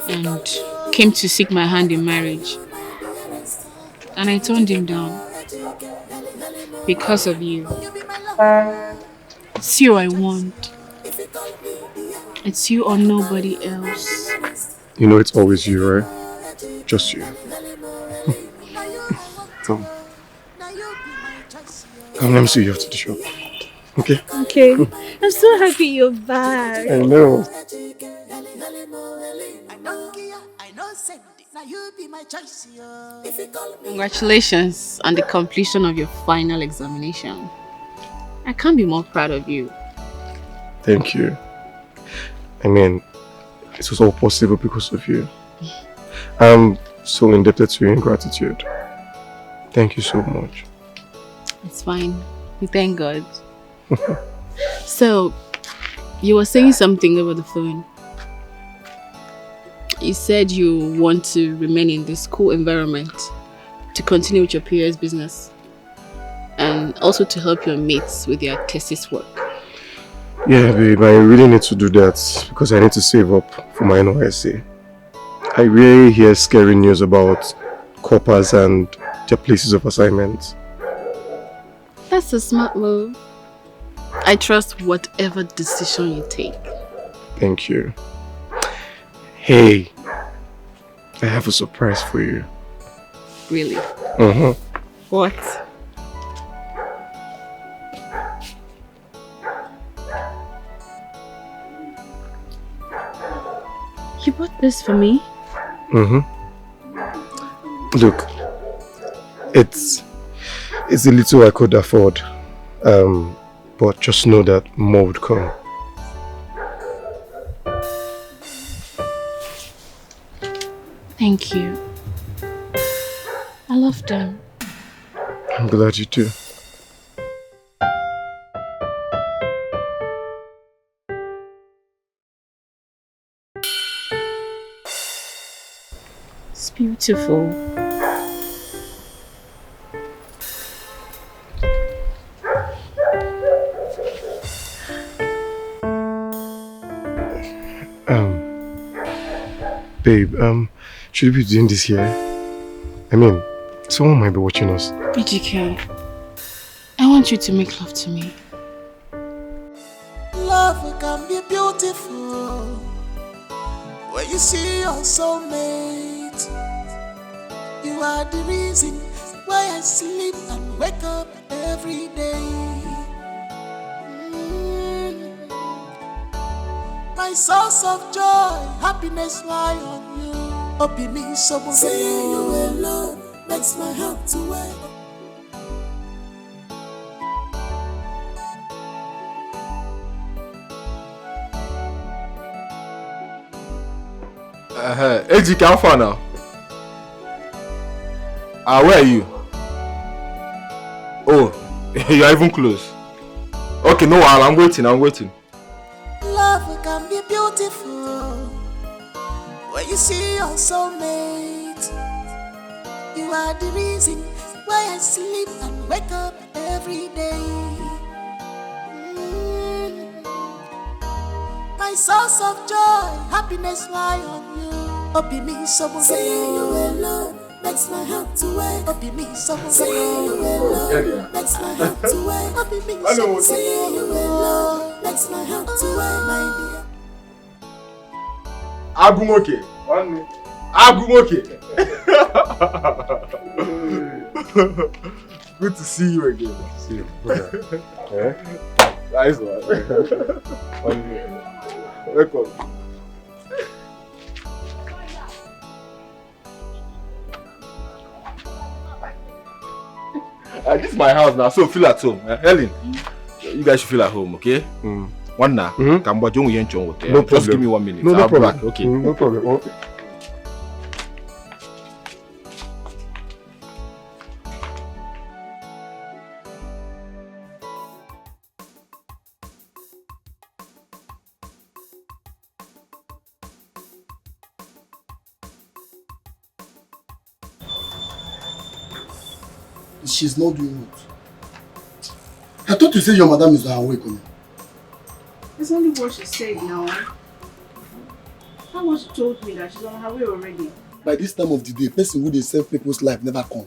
and came to seek my hand in marriage. And I turned him down because of you. It's you I want. It's you or nobody else. You know it's always you, right? Just you. Come. Come, let me see you after the show. Okay? Okay. I'm so happy you're back. I know. Congratulations on the completion of your final examination. I can't be more proud of you. Thank you. I mean, it was all possible because of you. I'm so indebted to you in gratitude. Thank you so much. It's fine. We thank God. So, you were saying something over the phone. You said you want to remain in this school environment to continue with your peers' business and also to help your mates with their thesis work. Yeah, babe, I really need to do that because I need to save up for my NYSC. I really hear scary news about coppers and their places of assignment. That's a smart move. I trust whatever decision you take. Thank you. Hey, I have a surprise for you. Really? What? You bought this for me? Look, it's a little I could afford. But just know that more would come. Thank you. I love them. I'm glad you do. It's beautiful. Babe, should we be doing this here? I mean, someone might be watching us. EGK, I want you to make love to me. Love can be beautiful when you see your soulmate. You are the reason why I sleep and wake up every day. My source of joy, happiness lie on you. Open me so seeing you alone makes my heart to wet. AG, how far now? Where are you? Oh, you are even close. Okay, no, I'm waiting. Love can be beautiful when you see your soulmate. You are the reason why I sleep and wake up every day. My source of joy, happiness lie on you. Open me someone seeing you alone makes my heart to wake. Open me someone seeing you alone makes my heart to wake. Open me someone seeing you alone makes my heart to wake, my dear. Agumoke. Good to see you again. See you. Nice one. Welcome. This is my house now, so feel at home. Helen, you guys should feel at home, okay? One now, no problem. Just give me 1 minute. No problem. Back. Okay. No problem. Okay. She's not doing it. I thought you said your madam is awake. It's only what she said now. How much she told me that she's on her way already? By this time of the day, person who they save people's life never come.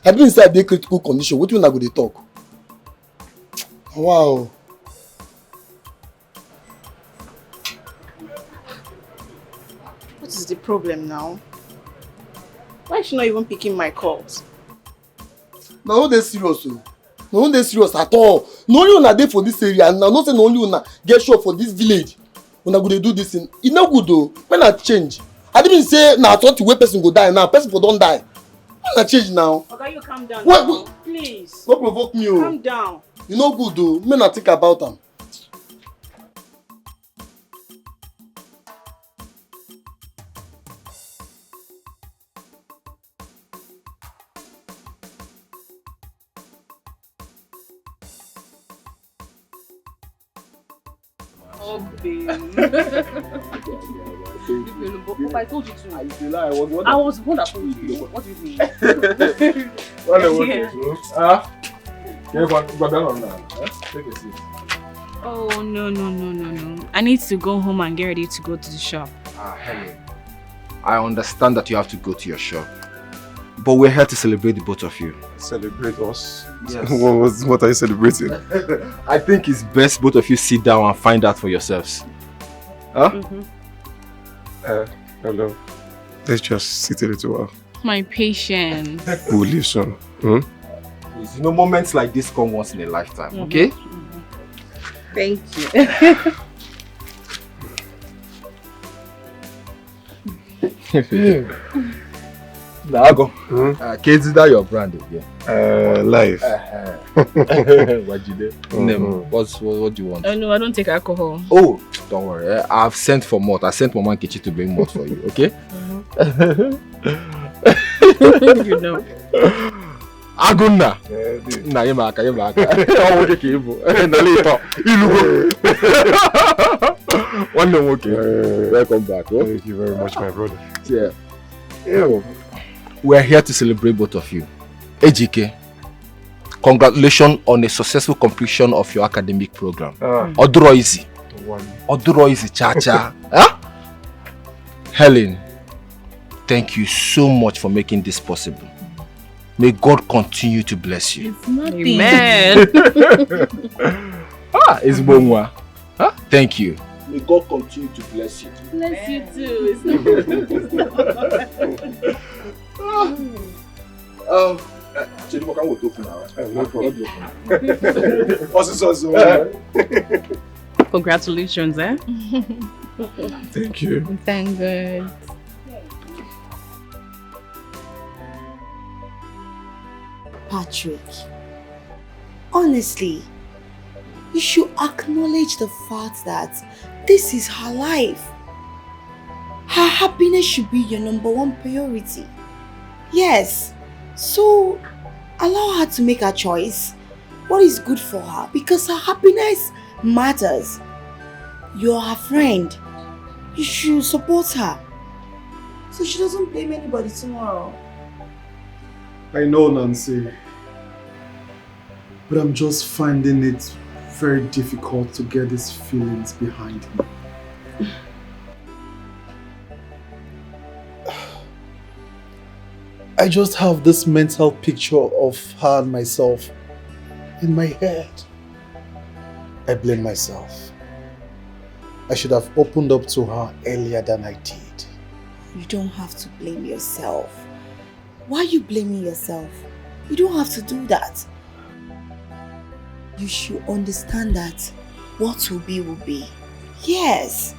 I been inside the critical condition. What do you want to go they talk? Wow. What is the problem now? Why is she not even picking my calls? No, they're serious. No, they're serious at all. No only una dey for this area, and now not say no only una get shop for this village. Una go dey do this thing. It no good though. When I change, I didn't say now nah, 20 way person go die now. Person for don't die. When I change now. Okay, you calm down. What? Now. Please. Don't provoke me. Calm down. You no good though. Me not think about them. Oh, babe. I told you to. I was the one that told you. What do you mean? Take a seat. Oh, no. I need to go home and get ready to go to the shop. Helen, I understand that you have to go to your shop. But we're here to celebrate the both of you. Celebrate us? Yes. What are you celebrating? I think it's best both of you sit down and find out for yourselves. Huh? Hello. Let's just sit a little while. My patience. We'll leave soon. Please, you know, moments like this come once in a lifetime, okay? Thank you. Nago. Kezi, that your brand again? Life. What do you do? What do you want? Oh no, I don't take alcohol. Oh, don't worry. I've sent for malt. I sent Mama Nkechi to bring malt for you, okay? You know. Aguna. Na yemaka. Oh, okay, Kibu. Na later. One day, okay. Welcome back. Thank you very much, my brother. Yeah. We're here to celebrate both of you. Ejike, congratulations on a successful completion of your academic program. Oduro easy. Cha-cha. Huh? Helen, thank you so much for making this possible. May God continue to bless you. It's nothing. Amen. It's Bonwa. Huh? Thank you. May God continue to bless you. Bless you too. It's Congratulations, eh? Thank you. Thank God. Patrick, honestly, you should acknowledge the fact that this is her life. Her happiness should be your #1 priority. Yes, so allow her to make her choice. What is good for her? Because her happiness matters. You're her friend. You should support her, so she doesn't blame anybody tomorrow. I know, Nancy, but I'm just finding it very difficult to get these feelings behind me. I just have this mental picture of her and myself in my head. I blame myself. I should have opened up to her earlier than I did. You don't have to blame yourself. Why are you blaming yourself? You don't have to do that. You should understand that what will be will be. Yes.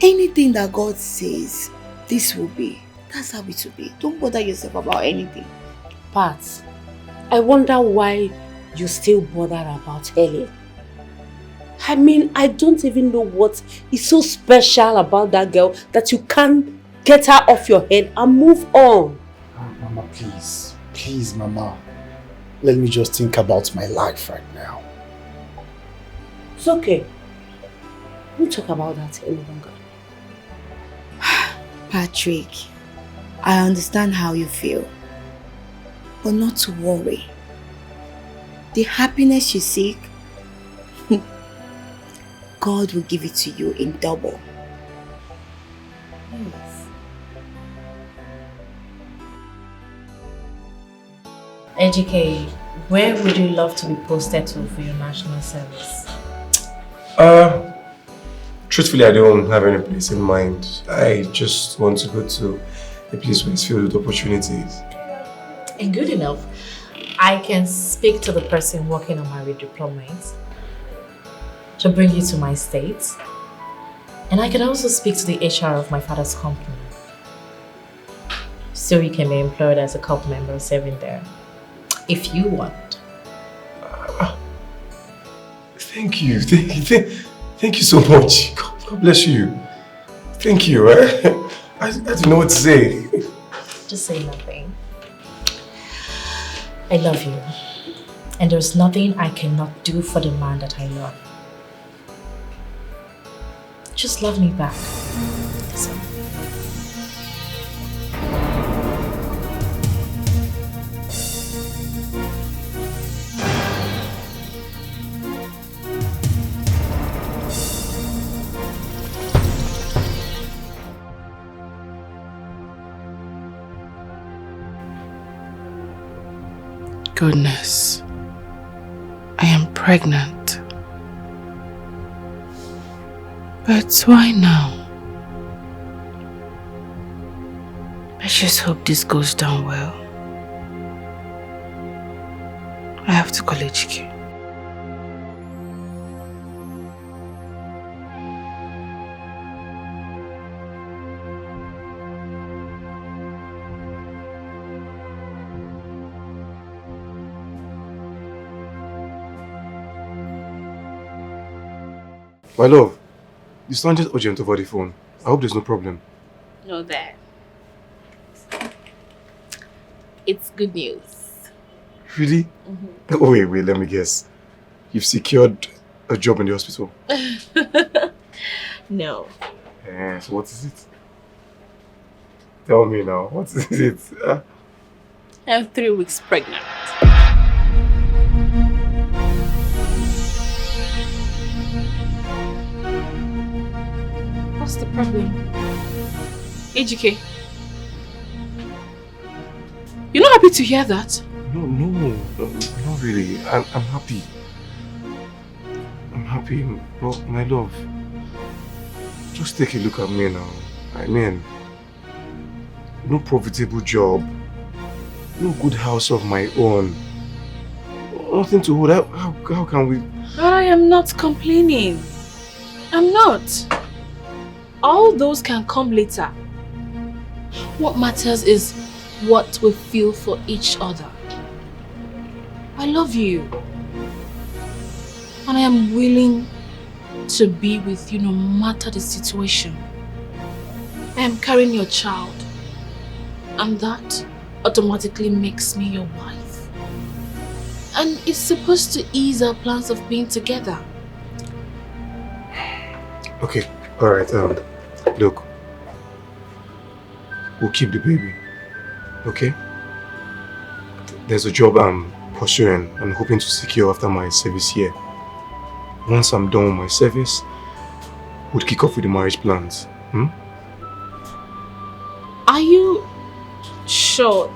Anything that God says, this will be. That's how it will be. Don't bother yourself about anything. Pat, I wonder why you still bother about Helen. I mean, I don't even know what is so special about that girl that you can't get her off your head and move on. Mama, please. Please, Mama. Let me just think about my life right now. It's okay. We'll talk about that any longer. Patrick, I understand how you feel. But not to worry. The happiness you seek, God will give it to you in double. Yes. Ejike, where would you love to be posted to for your national service? Truthfully, I don't have any place in mind. I just want to go to a place where it's filled with opportunities. And good enough, I can speak to the person working on my redeployment to bring you to my state. And I can also speak to the HR of my father's company. So you can be employed as a corp member serving there, if you want. Thank you. Thank you so much. God bless you. Thank you. I don't know what to say. Just say nothing. I love you. And there's nothing I cannot do for the man that I love. Just love me back. That's all. Goodness, I am pregnant. But why now? I just hope this goes down well. I have to call HK. My love, you sounded urgent over the phone. I hope there's no problem. No, there. It's good news. Really? Oh, wait, let me guess. You've secured a job in the hospital? No. So what is it? Tell me now, what is it? I'm 3 weeks pregnant. What's the problem? AGK? You're not happy to hear that? No, not really. I'm happy. I'm happy, but my love, just take a look at me now. I mean, no profitable job, no good house of my own, nothing to hold. How can we? But I am not complaining. I'm not. All those can come later. What matters is what we feel for each other. I love you. And I am willing to be with you no matter the situation. I am carrying your child. And that automatically makes me your wife. And it's supposed to ease our plans of being together. Okay, alright, look. We'll keep the baby, okay? There's a job I'm pursuing and hoping to secure after my service here. Once I'm done with my service, we'll kick off with the marriage plans. Are you sure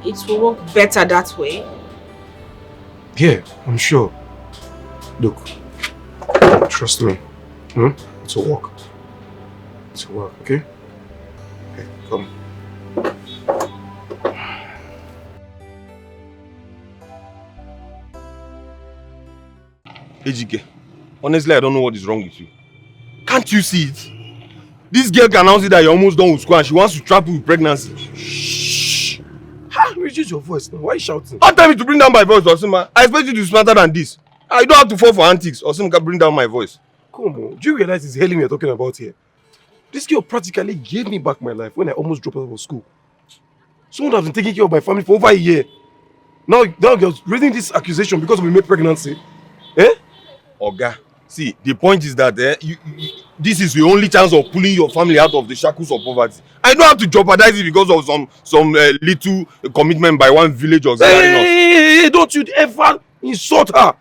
it will work better that way? Yeah, I'm sure. Look, trust me. It will work. It will work, okay? Okay, come. Ejike, honestly, I don't know what is wrong with you. Can't you see it? This girl can announce it that you're almost done with school and she wants to trap you with pregnancy. Shh! How? Reduce your voice now. Why are you shouting? Don't tell me to bring down my voice, Osima. I expect you to be smarter than this. I don't have to fall for antics. Osima can bring down my voice. Come on. Do you realize it's Helen we're talking about here? This girl practically gave me back my life when I almost dropped out of school. Someone has been taking care of my family for over a year. Now you're raising this accusation because of a male pregnancy. Eh? Oga, see, the point is that this is your only chance of pulling your family out of the shackles of poverty. I don't have to jeopardize it because of some little commitment by one village or something. Hey, don't you ever insult her.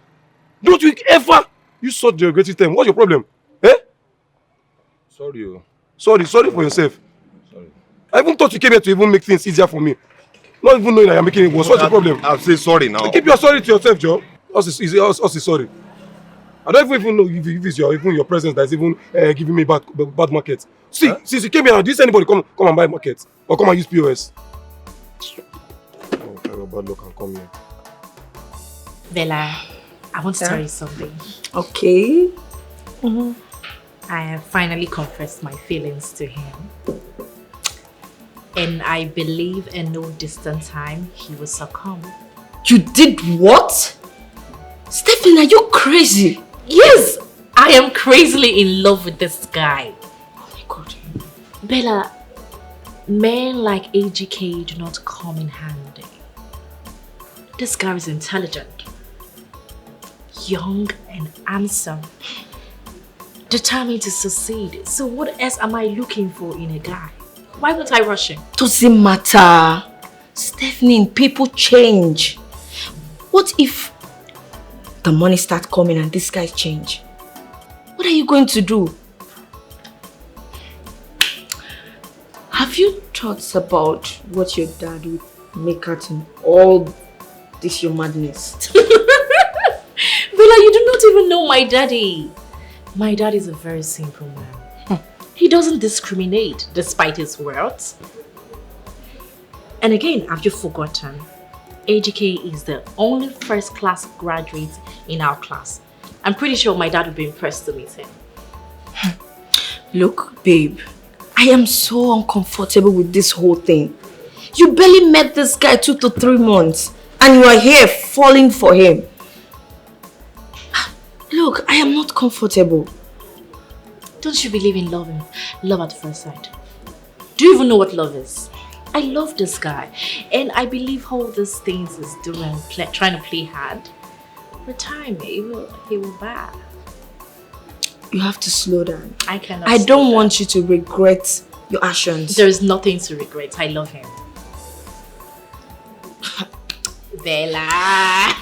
Don't you ever use such derogatory term. What's your problem? Eh? Sorry. Sorry for yourself. Sorry. I even thought you came here to even make things easier for me. Not even knowing that you're making it worse. What's your problem? I'll say sorry now. Keep your sorry to yourself, Joe. Us is sorry. I don't even know if it's your presence that's even giving me bad market. See, since you came here, did anybody come and buy market or come and use POS? Oh, terrible bad luck and come here. Bella, I want to tell you something. Okay. I have finally confessed my feelings to him. And I believe in no distant time he will succumb. You did what? Stephen, are you crazy? Yes, I am crazily in love with this guy. Oh my God. Bella, men like AGK do not come in handy. This guy is intelligent, young and handsome, determined to succeed. So what else am I looking for in a guy? Why won't I rush him? Doesn't matter. Stephanie, people change. What if the money starts coming and this guy change? What are you going to do? Have you thought about what your dad would make out in all this your madness? Bella, you do not even know my daddy. My dad is a very simple man. He doesn't discriminate despite his wealth. And again, have you forgotten? AGK is the only first-class graduate in our class. I'm pretty sure my dad would be impressed to meet him. Look, babe, I am so uncomfortable with this whole thing. You barely met this guy 2 to 3 months and you are here falling for him. Look, I am not comfortable. Don't you believe in love at first sight? Do you even know what love is? I love this guy, and I believe all these things is doing, trying to play hard. With time, he will back. You have to slow down. I cannot. I don't want you to regret your actions. There is nothing to regret. I love him. Bella.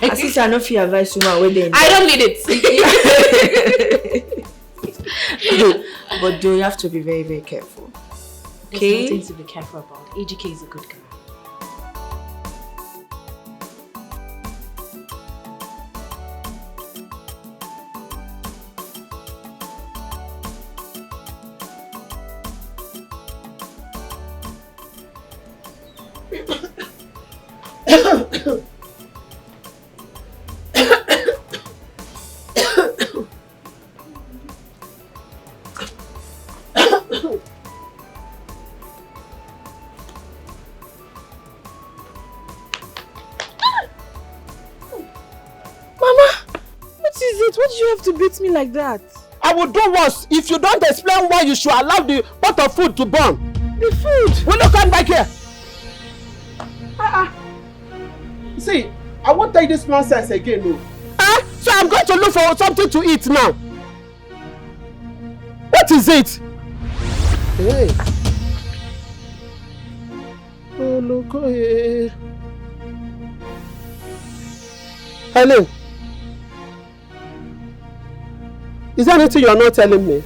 As if I don't feel advice woman where I don't need it. But do you have to be very, very careful. There's Okay? nothing to be careful about. AGK is a good guy. To beat me like that. I will do worse if you don't explain why you should allow the pot of food to burn. The food? Will you come back here? See, I won't take this nonsense again. No. So I'm going to look for something to eat now. What is it? Hey. Oh, look here. Helen. Is there anything you are not telling me?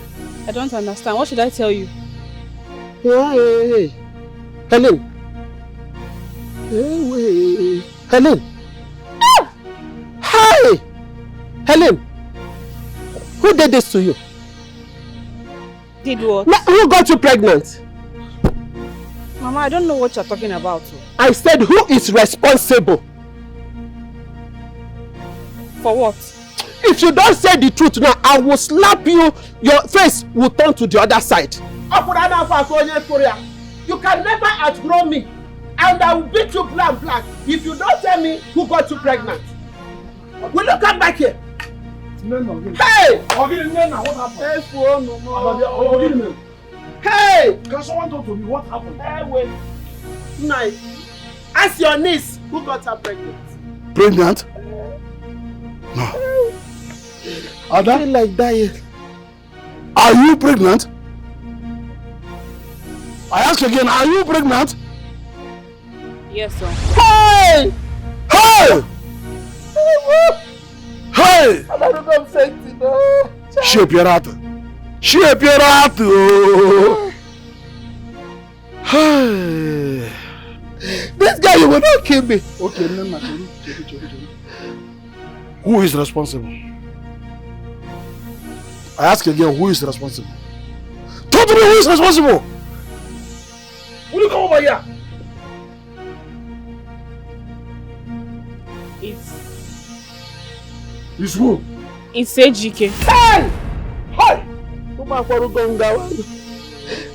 I don't understand. What should I tell you? Hey. Helen. Hey. Helen. Ah! Hi. Helen. Who did this to you? Did what? Who got you pregnant? Mama, I don't know what you're talking about. I said who is responsible? For what? If you don't say the truth now, I will slap you. Your face will turn to the other side. You can never outgrow me. And I will beat you black if you don't tell me who got you pregnant. Will you come back here? Hey! Hey! Can someone talk to me? What happened? Hey, wait. Nice. Ask your niece who got her pregnant. Pregnant? No. Ada? I feel like dying. Are you pregnant? I ask again, are you pregnant? Yes, sir. Hey! Hey! Hey! I don't know I'm saying no. Shape your heart. Shape your heart. Hey! This guy, you will not kill me. Okay, who is responsible? I ask again, who is responsible? Talk to me, who is responsible? Will you come over here? It's who? It's AGK. Hey! Hey!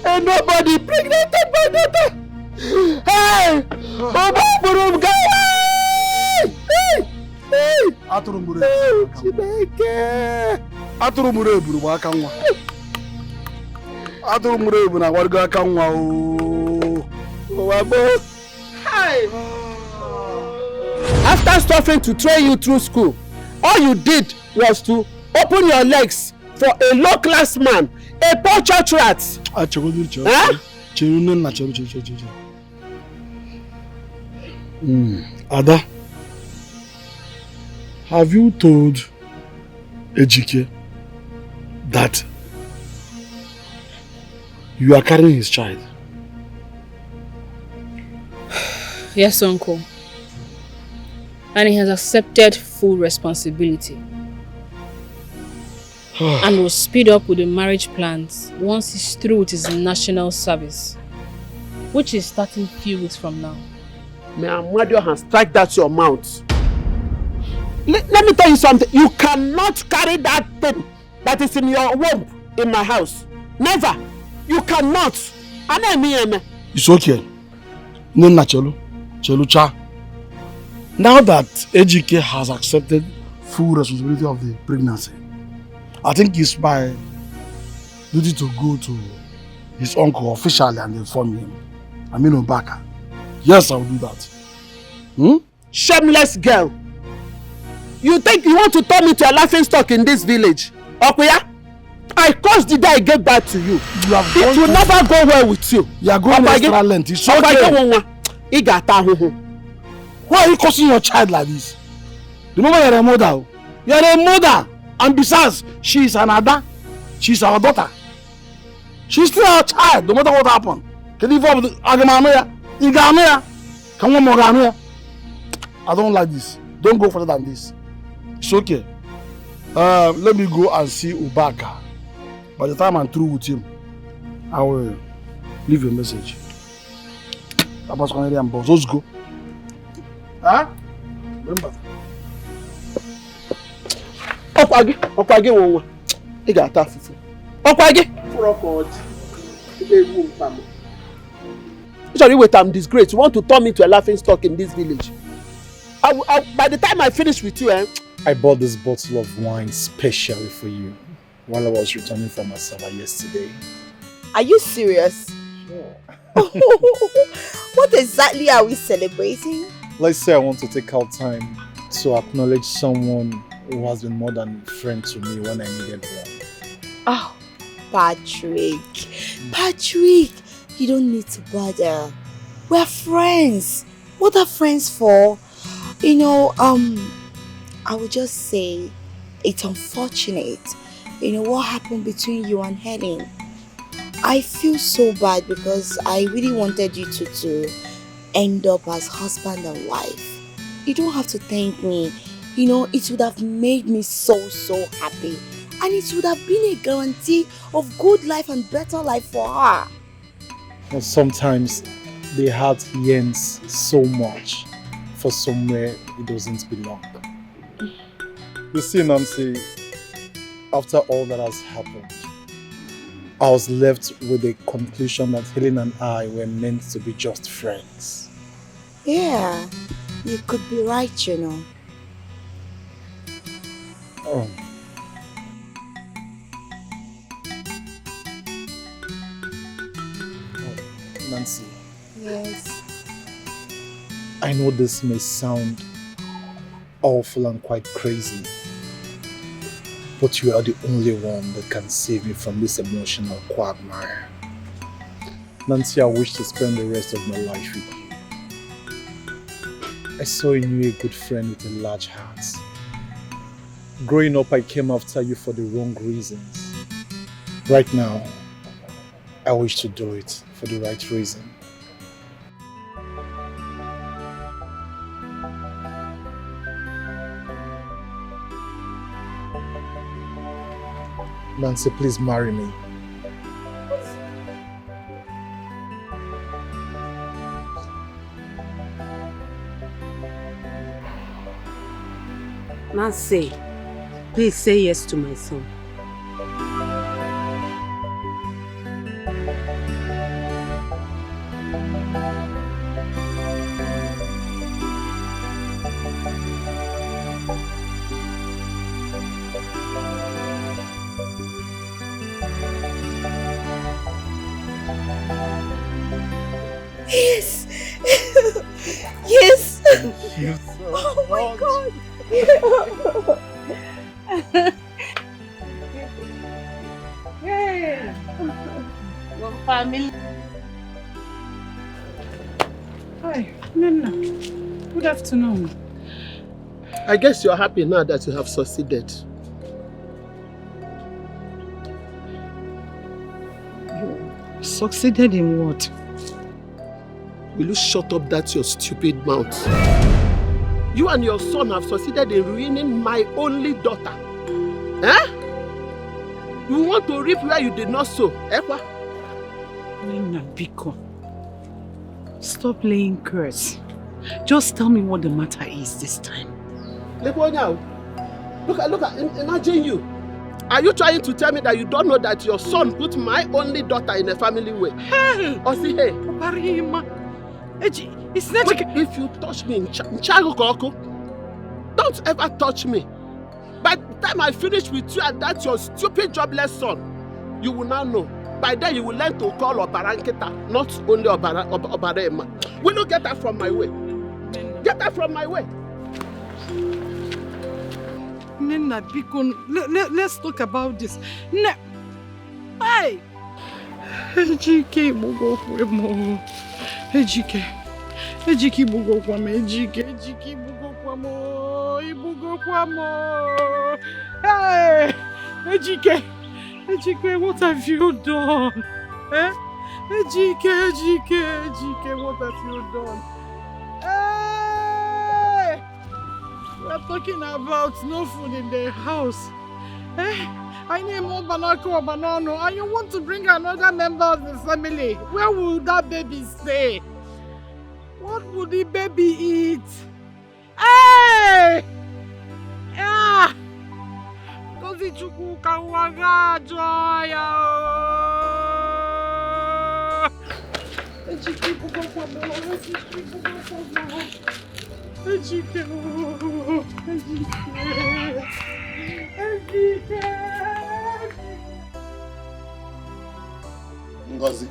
Ain't nobody pregnant my daughter. Hey! Hey! Atụrụ mụrụ eburu bụ aka nwa. Atụrụ mụrụ ebu na agwargo aka nwa ooo. After suffering to train you through school, all you did was to open your legs for a low-class man, a poor church rat. Ada, have you told Ejike that you are carrying his child? Yes, uncle. And he has accepted full responsibility. And will speed up with the marriage plans once he's through with his national service, which is starting few weeks from now. May Amadio has strike that your mouth. Let me tell you something. You cannot carry that thing that is in your womb in my house. Never. You cannot. It's okay. Nena Chelu. Chelucha. Now that Ejike has accepted full responsibility of the pregnancy, I think it's my duty to go to his uncle officially and inform him. I mean Obaka. Yes, I will do that. Shameless girl. You think you want to turn me to a laughing stock in this village? Okuya? I caused the day I gave back to you. It will never go well with you. You are going extra length. It's okay. Why are you cursing your child like this? Remember you're a mother. You're a mother. And besides, she is an Ada. She's our daughter. She's still our child, no matter what happened. Can you form the Agamanoya? Iganoya? Come on, Morganoya. I don't like this. Don't go further than this. It's okay. Let me go and see Ubaka. By the time I'm through with him, I will leave a message. Let's go. Huh? Remember. Okwage wonwa. I got that fufu. Okwage. Sorry, wait, I'm disgraced. You want to turn me to a laughing stock in this village? By the time I finish with you, I bought this bottle of wine specially for you while I was returning from Asaba yesterday. Are you serious? Sure. What exactly are we celebrating? Let's say I want to take out time to acknowledge someone who has been more than a friend to me when I needed one. Oh, Patrick. Patrick, you don't need to bother. We're friends. What are friends for? You know, I would just say it's unfortunate. You know what happened between you and Helen. I feel so bad because I really wanted you to end up as husband and wife. You don't have to thank me. You know, it would have made me so happy. And it would have been a guarantee of good life and better life for her. But sometimes the heart yearns so much for somewhere it doesn't belong. You see, Nancy, after all that has happened, I was left with the conclusion that Helen and I were meant to be just friends. Yeah, you could be right, you know. Oh. Nancy. Yes. I know this may sound awful and quite crazy, but you are the only one that can save me from this emotional quagmire. Nancy, I wish to spend the rest of my life with you. I saw in you a good friend with a large heart. Growing up, I came after you for the wrong reasons. Right now, I wish to do it for the right reason. Nancy, please marry me. Nancy, please say yes to my son. Yes! Yes! Thank you so oh my much. God! Hey! Well, family. Hi, Nana. Good afternoon. I guess you're happy now that you have succeeded. Succeeded in what? Will you shut up that your stupid mouth? You and your son have succeeded in ruining my only daughter. Eh? You want to reap where you did not sow, Ekwa? Nina, Biko. Stop playing curse. Just tell me what the matter is this time. Look at, imagine you. Are you trying to tell me that you don't know that your son put my only daughter in a family way? Hey! Osihe. It's not like if you touch me, don't ever touch me. By the time I finish with you and that's your stupid jobless son, you will now know. By then you will learn to call Obara Nkita, not only Obara Emma. Will you get that from my way? Get that from my way. Nena, let's talk about this. Hey! Ejike Bugo Kwemo. Ejike Bugo Kwamo. Ejike Bugo Kwamo. Ibugo Kwamo. Hey! Ejike, what have you done? Eh? Ejike, what have you done? Hey! We are talking about no food in the house. Eh? I need more banana, and you want to bring another member of the family. Where will that baby stay? What will the baby eat? Hey! Ah! Kozi chuku kawaga joya. Ejike bugo kwamo. Ejike. Ngozi.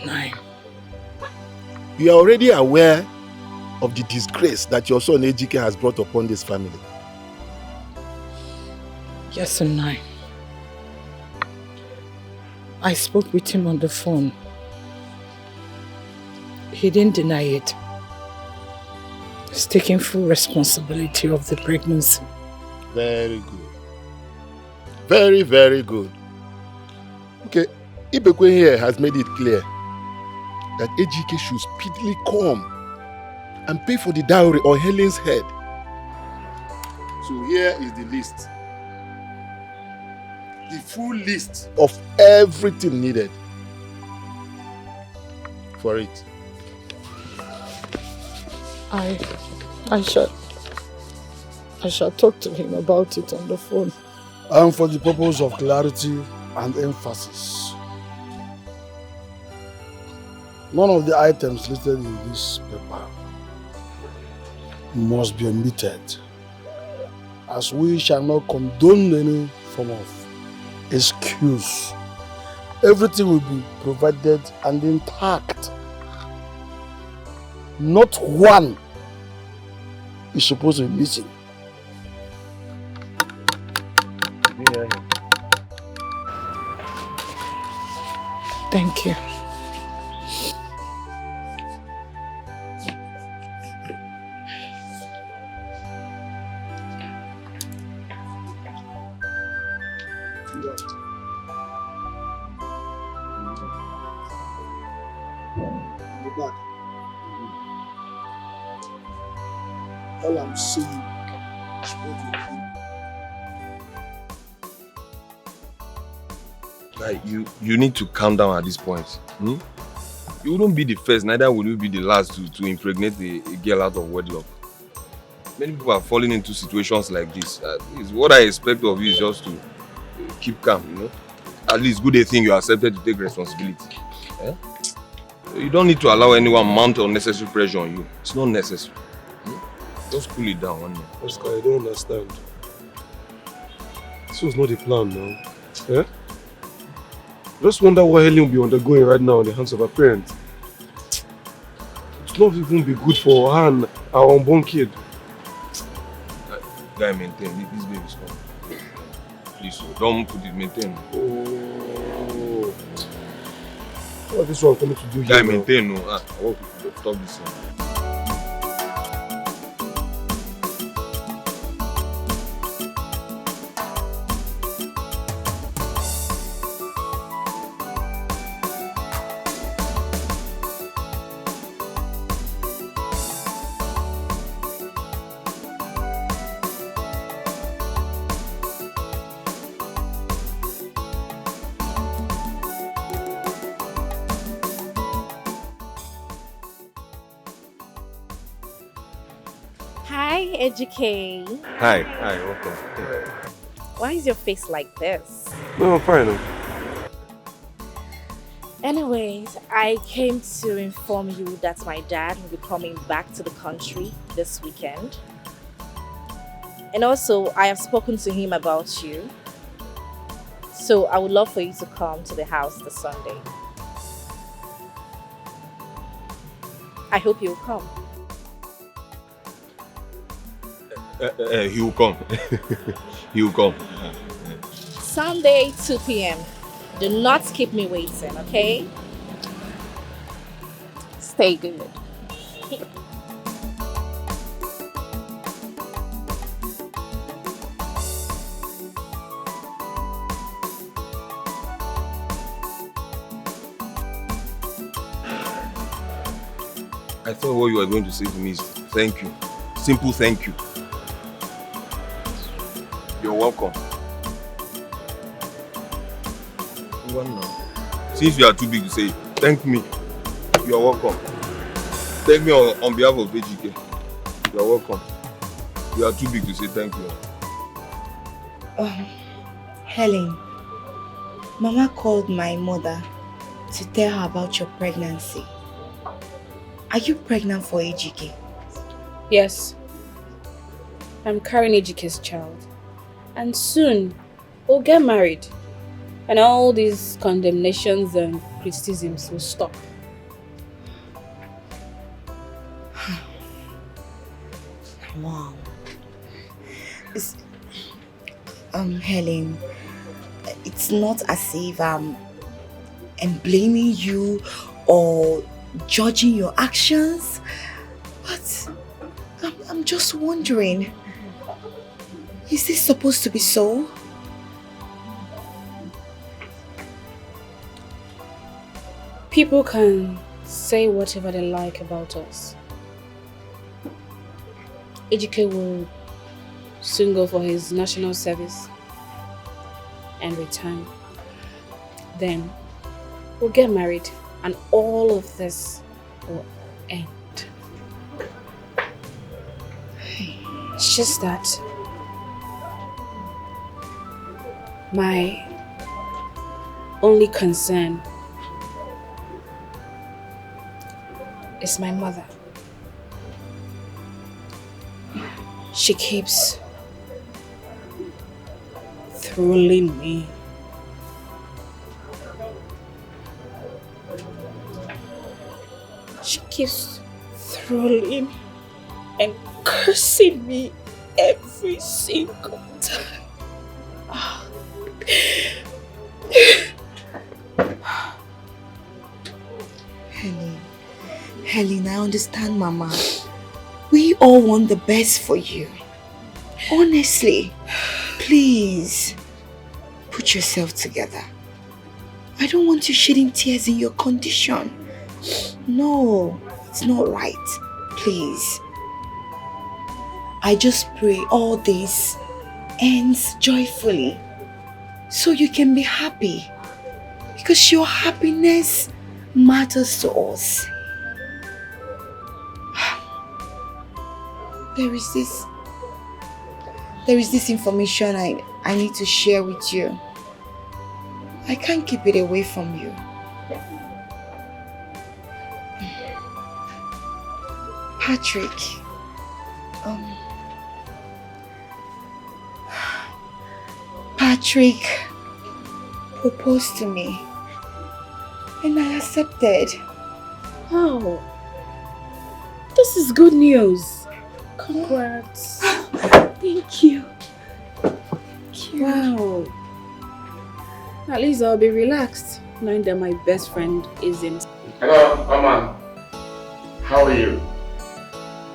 9. You are already aware of the disgrace that your son Ejike has brought upon this family. Yes, and 9. I spoke with him on the phone. He didn't deny it. He's taking full responsibility of the pregnancy. Very good. Very, very good. Okay, Ibekwe here has made it clear that Ejike should speedily come and pay for the dowry on Helen's head. So here is the list. The full list of everything needed for it. I shall talk to him about it on the phone. And for the purpose of clarity and emphasis, none of the items listed in this paper must be omitted, as we shall not condone any form of excuse. Everything will be provided and intact. Not one is supposed to be missing. Thank you. All I'm saying. Like, you need to calm down at this point. Hmm? You wouldn't be the first, neither will you be the last to impregnate a girl out of wedlock. Many people are falling into situations like this. What I expect of you is just to keep calm, you know. At least good a thing you accepted to take responsibility. Eh? You don't need to allow anyone mount unnecessary pressure on you. It's not necessary. Just cool it down one day. Oscar, I don't understand. This was not the plan now. Yeah? Just wonder what Helen will be undergoing right now in the hands of her parents. It will not even be good for her and our unborn kid. Guy, maintain. This baby's coming. Please, don't put it, maintain. Oh. What is this one coming to do here? Guy, maintain. No. I want to stop this thing. Ejike. Hi, welcome. Why is your face like this? No, I'm fine. Anyways, I came to inform you that my dad will be coming back to the country this weekend. And also, I have spoken to him about you. So I would love for you to come to the house this Sunday. I hope you'll come. He will come. He will come. Sunday, 2 p.m. Do not keep me waiting, okay? Stay good. I thought what you were going to say to me is thank you. Simple thank you. You're welcome. Since you are too big to say, thank me. You're welcome. Thank me on behalf of AGK. You're welcome. You are too big to say thank you. Helen, Mama called my mother to tell her about your pregnancy. Are you pregnant for AGK? Yes. I'm carrying AGK's child. And soon, we'll get married. And all these condemnations and criticisms will stop. Wow. Helen, it's not as if I'm blaming you or judging your actions, but I'm just wondering, is this supposed to be so? People can say whatever they like about us. AGK will soon go for his national service and return. Then we'll get married and all of this will end. It's just that my only concern is my mother. She keeps trolling me. She keeps trolling and cursing me every single time. Helen, I understand, Mama. We all want the best for you. Honestly, please, put yourself together. I don't want you shedding tears in your condition. No, it's not right. Please. I just pray all this ends joyfully so you can be happy. Because your happiness matters to us. There is this information I need to share with you. I can't keep it away from you. Patrick, Patrick proposed to me and I accepted. Oh, this is good news. Congrats. Thank you. Wow. At least I'll be relaxed knowing that my best friend is in. Hello, Mama. How are you?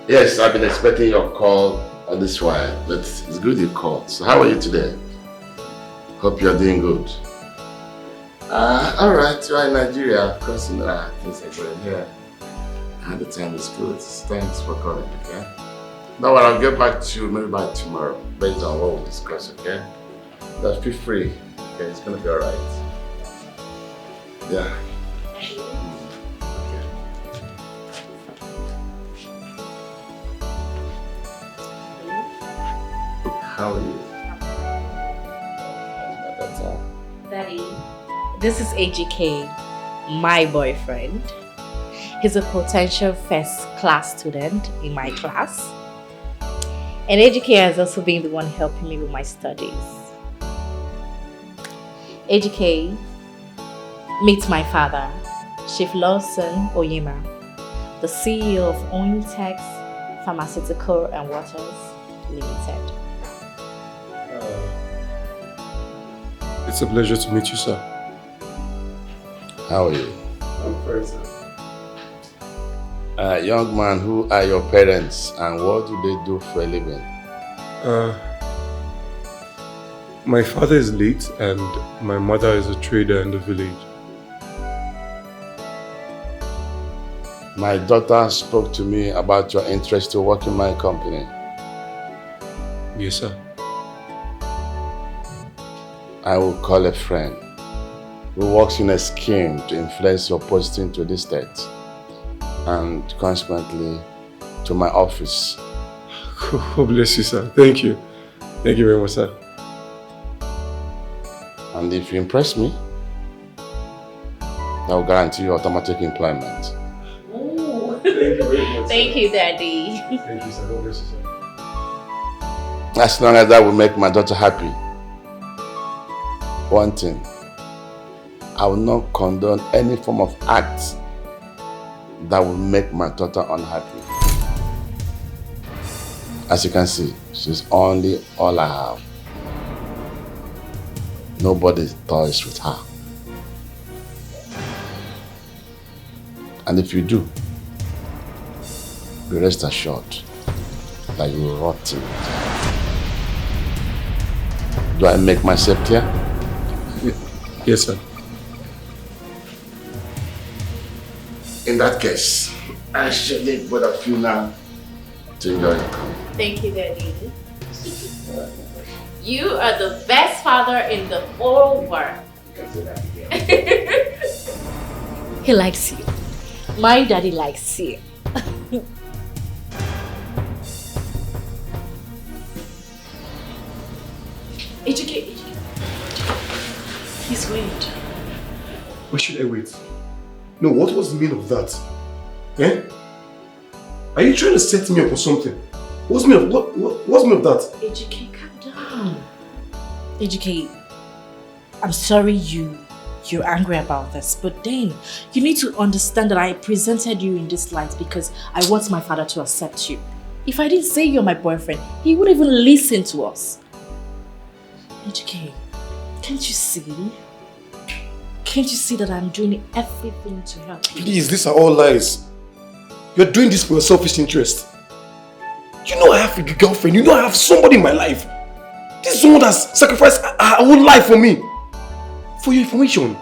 Yes, I've been expecting your call on this while, but it's good you called. So how are you today? Hope you're doing good. Alright, you are in Nigeria. Of course, you know things are going here. And the time is good. Thanks for calling, okay? Now I'll get back to you maybe by tomorrow, based on what we'll discuss, okay? Just feel free, okay? It's gonna be alright. Yeah. How are you? That's all. Daddy, this is AGK, my boyfriend. He's a potential first-class student in my class. And AGK has also been the one helping me with my studies. AGK, meet my father, Chief Lawson Oyema, the CEO of Ointex Pharmaceutical and Waters Limited. It's a pleasure to meet you, sir. How are you? I'm fine, sir. Young man, who are your parents and what do they do for a living? My father is late and my mother is a trader in the village. My daughter spoke to me about your interest to work in my company. Yes, sir. I will call a friend who works in a scheme to influence your posting to this state and consequently to my office. God bless you, sir. Thank you. Thank you very much, sir. And if you impress me, I will guarantee you automatic employment. Ooh. Thank you very much. Thank you, Daddy. Thank you, sir. God bless you, sir. As long as that will make my daughter happy. One thing, I will not condone any form of act that will make my daughter unhappy. As you can see, she's only all I have. Nobody toys with her. And if you do, be rest assured that you will rot in it. Do I make myself clear? Yes, sir. In that case, I shall leave both of you now to enjoy your company. Thank you, Daddy. You are the best father in the whole world. He likes you. My daddy likes you. AGK. Please wait. Why should I wait? No, what was the meaning of that? Eh? Are you trying to set me up or something? What's the meaning of that? AGK, calm down. AGK, I'm sorry you're angry about this, but then you need to understand that I presented you in this light because I want my father to accept you. If I didn't say you're my boyfriend, he wouldn't even listen to us. AGK, can't you see? Can't you see that I'm doing everything to help you? Please, these are all lies. You're doing this for your selfish interest. You know I have a girlfriend. You know I have somebody in my life. This woman has sacrificed her whole life for me. For your information,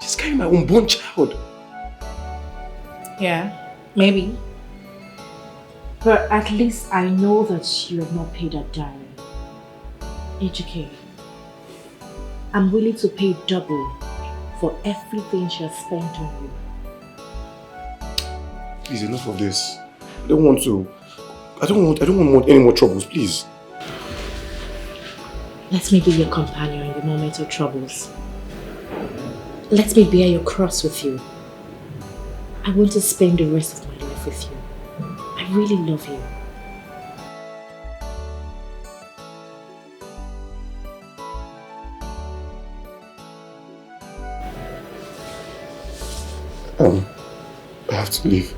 she's carrying my unborn child. Yeah, maybe. But at least I know that you have not paid a dime. AGK, I'm willing to pay double for everything she has spent on you. Please, enough of this. I don't want any more troubles, please. Let me be your companion in the moment of troubles. Let me bear your cross with you. I want to spend the rest of my life with you. I really love you. I have to leave.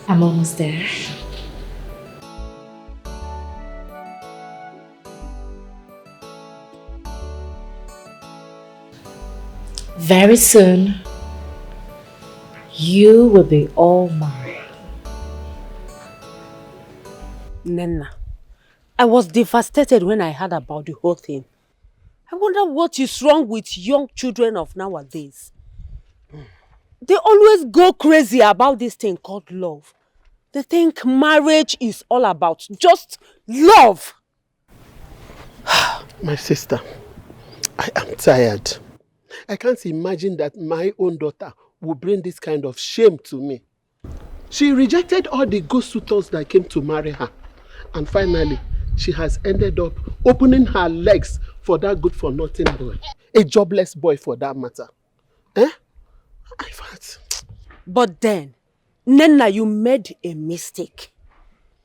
I'm almost there. Very soon, you will be all mine. Nena, I was devastated when I heard about the whole thing. I wonder what is wrong with young children of nowadays. They always go crazy about this thing called love. They think marriage is all about just love. My sister, I am tired. I can't imagine that my own daughter will bring this kind of shame to me. She rejected all the good suitors that came to marry her. And finally, she has ended up opening her legs for that good-for-nothing boy. A jobless boy for that matter. Eh? But then, Nena, you made a mistake.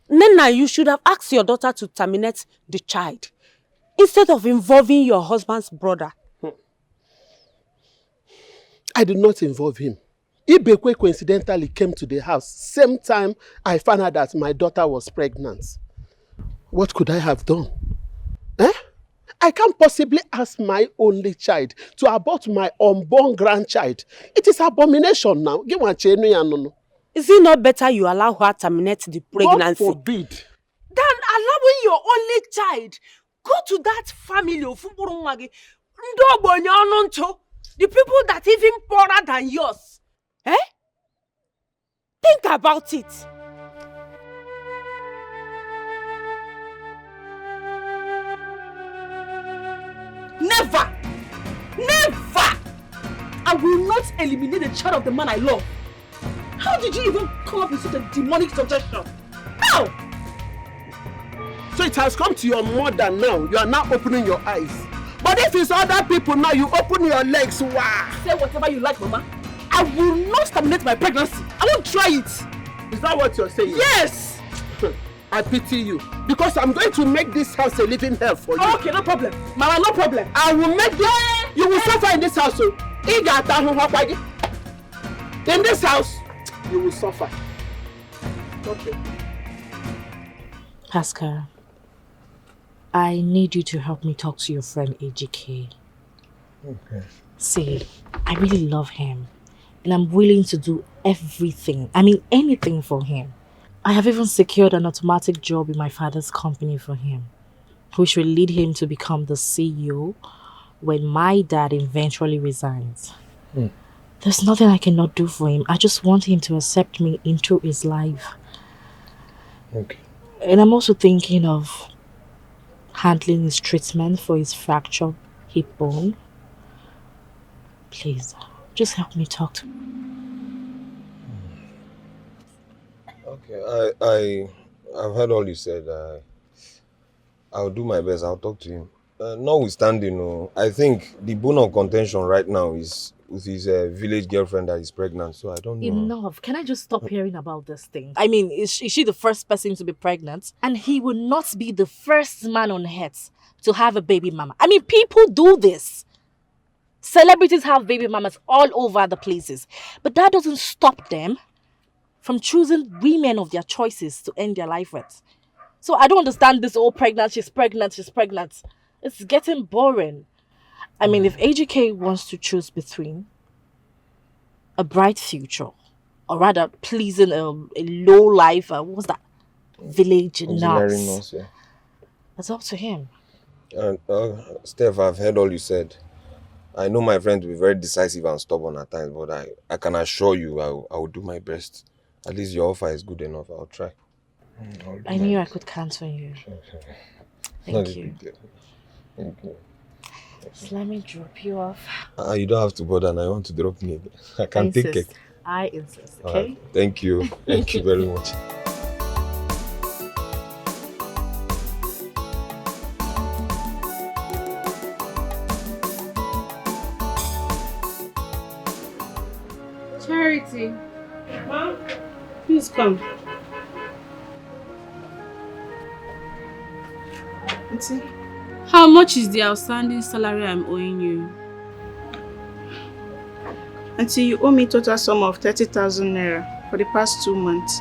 Nena, you should have asked your daughter to terminate the child instead of involving your husband's brother. I did not involve him. Ibekwe coincidentally came to the house same time I found out that my daughter was pregnant. What could I have done? I can't possibly ask my only child to abort my unborn grandchild. It is abomination now. Is it not better you allow her terminate the pregnancy? God forbid. Than allowing your only child go to that family of the people that even poorer than yours. Think about it. Never! Never! I will not eliminate the child of the man I love. How did you even come up with such a demonic suggestion? How? So it has come to your mother now. You are now opening your eyes. But if it's other people now, you open your legs. Wow. Say whatever you like, Mama. I will not terminate my pregnancy. I won't try it. Is that what you're saying? Yes! I pity you. Because I'm going to make this house a living hell for you. Okay, no problem. Mama, no problem. I will make this... You will suffer in this house. In this house, you will suffer. Okay. Pascal, I need you to help me talk to your friend AGK. Okay. See, I really love him. And I'm willing to do everything. I mean, anything for him. I have even secured an automatic job in my father's company for him, which will lead him to become the CEO when my dad eventually resigns. There's nothing I cannot do for him. I just want him to accept me into his life. Okay. And I'm also thinking of handling his treatment for his fractured hip bone. Please, just help me talk to him. Okay, I've heard all you said. I'll do my best. I'll talk to him. Notwithstanding, I think the bone of contention right now is with his village girlfriend that is pregnant. So I don't know. Enough. Can I just stop hearing about this thing? I mean, is she the first person to be pregnant? And he will not be the first man on earth to have a baby mama. I mean, people do this. Celebrities have baby mamas all over the places. But that doesn't stop them from choosing women of their choices to end their life with. So I don't understand this whole pregnant, she's pregnant. It's getting boring. I mean, if AGK wants to choose between a bright future, or rather pleasing a low life, what's that? Village nurse. Yeah. That's up to him. Steph, I've heard all you said. I know my friend will be very decisive and stubborn at times, but I can assure you I will do my best. At least your offer is good enough. I'll try. I knew I could count on you. Sure. Thank you. Thank you. So let me drop you off. You don't have to bother, and I want to drop me. I can take it. I insist, okay? Right. Thank you. Thank you very much. Charity. Mom, please come. Auntie. How much is the outstanding salary I'm owing you? Auntie, you owe me total sum of 30,000 naira for the past 2 months.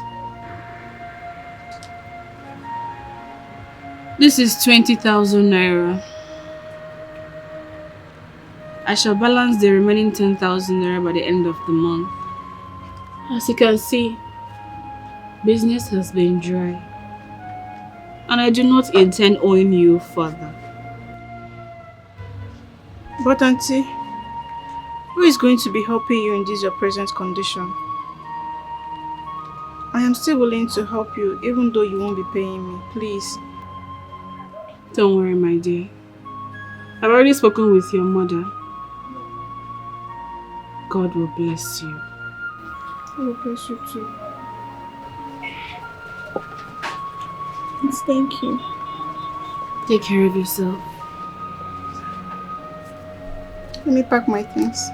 This is 20,000 naira. I shall balance the remaining 10,000 naira by the end of the month. As you can see, business has been dry, and I do not intend owing you further. But Auntie, who is going to be helping you in this your present condition? I am still willing to help you even though you won't be paying me, please. Don't worry, my dear. I've already spoken with your mother. God will bless you. I will bless you too. Yes, thank you. Take care of yourself. Let me pack my things.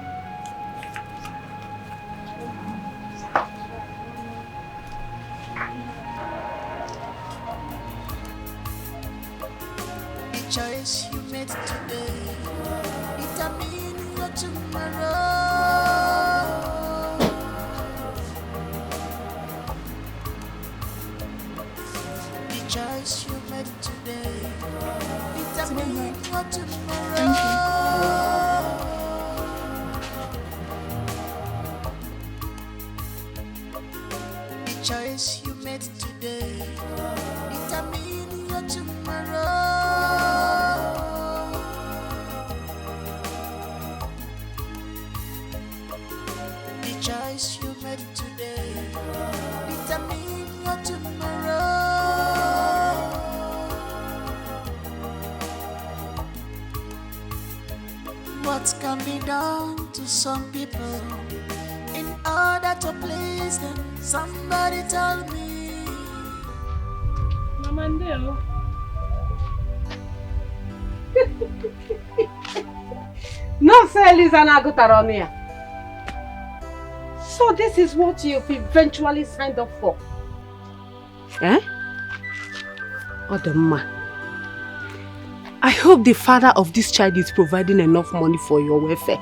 your tomorrow. The choice you made today determine your tomorrow. The choice you made today determine your tomorrow. The choice you made today determine your tomorrow. What can be done to some people in order to please them? Somebody tell me. Mama Ndeo. No, say Lisa Nagutaronia. So this is what you've eventually signed up for? Eh? Odemma, I hope the father of this child is providing enough money for your welfare.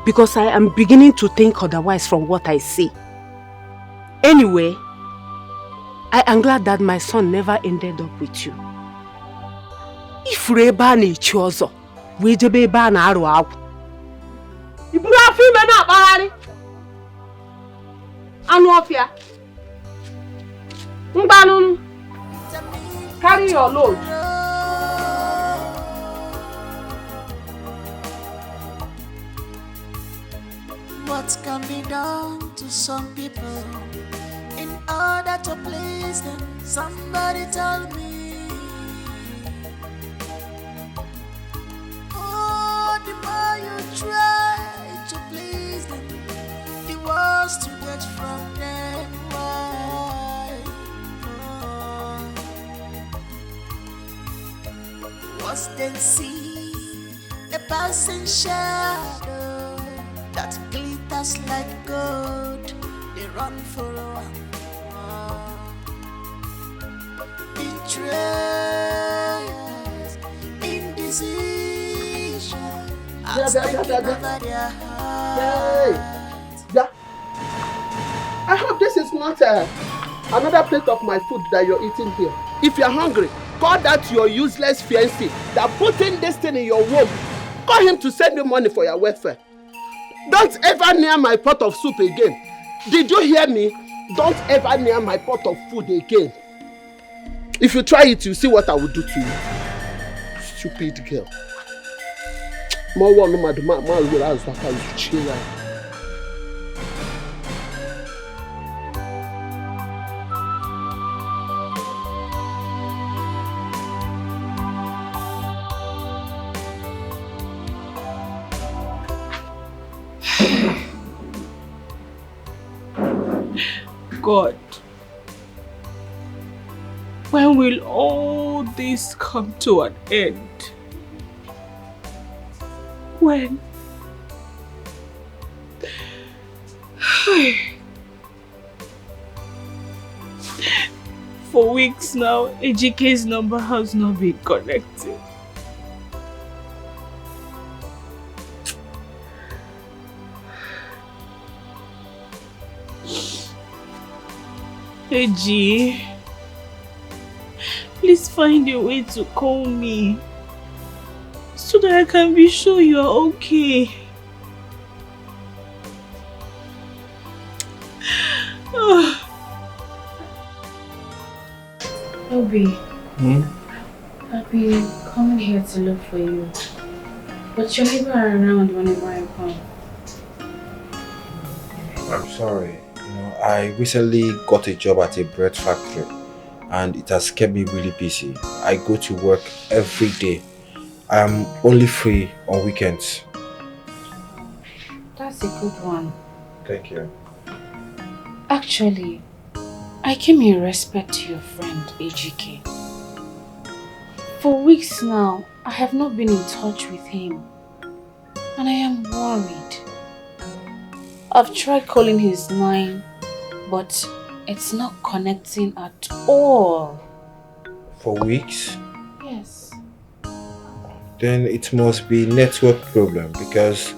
Because I am beginning to think otherwise from what I see. Anyway, I am glad that my son never ended up with you. If Reba ni chozo, we jebe ba na aru awu. Iburu afi me na akpagharị. Anu ofia. Mgbanu. Carry your load. What can be done to some people in order to please them? Somebody tell me. Oh, the more you try to please them, the worse to get from them. Why? Once they see a passing shadow that glitters like gold, they run for one. Betrayers, indecision, has taken over their hearts. I hope this is not another plate of my food that you're eating here. If you're hungry, call that your useless fiancé that put in this thing in your womb. Call him to send you money for your welfare. Don't ever near my pot of soup again. Did you hear me? Don't ever near my pot of food again. If you try it, you see what I will do to you. Stupid girl. God, when will all this come to an end? When? For weeks now, AJK's number has not been connected. Hey G, please find a way to call me so that I can be sure you are okay. Obi, I've been coming here to look for you, but you're never around whenever I come. I'm sorry. I recently got a job at a bread factory and it has kept me really busy. I go to work every day. I'm only free on weekends. That's a good one. Thank you. Actually, I came in respect to your friend AJK. For weeks now, I have not been in touch with him and I am worried. I've tried calling his line, but it's not connecting at all. For weeks? Yes. Then it must be network problem because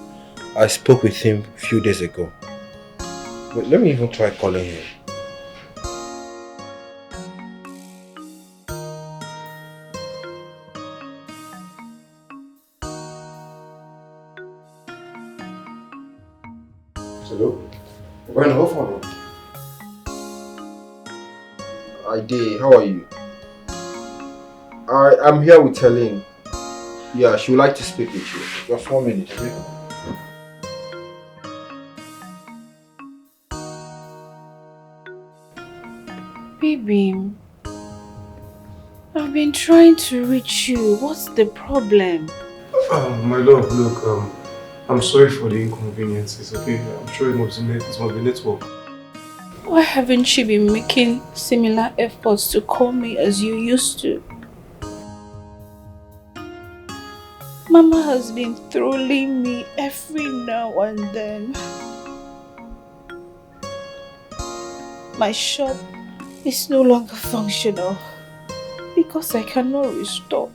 I spoke with him a few days ago. Wait, let me even try calling him. Hello? When off on? I did. How are you? I'm here with Helene. Yeah, she would like to speak with you. Just 1 minute, okay? Baby, I've been trying to reach you. What's the problem? My love, look, I'm sorry for the inconveniences, okay? I'm sure it must be network. Why haven't you been making similar efforts to call me as you used to? Mama has been trolling me every now and then. My shop is no longer functional because I cannot restock.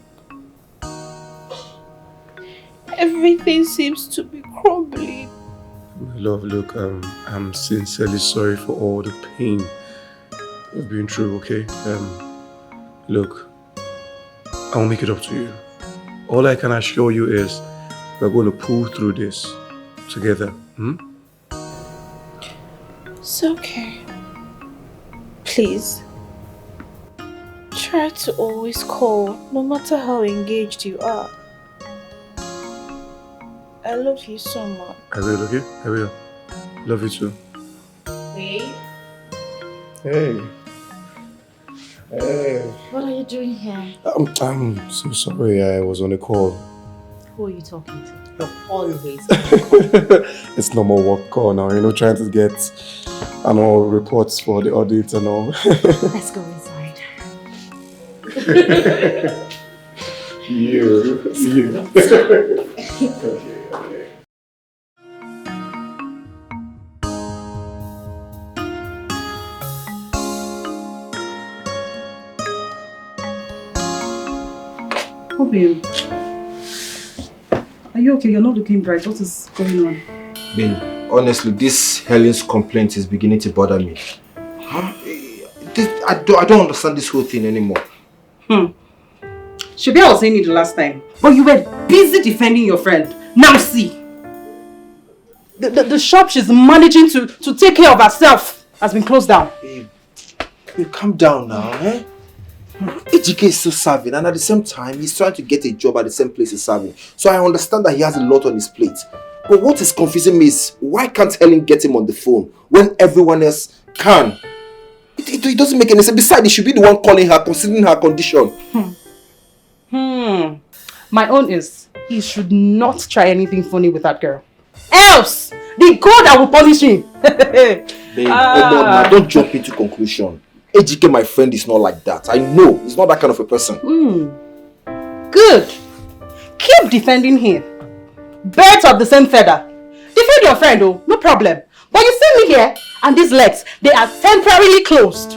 Everything seems to be crumbling. My love, look, I'm sincerely sorry for all the pain you've been through, okay? Look, I'll make it up to you. All I can assure you is we're going to pull through this together. It's okay. Please, try to always call, no matter how engaged you are. I love you so much. I will, okay? I will. Love you too. Wait. Hey. Hey. What are you doing here? I'm so sorry, I was on a call. Who are you talking to? You're always It's normal work call now, trying to get reports for the audit and all. Let's go inside. You. Okay. Oh, babe. Are you okay? You're not looking bright. What is going on? Babe, honestly, this Helen's complaint is beginning to bother me. I don't understand this whole thing anymore. Should I was saying it the last time, but you were busy defending your friend. Now see, the shop she's managing to take care of herself has been closed down. Babe, you calm down now, eh? Ejike is still serving, and at the same time, he's trying to get a job at the same place he's serving. So I understand that he has a lot on his plate. But what is confusing me is, why can't Helen get him on the phone when everyone else can? It doesn't make any sense. Besides, he should be the one calling her, considering her condition. My own is, he should not try anything funny with that girl. Else, the God I will punish him. Babe, don't jump into conclusion. Ejike, my friend, is not like that. I know he's not that kind of a person. Good. Keep defending him. Birds of the same feather. Defend your friend, oh, no problem. But you see me here, and these legs, they are temporarily closed.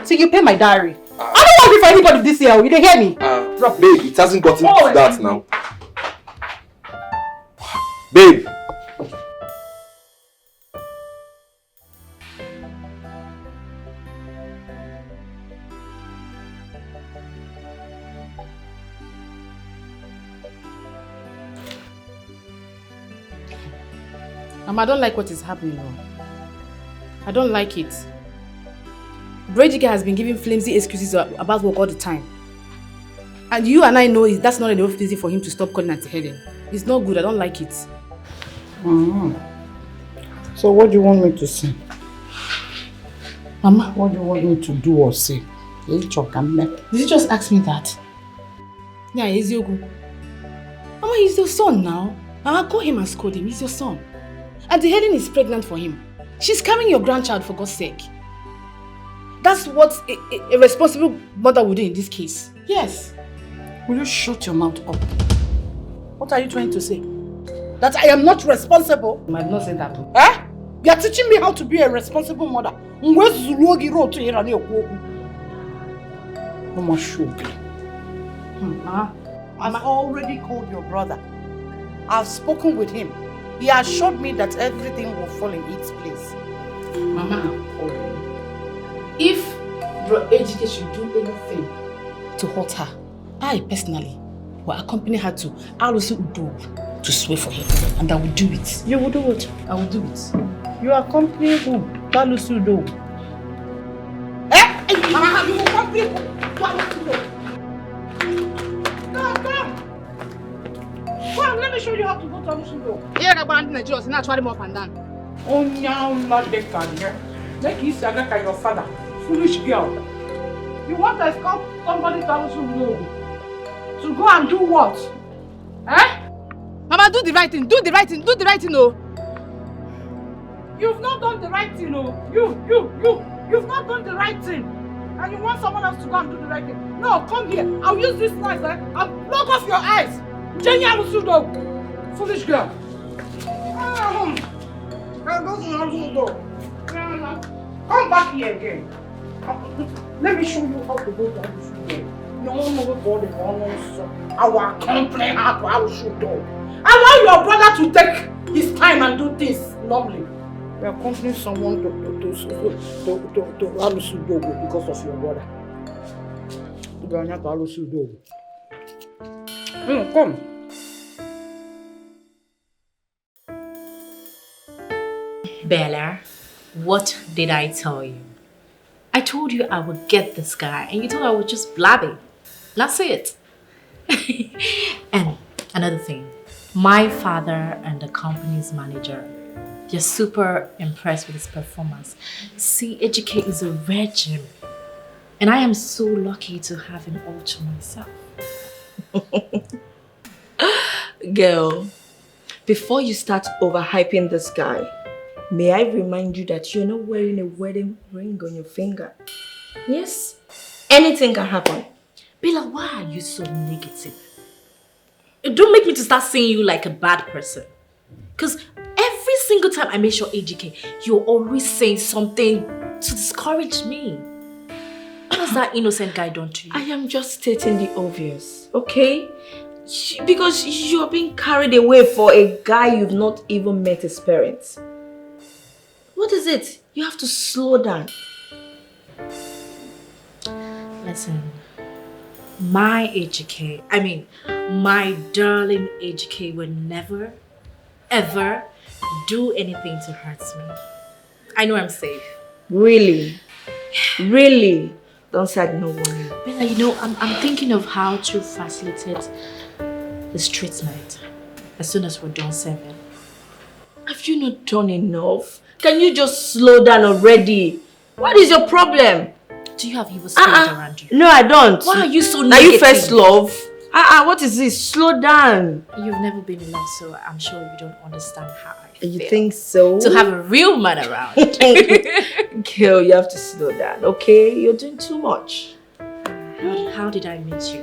So you pay my diary. I don't want to be for anybody this year. You don't hear me? Babe, it hasn't gotten to that now. Babe. I don't like what is happening now. I don't like it. Ejike has been giving flimsy excuses about work all the time. And you and I know that's not enough reason for him to stop calling Auntie Helen. It's not good. I don't like it. So what do you want me to say? Mama, what do you want me to do or say? Did you just ask me that? Yeah, he's your good. Mama, he's your son now. Mama, call him and scold him. He's your son. Auntie Helen is pregnant for him. She's carrying your grandchild, for God's sake. That's what a responsible mother would do in this case. Yes. Will you shut your mouth up? What are you trying to say? That I am not responsible? I have not said that. Eh? You are teaching me how to be a responsible mother. Mama, I've already called your brother. I've spoken with him. He assured me that everything will fall in its place. Mama, if Bro Ejike should do anything to hurt her, I personally will accompany her to Alusi Udo to swear for him. And I will do it. You will do it? I will do it. You accompany who? Alusi Udo. Mama, you will accompany who? Alusi Udo. Come. Come, let me show you how to go to Alusi Udo. Here, I'm going to Nigeria. I'm not trying up and down. Oh, no, not the kind. Make you say like your father. Foolish girl. You want to escort somebody to Alusi Udo? To go and do what? Eh? Mama, do the right thing. Do the right thing. Do the right thing, no. You've not done the right thing, no. You've not done the right thing. And you want someone else to go and do the right thing. No, come here. I'll use this knife and block off your eyes. Jenny Alusi Udo. Foolish girl. Come back here again. Let me show you how to go to Alusi Udo. No one will go the I will accompany her to Alusi Udo. Allow your brother to take his time and do things normally. We are accompanying someone to Alusi Udo because of your brother. To go to Alusi Udo. Come. Bella, what did I tell you? I told you I would get this guy and you thought I was just blabbing. That's it. And another thing, my father and the company's manager, they're super impressed with his performance. See, Ejike is a rare gem. And I am so lucky to have him all to myself. Girl, before you start overhyping this guy, may I remind you that you're not wearing a wedding ring on your finger? Yes, anything can happen. Bella, why are you so negative? Don't make me to start seeing you like a bad person. Because every single time I mention AGK, you're always saying something to discourage me. What has that innocent guy done to you? I am just stating the obvious, okay? Because you're being carried away for a guy you've not even met his parents. What is it? You have to slow down. Listen, my darling AGK will never, ever do anything to hurt me. I know I'm safe. Really? Really? Don't say no worry. Bella, you know, I'm thinking of how to facilitate this treatment as soon as we're done serving. Have you not done enough? Can you just slow down already? What is your problem? Do you have evil spirits around you? No, I don't. Why are you so negative? negative? Are you first love? What is this? Slow down. You've never been in love, so I'm sure you don't understand how I feel. You think so? To have a real man around. Girl, you have to slow down, okay? You're doing too much. How did I meet you?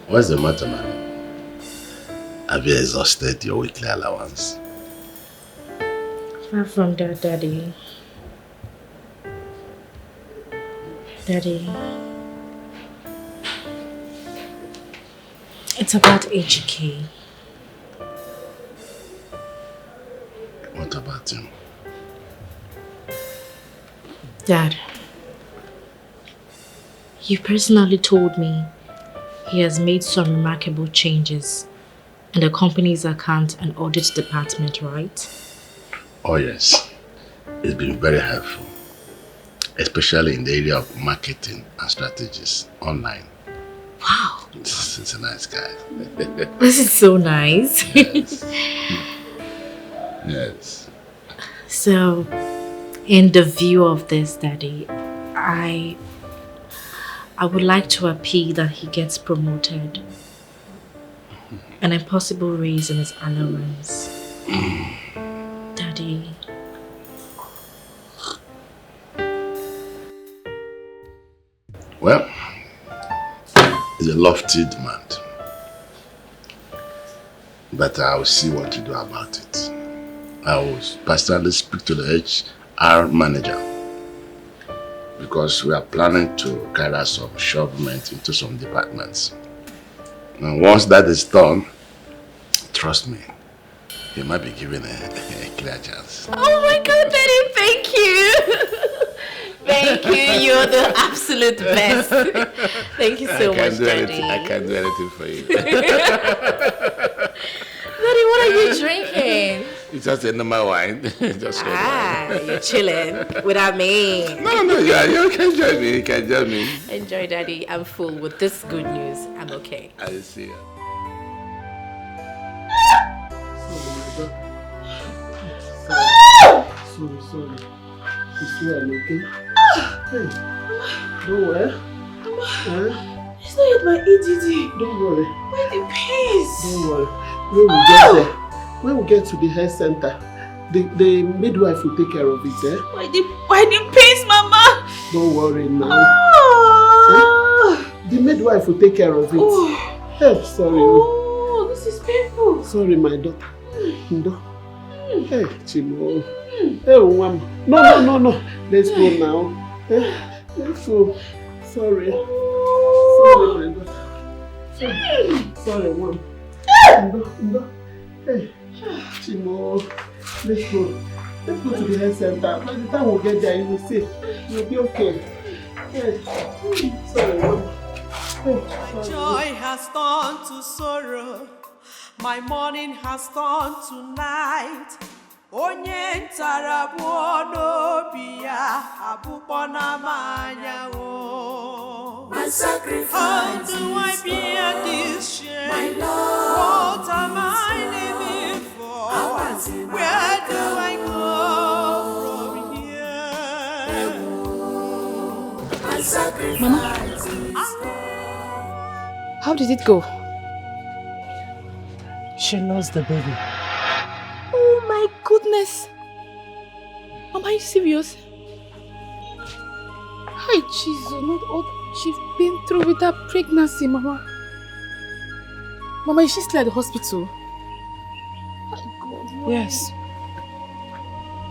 What's the matter, man? Have you exhausted your weekly allowance? Far from that, Daddy. Daddy. It's about AGK. What about him? Dad, you personally told me he has made some remarkable changes in the company's account and audit department, right? Oh yes, it's been very helpful, especially in the area of marketing and strategies online. Wow. He's a nice guy. This is so nice. Yes. Yes. So, in the view of this, Daddy, I would like to appeal that he gets promoted. An impossible raise in his allowance. Daddy. is a lofty demand. But I will see what to do about it. I will personally speak to the HR manager because we are planning to carry out some shovement into some departments. And once that is done, trust me, you might be given a clear chance. Oh my God, Daddy, thank you. Thank you, you're the absolute best. Thank you so much, Daddy. I can't do anything for you. Daddy, what are you drinking? It's just a normal wine. Just you're chilling without me. No, yeah, you can join me. You can join me. Enjoy, Daddy. I'm full with this good news. I'm okay. I see you. Sorry. It's well, okay? Hey, don't worry. It's not yet my EDD. Don't worry. Why the pains? Don't worry. When we get to the health center, the midwife will take care of it, eh? Why the pains, Mama? Don't worry now. The midwife will take care of it. Hey, sorry. Oh, this is painful. Sorry, my daughter. Hey, Chimo. Hey, Mama. No. Let's go now. Let's go. Sorry. Sorry, my daughter. Sorry, Mom. No. Hey, Chimo. Let's go. Let's go to the health center. By the time we get there, you will see. You'll be okay. Hey. Sorry, Mom. My joy has turned to sorrow. My morning has turned to night. Onye ntara buono biya abupona manya o. My sacrifice. How do I bear this shame? My love. What am I living for? Where do I go from here? My sacrifice. Mama, how did it go? She lost the baby. Oh my goodness. Mama, are you serious? Hi, Jesus, not all she's been through with her pregnancy, Mama. Mama, is she still at the hospital? My God, Mama. Yes.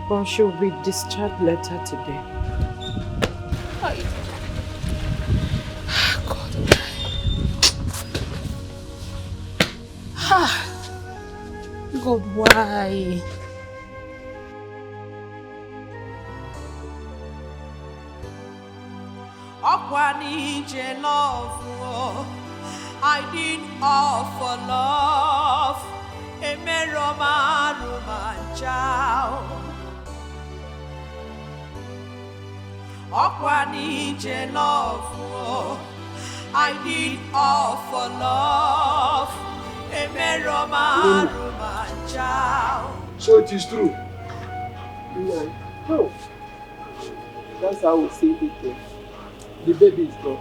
But she will be discharged later today. Hi. God. God, why? Love, I did all for love. Love, I did all for love. So it is true. No. That's how we see it. The baby is gone.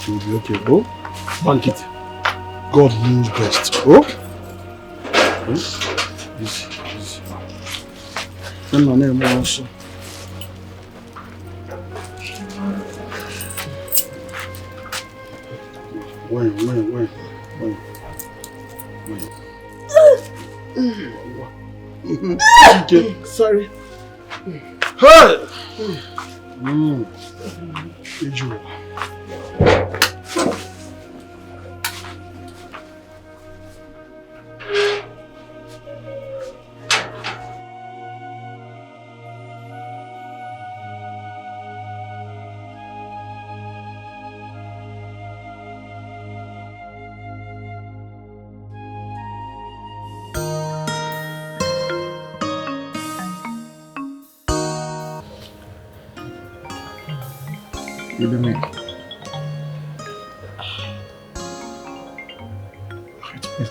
You'll be okay, bro. Bank it. God knows best. Oh? Easy. Send my name also. Wait. Okay, sorry. Hey! Ijo.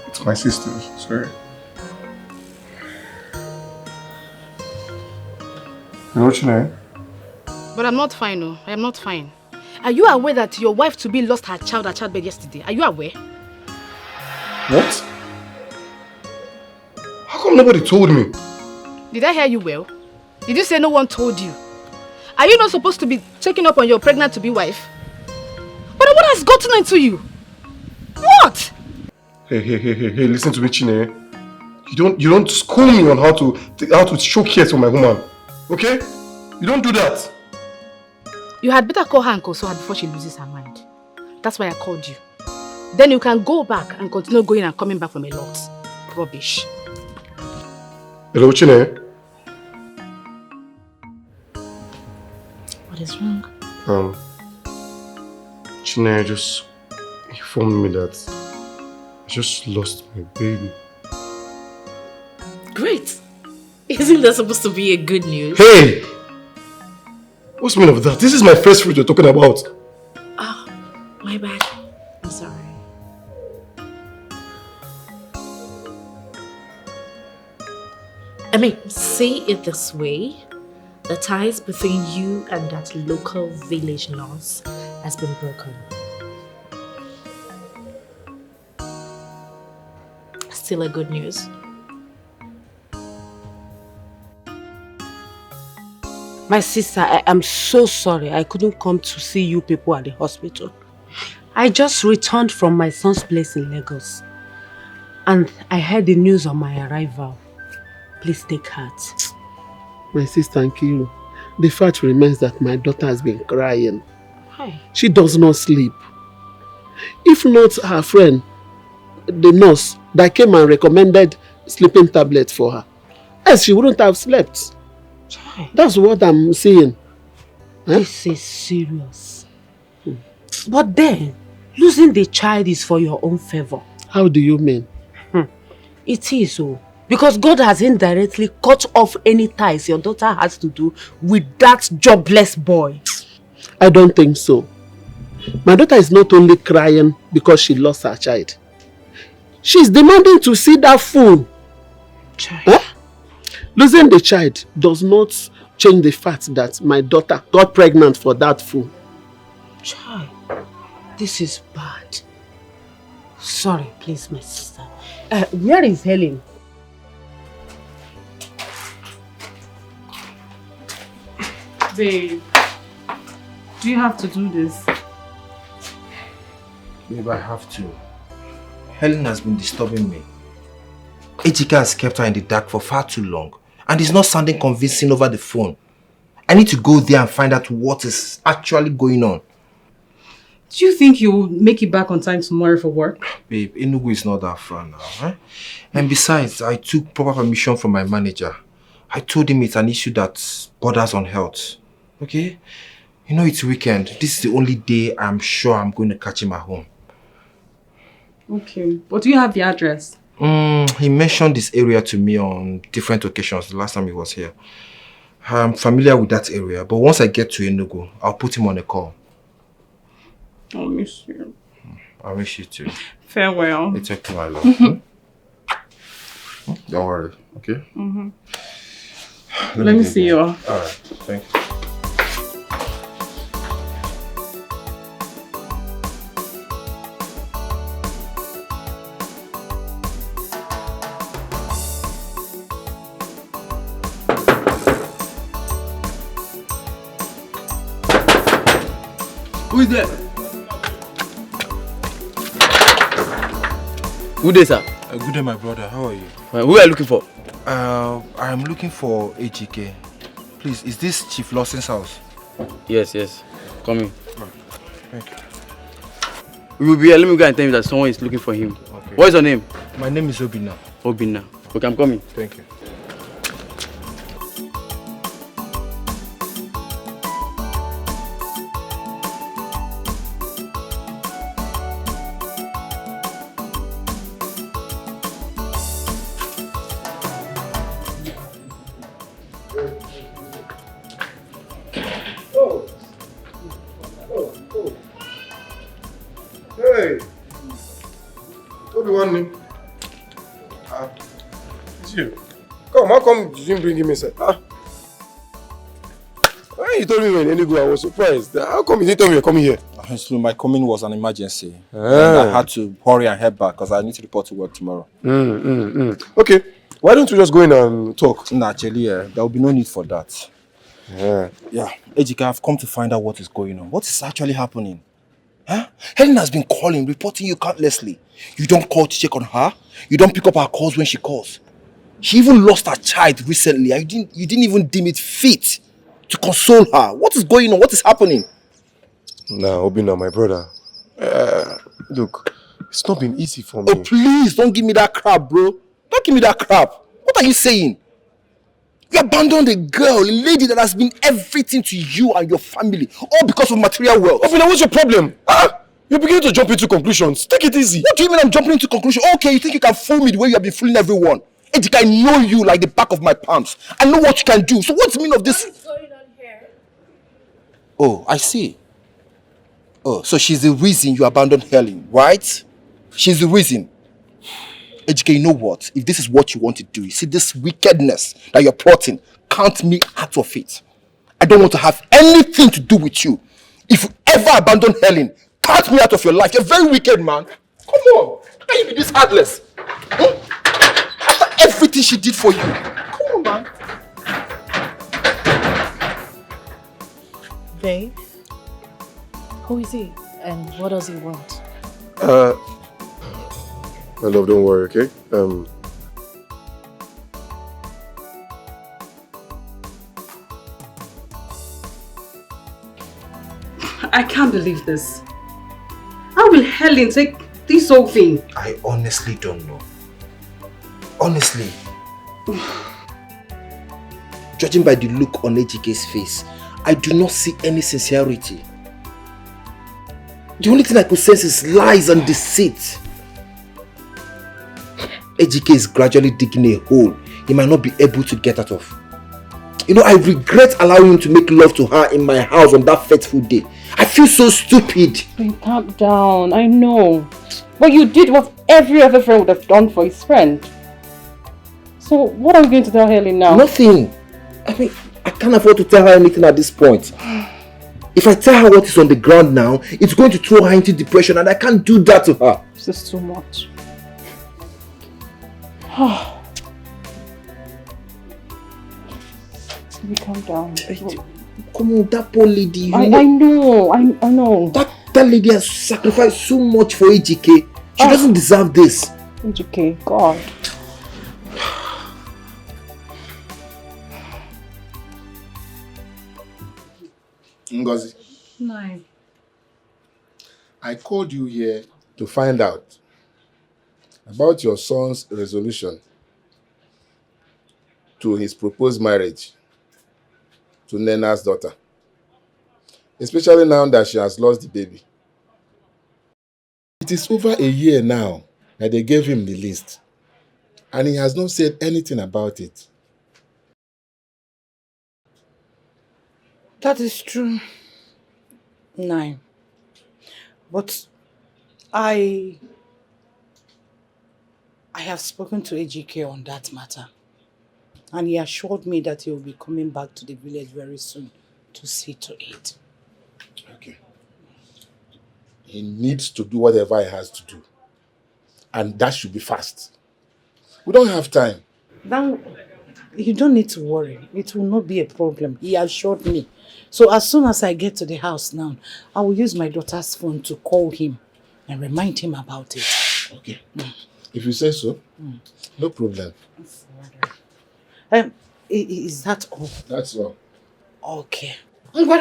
It's my sister, sorry. What's your name? But I'm not fine, no. I am not fine. Are you aware that your wife-to-be lost her child at childbed yesterday? Are you aware? What? How come nobody told me? Did I hear you well? Did you say no one told you? Are you not supposed to be checking up on your pregnant-to-be wife? But what has gotten into you? What? Hey, listen to me, Chine. You don't school me on how to show care to my woman. Okay? You don't do that. You had better call her and console her before she loses her mind. That's why I called you. Then you can go back and continue going and coming back from a lot. Rubbish. Hello, Chine. What is wrong? Chine just informed me that I just lost my baby. Great. Isn't that supposed to be a good news? Hey! What's the meaning of that? This is my first fruit you're talking about. Oh, my bad. I'm sorry. I mean, say it this way. The ties between you and that local village nurse has been broken. Still a good news. My sister, I am so sorry I couldn't come to see you people at the hospital. I just returned from my son's place in Lagos. And I heard the news on my arrival. Please take heart. My sister Nkiru, the fact remains that my daughter has been crying. Hi. She does not sleep. If not her friend, the nurse that came and recommended sleeping tablets for her, else she wouldn't have slept. That's what I'm saying. This is serious. But then, losing the child is for your own favor. How do you mean? It is so. Because God has indirectly cut off any ties your daughter has to do with that jobless boy. I don't think so. My daughter is not only crying because she lost her child. She's demanding to see that fool. Losing the child does not change the fact that my daughter got pregnant for that fool. Child, this is bad. Sorry, please, my sister. Where is Helen? Babe, do you have to do this? Babe, I have to. Helen has been disturbing me. Ejike has kept her in the dark for far too long. And it's not sounding convincing over the phone. I need to go there and find out what is actually going on. Do you think you'll make it back on time tomorrow for work? Babe, Enugu is not that far now. Eh? And besides, I took proper permission from my manager. I told him it's an issue that borders on health. Okay? You know it's weekend. This is the only day I'm sure I'm going to catch him at home. Okay, but do you have the address? He mentioned this area to me on different occasions the last time he was here. I'm familiar with that area, but once I get to Enugu, I'll put him on a call. I'll miss you. I'll miss you too. Farewell. It's okay, my love. Don't worry, okay? Let me see you. Alright, thank you. Who is there? Good day, sir. Good day, my brother. How are you? Who are you looking for? I'm looking for Ejike. Please, is this Chief Lawson's house? Yes. Come in. Thank you. We will be here. Let me go and tell you that someone is looking for him. Okay. What is your name? My name is Obina. Obina. Okay, I'm coming. Thank you. Hey! Obi-Wan, it's you. Come, how come you didn't bring him inside? When you told me when Enugu, I was surprised. How come you didn't tell me you're coming here? So my coming was an emergency. And I had to hurry and head back because I need to report to work tomorrow. Okay, Why don't we just go in and talk? Nah, Jelly, there will be no need for that. Yeah. Yeah, Ejike, I've come to find out what is going on. What is actually happening? Huh? Helen has been calling, reporting you countlessly. You don't call to check on her. You don't pick up her calls when she calls. She even lost her child recently. You didn't even deem it fit to console her. What is going on? What is happening? Nah, Obina, my brother. Look, it's not been easy for me. Oh, please, don't give me that crap, bro. Don't give me that crap. What are you saying? You abandoned a girl, a lady that has been everything to you and your family, all because of material wealth. Obina, what's your problem? You're beginning to jump into conclusions. Take it easy. What do you mean I'm jumping into conclusions? Okay, you think you can fool me the way you have been fooling everyone? Ejike, I know you like the back of my palms. I know what you can do. So what's the meaning of this? What is going on here? Oh, I see. Oh, so she's the reason you abandoned Helen, right? She's the reason. Ejike, you know what? If this is what you want to do, you see this wickedness that you're plotting, count me out of it. I don't want to have anything to do with you. If you ever abandon Helen, count me out of your life. You're very wicked, man. Come on. How can you be this heartless? After everything she did for you. Come on, man. Babe, who is he and what does he want? My love, don't worry, okay? I can't believe this. How will Helen take this whole thing? I honestly don't know. Honestly. Judging by the look on Ejike's face, I do not see any sincerity. The only thing I could sense is lies and deceit. Ejike is gradually digging a hole he might not be able to get out of. You know, I regret allowing him to make love to her in my house on that fateful day. I feel so stupid. Calm down, I know. But you did what every other friend would have done for his friend. So what are we going to tell Helen now? Nothing. I mean, I can't afford to tell her anything at this point. If I tell her what is on the ground now, it's going to throw her into depression and I can't do that to her. This is too much. Baby, calm down. Come on, that poor lady. I know. That lady has sacrificed so much for Ejike. She doesn't deserve this. Ejike, God. Ngozi, No. I called you here to find out about your son's resolution to his proposed marriage to Nena's daughter, especially now that she has lost the baby. It is over a year now that they gave him the list, and he has not said anything about it. That is true. No. But I have spoken to Ejike on that matter. And he assured me that he will be coming back to the village very soon to see to it. Okay. He needs to do whatever he has to do. And that should be fast. We don't have time. Now, you don't need to worry. It will not be a problem. He assured me. So as soon as I get to the house now, I will use my daughter's phone to call him and remind him about it. Okay. If you say so, no problem. Is that all? That's all. Okay. Come here.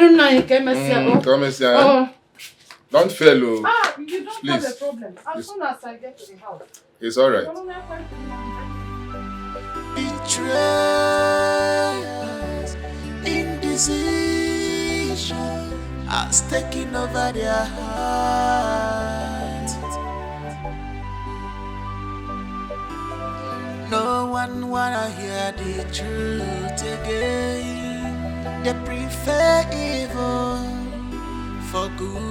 Don't fail. You don't Please. have a problem. As soon as I get to the house. It's all right. Betrayers, indecision has taken over their hearts. No one wanna hear the truth again. They prefer evil for good.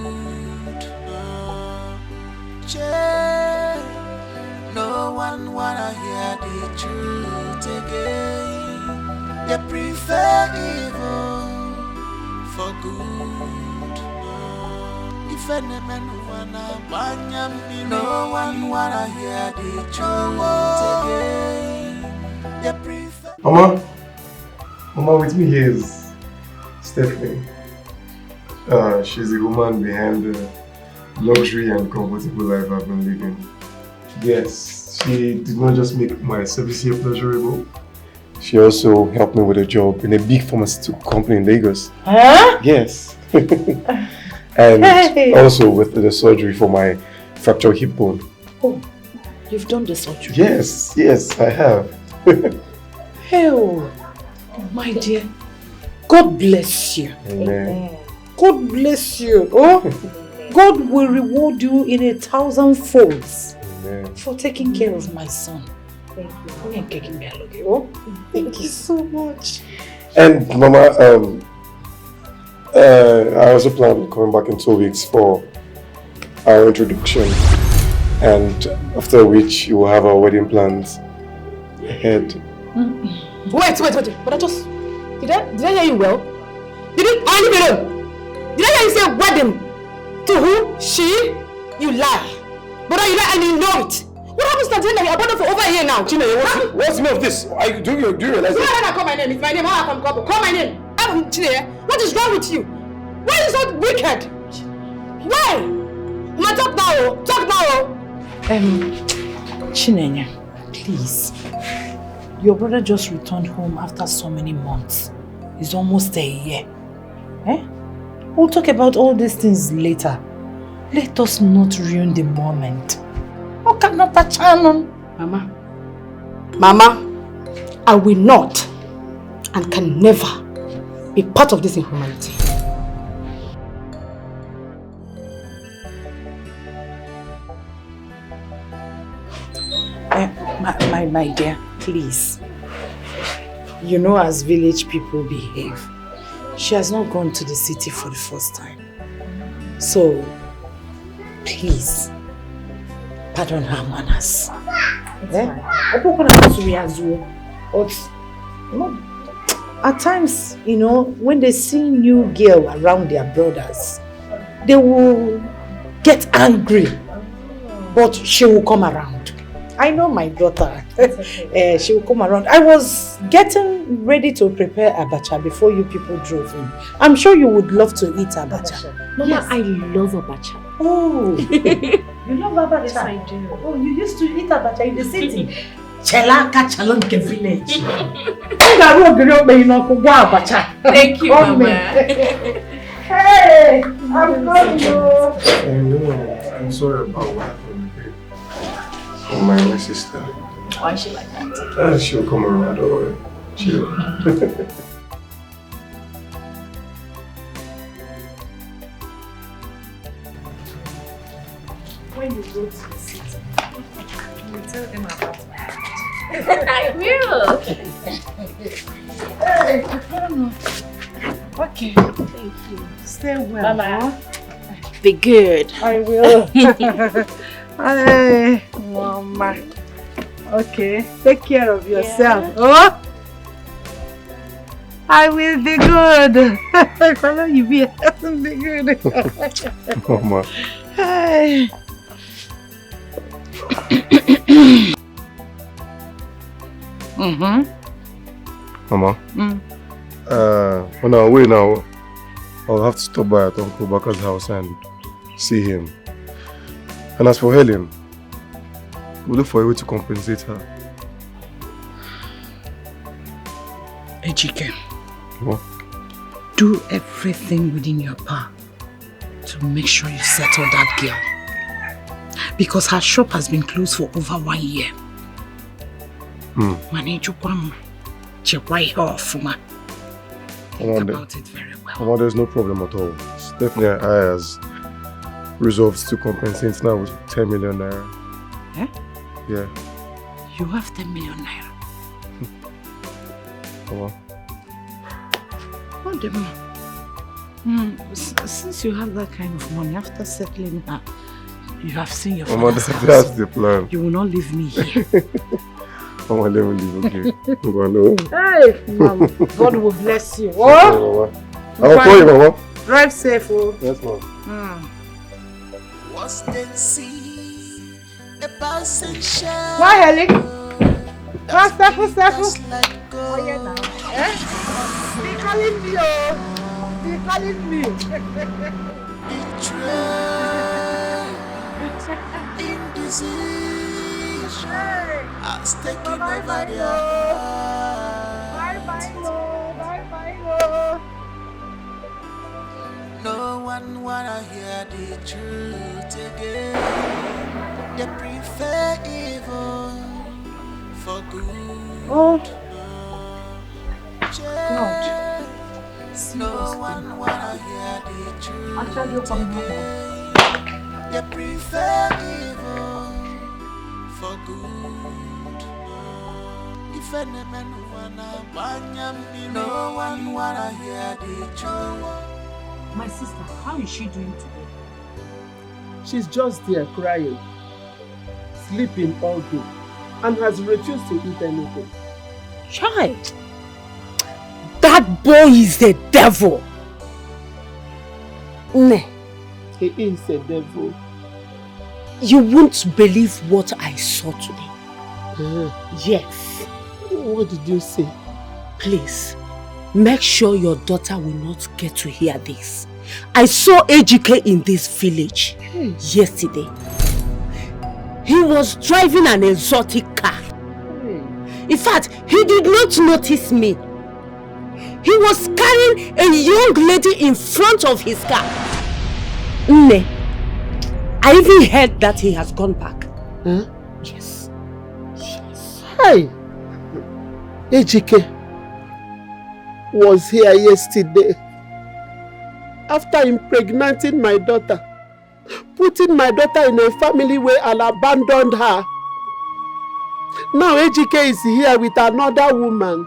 No one wanna hear the truth again. They prefer evil for good. If any man wanna banyam, no one wanna hear the truth again. They prefer. Mama, with me here is Stephanie. She's the woman behind the luxury and comfortable life I've been living. Yes, she did not just make my service here pleasurable. She also helped me with a job in a big pharmaceutical company in Lagos. Huh? Yes. And also with the surgery for my fractured hip bone. Oh, you've done the surgery? Yes, I have. Oh, my dear. God bless you. Amen. God bless you. Oh, God will reward you in 1,000 folds. Amen. For taking care of my son. Thank you. Oh, thank you so much. And Mama, I also plan on coming back in 2 weeks for our introduction, and after which you will have our wedding plans ahead. Wait, but did I hear you well? Did I hear you say wedding? To who? She? You lie. But you lie and you know it. What happens to Tina? You're abandoned for over a year now. Tina, what's the name of this? Do you realize it? Why call my name? It's my name. How I come call my name. Tina, what is wrong with you? Why are you so wicked? Why? Ma, talk now. Chinenya, please. Your brother just returned home after so many months. It's almost a year. We'll talk about all these things later. Let us not ruin the moment. Okay, not a channel. Mama, I will not and can never be part of this inhumanity. My dear, please. You know as village people behave. She has not gone to the city for the first time. So, please, pardon her manners. At times, when they see new girl around their brothers, they will get angry, but she will come around. I know my daughter. She will come around. I was getting ready to prepare abacha before you people drove in. I'm sure you would love to eat abacha. Mama, yes. I love abacha. Oh, you love abacha? Yes, I do. Oh, you used to eat abacha in the city? Chelaka Chalonke village. Thank you, Mama. Hey, I'm coming. I'm sorry about what happened. My sister. Why is she like that? She'll come around, don't worry. She'll. When you go to the city, you will tell them about that. I will. Hey, I don't know. Okay. Thank you. Stay well. Mama. Be good. I will. Hey, Mama. Okay, take care of yourself. Yeah. Oh, I will be good. Follow you be good. Mama. Hey. Mama. On our way now, I'll have to stop by at Uncle Baka's house and see him. And as for Helen, we'll look for a way to compensate her. Ejike. What? Do everything within your power to make sure you settle that girl. Because her shop has been closed for over 1 year. Think about it very well. Mama, there's no problem at all. Stephanie and I has resolved to compensate now with 10 million naira. Eh? Yeah. You have 10 million naira. Mama. What the since you have that kind of money, after settling her, you have seen your father's house. That's the plan. You will not leave me here. Mama, let me leave, okay? Mama, Hey, Mama. God will bless you. Oh? Okay, Mama. I'll call you, Mama. Drive safe, oh. Yes, Mama. Was then see a passing shell. Why, Ellie? Sefu. Oh yeah now. Eh? They calling me, oh. They calling me. Indecision has taken over their Bye-bye, No one wanna hear the truth again. They prefer evil for good. God. No one wanna hear the truth again. They prefer evil for good. If any man wanna banyam, no one wanna hear the truth. My sister, how is she doing today? She's just there crying, sleeping all day, and has refused to eat anything. Child, that boy is the devil. Ne. He is a devil. You won't believe what I saw today. Yes. What did you say? Please, make sure your daughter will not get to hear this. I saw AGK in this village yesterday. He was driving an exotic car. In fact, he did not notice me. He was carrying a young lady in front of his car. Ne, I even heard that he has gone back. Huh? Yes. Hi. AGK was here yesterday. After impregnating my daughter, putting my daughter in a family where I abandoned her. Now AGK is here with another woman.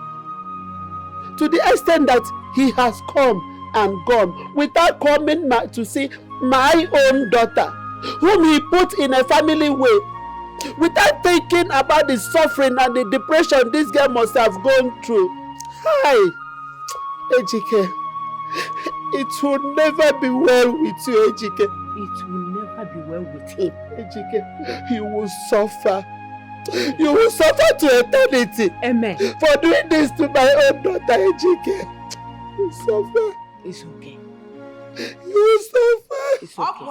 To the extent that he has come and gone without coming to see my own daughter, whom he put in a family way, without thinking about the suffering and the depression this girl must have gone through. Hi, AGK. It will never be well with you, AGK. It will never be well with him. AGK, you will suffer. You will suffer to eternity. Amen. For doing this to my own daughter, AGK. You suffer. It's okay. You suffer. It's okay.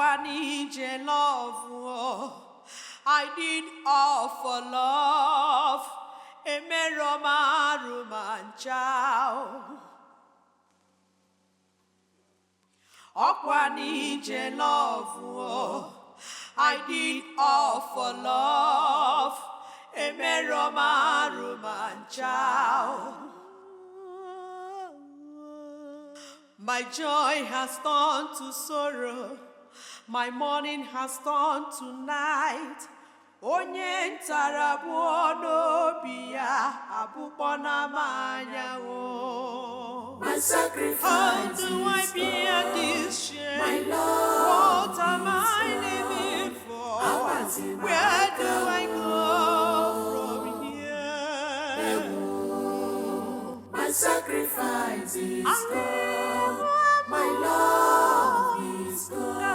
I did all for love. I did all for love. My joy has turned to sorrow. My morning has turned to night. Onye ntara bụ n'obi ya abụkpọ na manya o. My sacrifice. How do I bear this shame? My love. What am I living for? Where do I go from here? My sacrifice is gone. My love is gone.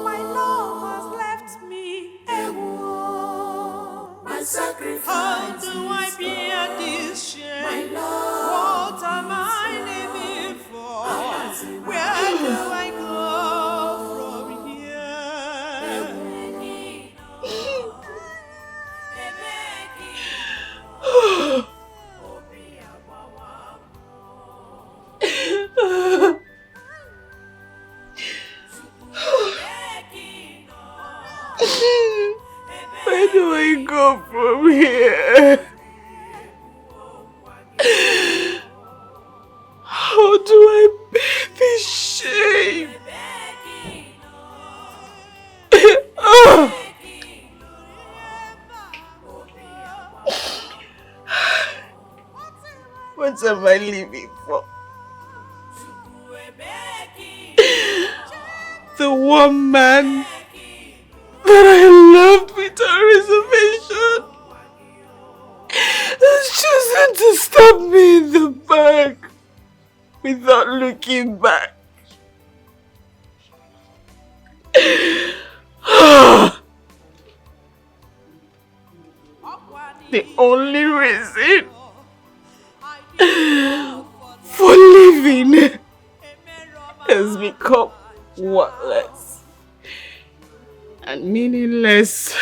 My love has left me. My sacrifice. How do I bear this shame? My love. What am I living for? Where do I go from here? Where do I go from here? How do I bear this shame? What am I living for? The one man that I loved without reservation has chosen to stab me in the back without looking back. the only reason for living has become worthless and meaningless.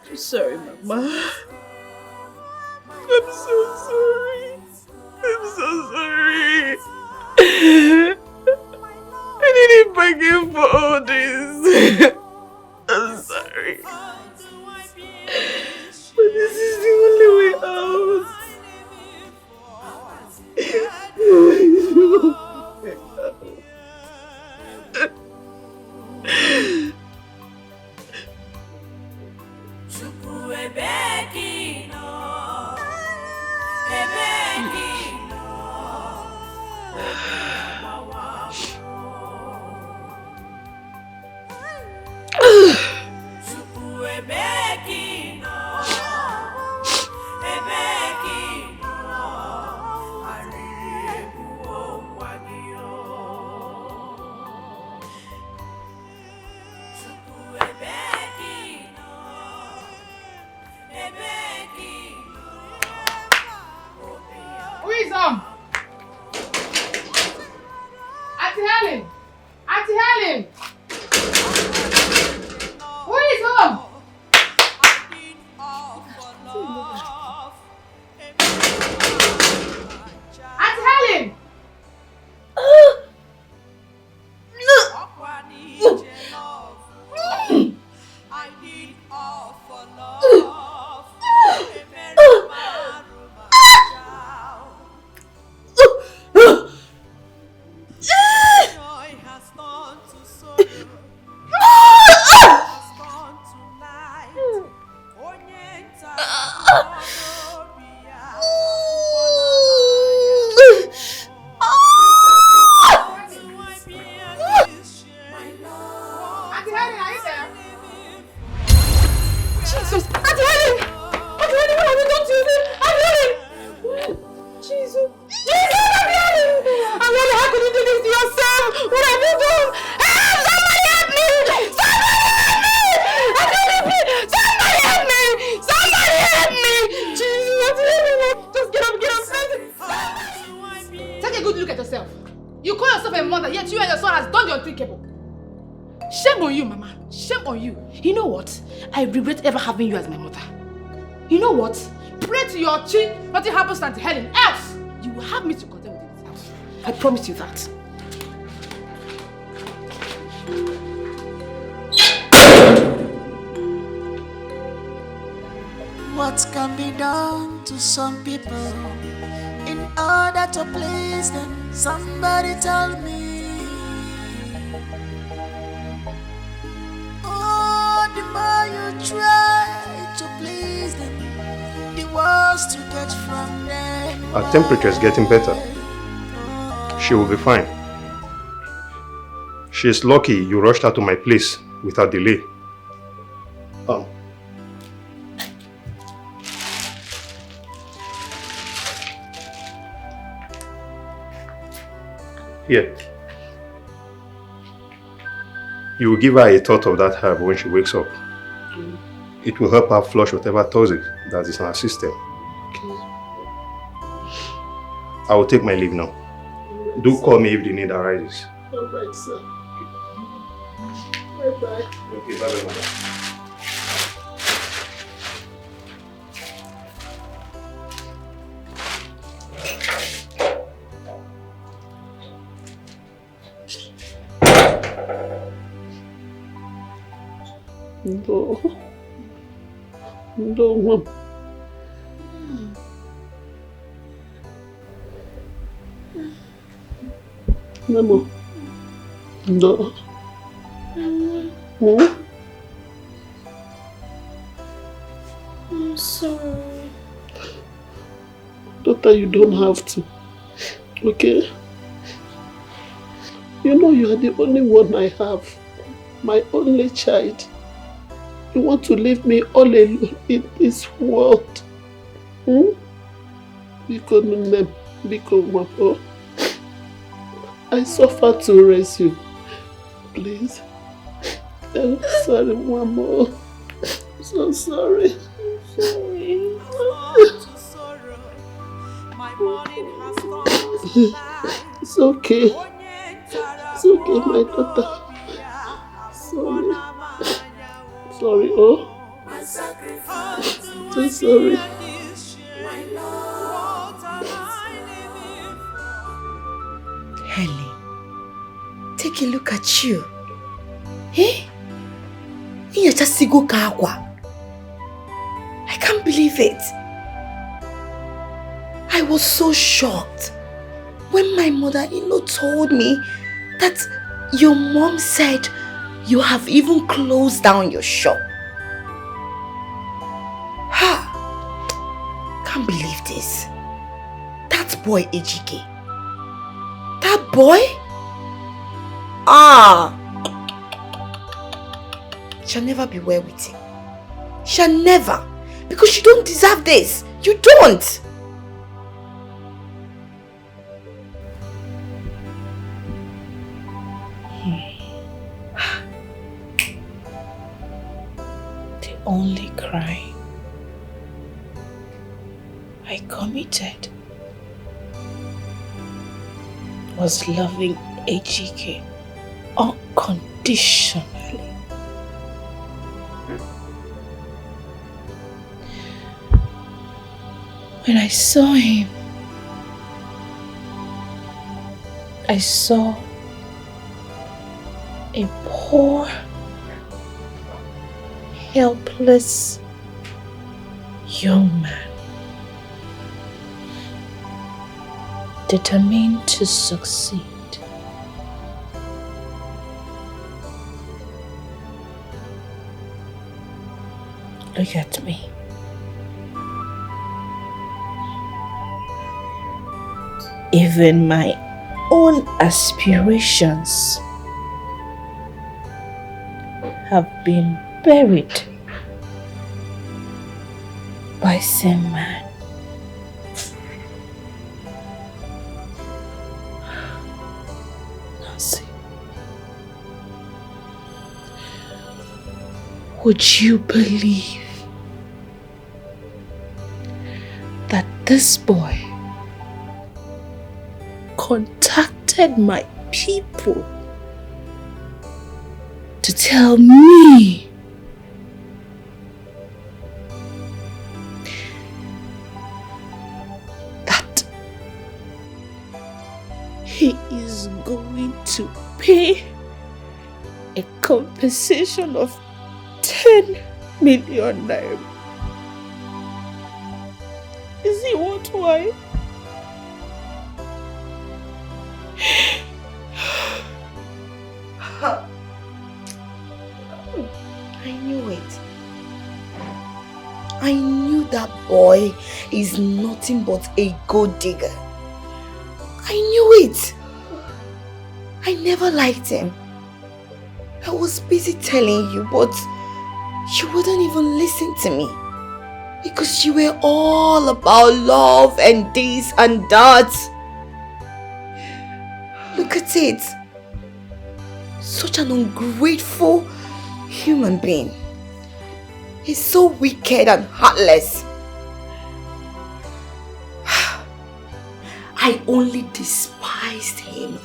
I'm sorry, Mama. I'm so sorry. I'm so sorry. I didn't bargain for all this. I'm sorry. But this is the only way out. Who is on? Auntie Helen! Auntie Helen! Who is home? Auntie Helen! Jesus! Auntie Helen! Auntie Helen, what have you done to me? Auntie Helen! Jesus! Jesus, Auntie Helen! Auntie Helen, how could you do this to yourself? What have you done? Help! Somebody help me! Somebody help me! Somebody help me! Jesus, Auntie Helen, just get up, Take a good look at yourself. You call yourself a mother, yet you and your son has done the unthinkable. Shame on you, Mama. Shame on you. You know what? I regret ever having you as my mother. You know what? Pray to your chi, nothing happens to Auntie Helen. Else, you will have me to contend with this house. I promise you that. What can be done to some people in order to please them? Somebody tell me. Oh, the more you try to please them, the worse you get from them. Her temperature is getting better. She will be fine. She is lucky you rushed her to my place without delay. Here. You will give her a thought of that herb when she wakes up. It will help her flush whatever toxic that is in her system. I will take my leave now. Do call me if the need arises. Alright, sir. Bye-bye. Okay, bye-bye, madam. No. No, Mom. Memo. No. I'm sorry. Daughter, you don't have to. Okay? You know you are the only one I have. My only child. You want to leave me all alone in this world? Biko Nunem, Biko Mako. I suffer to raise you. Please. I'm sorry, Mama. I'm so sorry. It's okay. It's okay, my daughter. Sorry. Sorry, oh. So sorry. Helen, take a look at you. Eh? You're just I can't believe it. I was so shocked when my mother-in-law told me that your mom said you have even closed down your shop. Ha! Can't believe this. That boy Ejike. That boy? Shall never be well with him. Shall never. Because you don't deserve this. You don't. The only crime I committed was loving Ejike unconditionally. When I saw him, I saw a poor, helpless young man, determined to succeed. Look at me. Even my own aspirations have been buried by same man. Nancy, would you believe that this boy contacted my people to tell me that he is going to pay a compensation of 10 million naira? Is he what why? I knew it. I knew that boy is nothing but a gold digger. I knew it. I never liked him. I was busy telling you, but you wouldn't even listen to me. Because you were all about love and this and that. Look at it. Such an ungrateful human being. He's so wicked and heartless. I only despised him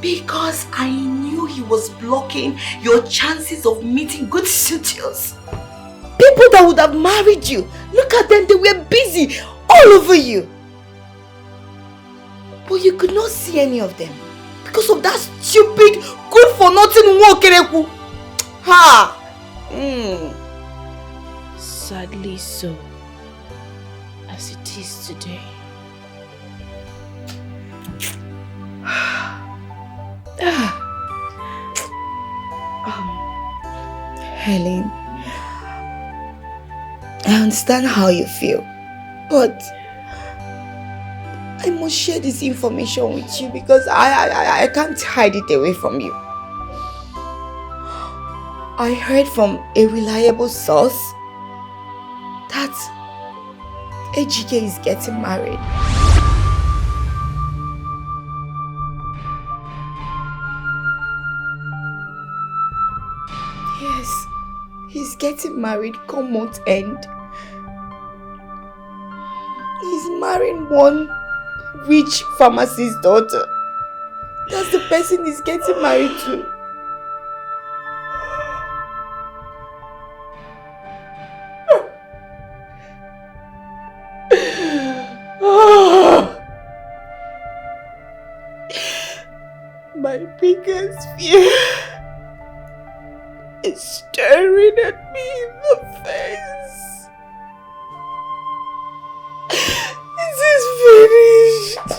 because I knew he was blocking your chances of meeting good suitors. People that would have married you. Look at them, they were busy all over you. But you could not see any of them because of that stupid, good-for-nothing Wokereku. Ha! Sadly so, as it is today. Helen, I understand how you feel, but I must share this information with you because I can't hide it away from you. I heard from a reliable source that Ejike is getting married. Yes, he's getting married come month end. He's marrying one rich pharmacist's daughter. That's the person he's getting married to. My biggest fear is staring at me in the face. This is finished.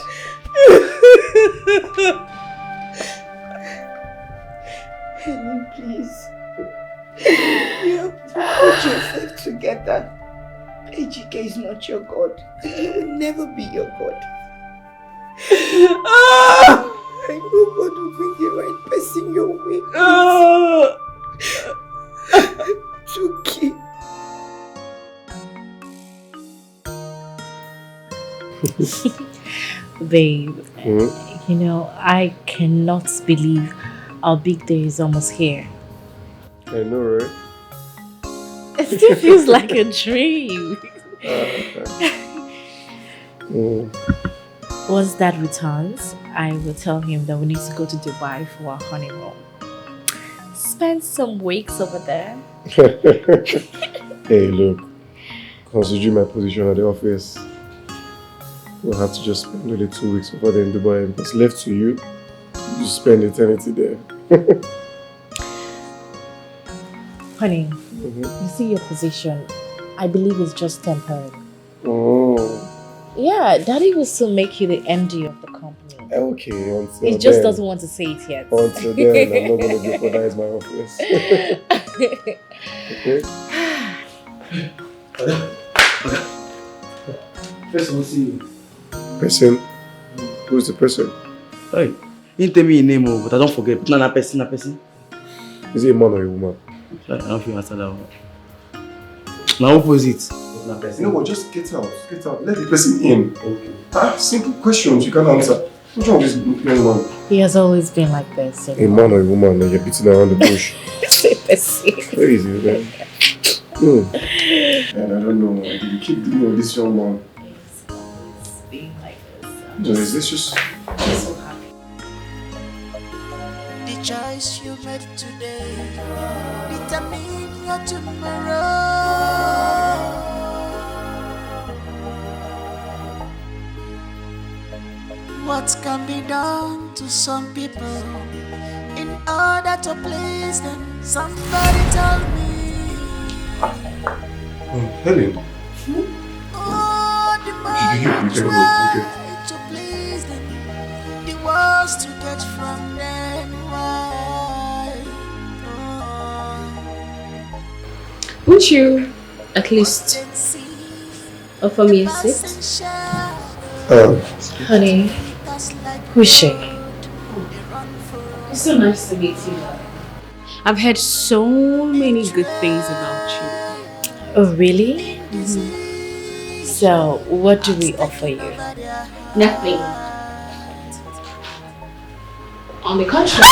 Helen, please. You have to put yourself together. Ejike is not your God. He will never be your God. I know God will bring the right person your way. It's okay. Babe, you know, I cannot believe our big day is almost here. I know, right? It still feels like a dream. Once Dad returns, I will tell him that we need to go to Dubai for our honeymoon. Spend some weeks over there. Hey, look. Considering my position at the office, we'll have to just spend only 2 weeks over there in Dubai. Because left to you, you spend eternity there. Honey, you see your position, I believe it's just temporary. Oh. Yeah, Daddy will still make you the MD of the company. Okay, until He then. just doesn't want to say it yet. Until then, I'm not going to jeopardize my office. Okay? Person will see you. Person? Who's the person? Hey, you didn't tell me your name, but I don't forget. But not a person, Is it a man or a woman? I don't feel answer that one. Now opposite. You know what? Just get out. Get out. Let the person in. Okay. Simple questions you can answer. What's wrong with this young man? He has always been like this. A man or a woman, and you're beating around the bush. Crazy, man. And I don't know. You keep dealing with this young man. Being like this. No, is this just... I'm so happy. The choice you made today determine your tomorrow. What can be done to some people in order to please them? Somebody tell me. Helen. Oh, the more you try to please them, the worse to get from them. Why? Won't you at least offer me a seat? Honey, who's she? It's so nice to meet you. I've heard so many good things about you. Oh, really? So, what do we offer you? Nothing. On the contrary,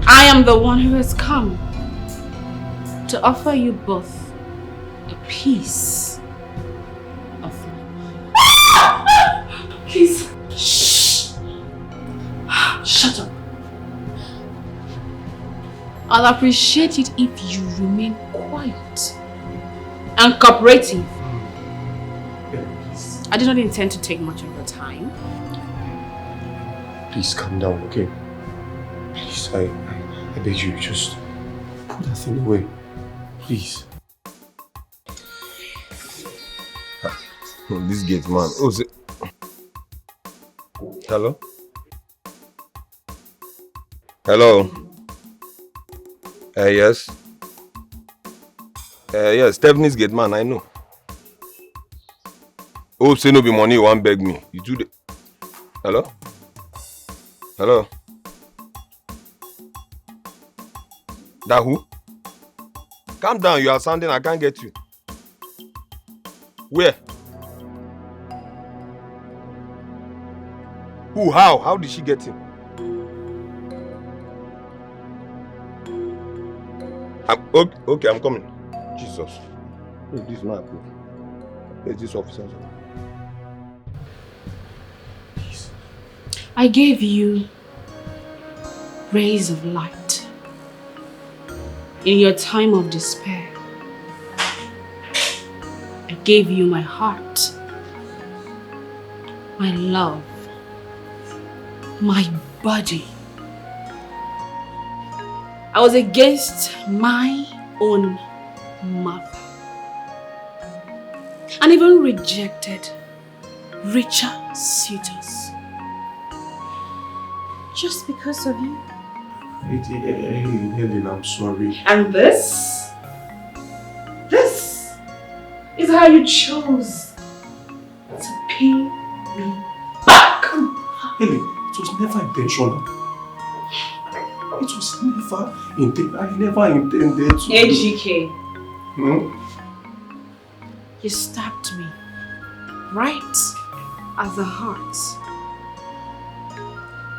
I am the one who has come to offer you both a piece of my mind. Please. Shh. Shut up. I'll appreciate it if you remain quiet and cooperative. I did not intend to take much of your time. Please calm down, okay? Please, I beg you, just put that thing away. Please. This gate man. Oh, hello? Hello? Yes. Yes, Stephanie's gate man, I know. Hope say no be money you want beg me. You do the... Hello? Hello? That who? Calm down, you are sounding, I can't get you. Where? Who? How? How did she get him? Okay, I'm coming. Jesus. Who is this man? Who is this officer? I gave you rays of light in your time of despair. I gave you my heart, my love, my body. I was against my own mother and even rejected richer suitors just because of you. Helen, I'm sorry. And this is how you chose to pay me back. Helen, it was never intentional. It was never intended. I never intended to. AGK. Hmm? You stabbed me right at the heart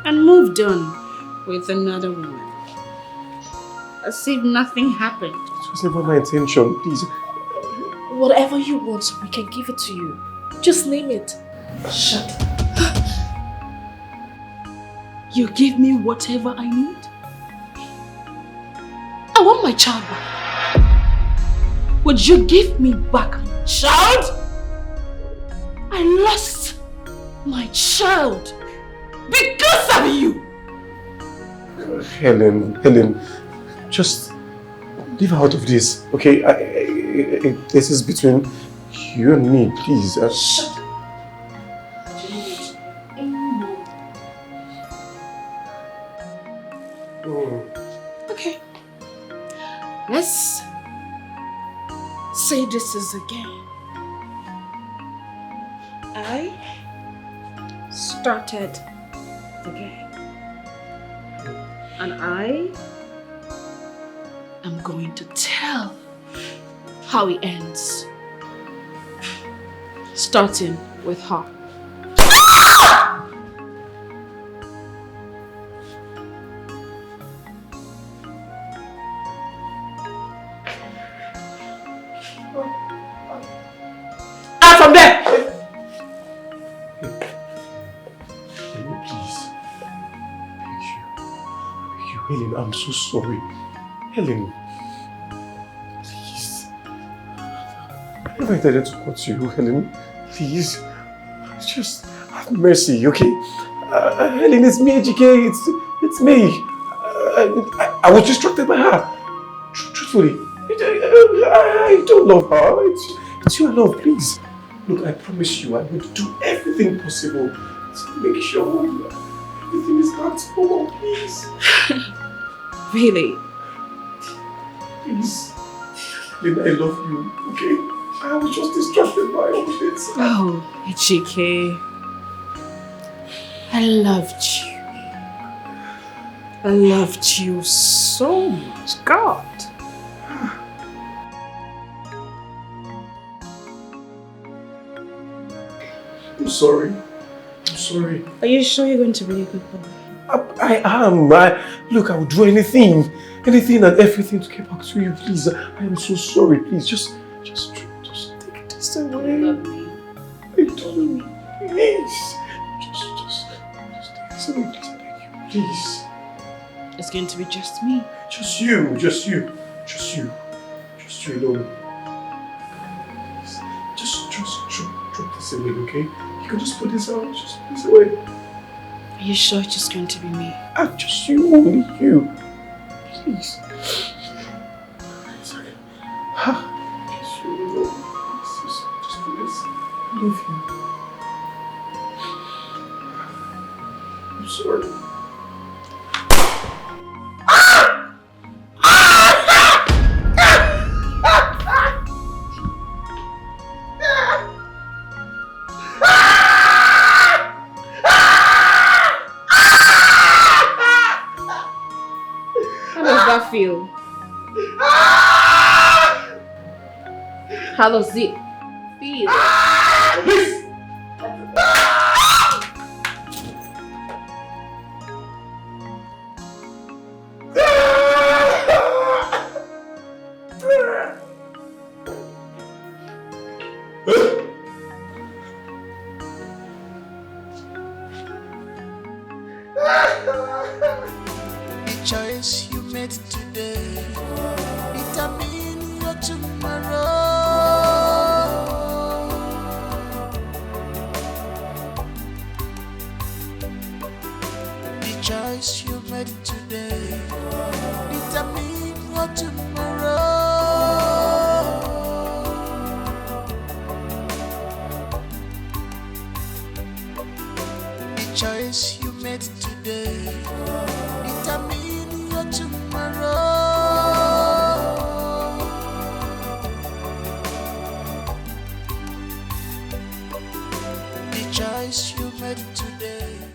and moved on with another woman. As if nothing happened. It was never my intention, please. Whatever you want, we can give it to you. Just name it. Shut up. You give me whatever I need? I want my child back. Would you give me back my child? I lost my child because of you. Helen, just leave out of this, okay? This is between you and me, please. Shut up. Okay. Let's say this is a game. I started the game. And I am going to tell how it ends. Starting with her. Out from there! Helen, I'm so sorry. Helen, please. I never intended to hurt you, Helen. Please. Just have mercy, okay? Helen, it's me, GK. It's me. I was distracted by her. Truthfully. I don't love her. It's you I love, please. Look, I promise you I will do everything possible to make sure everything is back to normal, please. Really? Please. Then I love you, okay? I was just distracted by all this. Oh, GK. I loved you. I loved you so much. God. I'm sorry. I'm sorry. Are you sure you're going to be a good boy? I am. Look, I will do anything and everything to get back to you, please. I am so sorry. Please, just take this away. You love me. I do. Please. Just take this away, please. I beg you. Please. It's going to be just me. Just you alone. Please. Just drop this away, okay? You can just put this out. Just put this away. Are you sure it's just going to be me? Just you, only you. Please. Sorry. Just you alone. Just please. I love you. I'm sorry. feel? How does it feel? The choice you made today determine your tomorrow. The choice you made today determine your tomorrow. The choice you made today determine your tomorrow. The choice you made today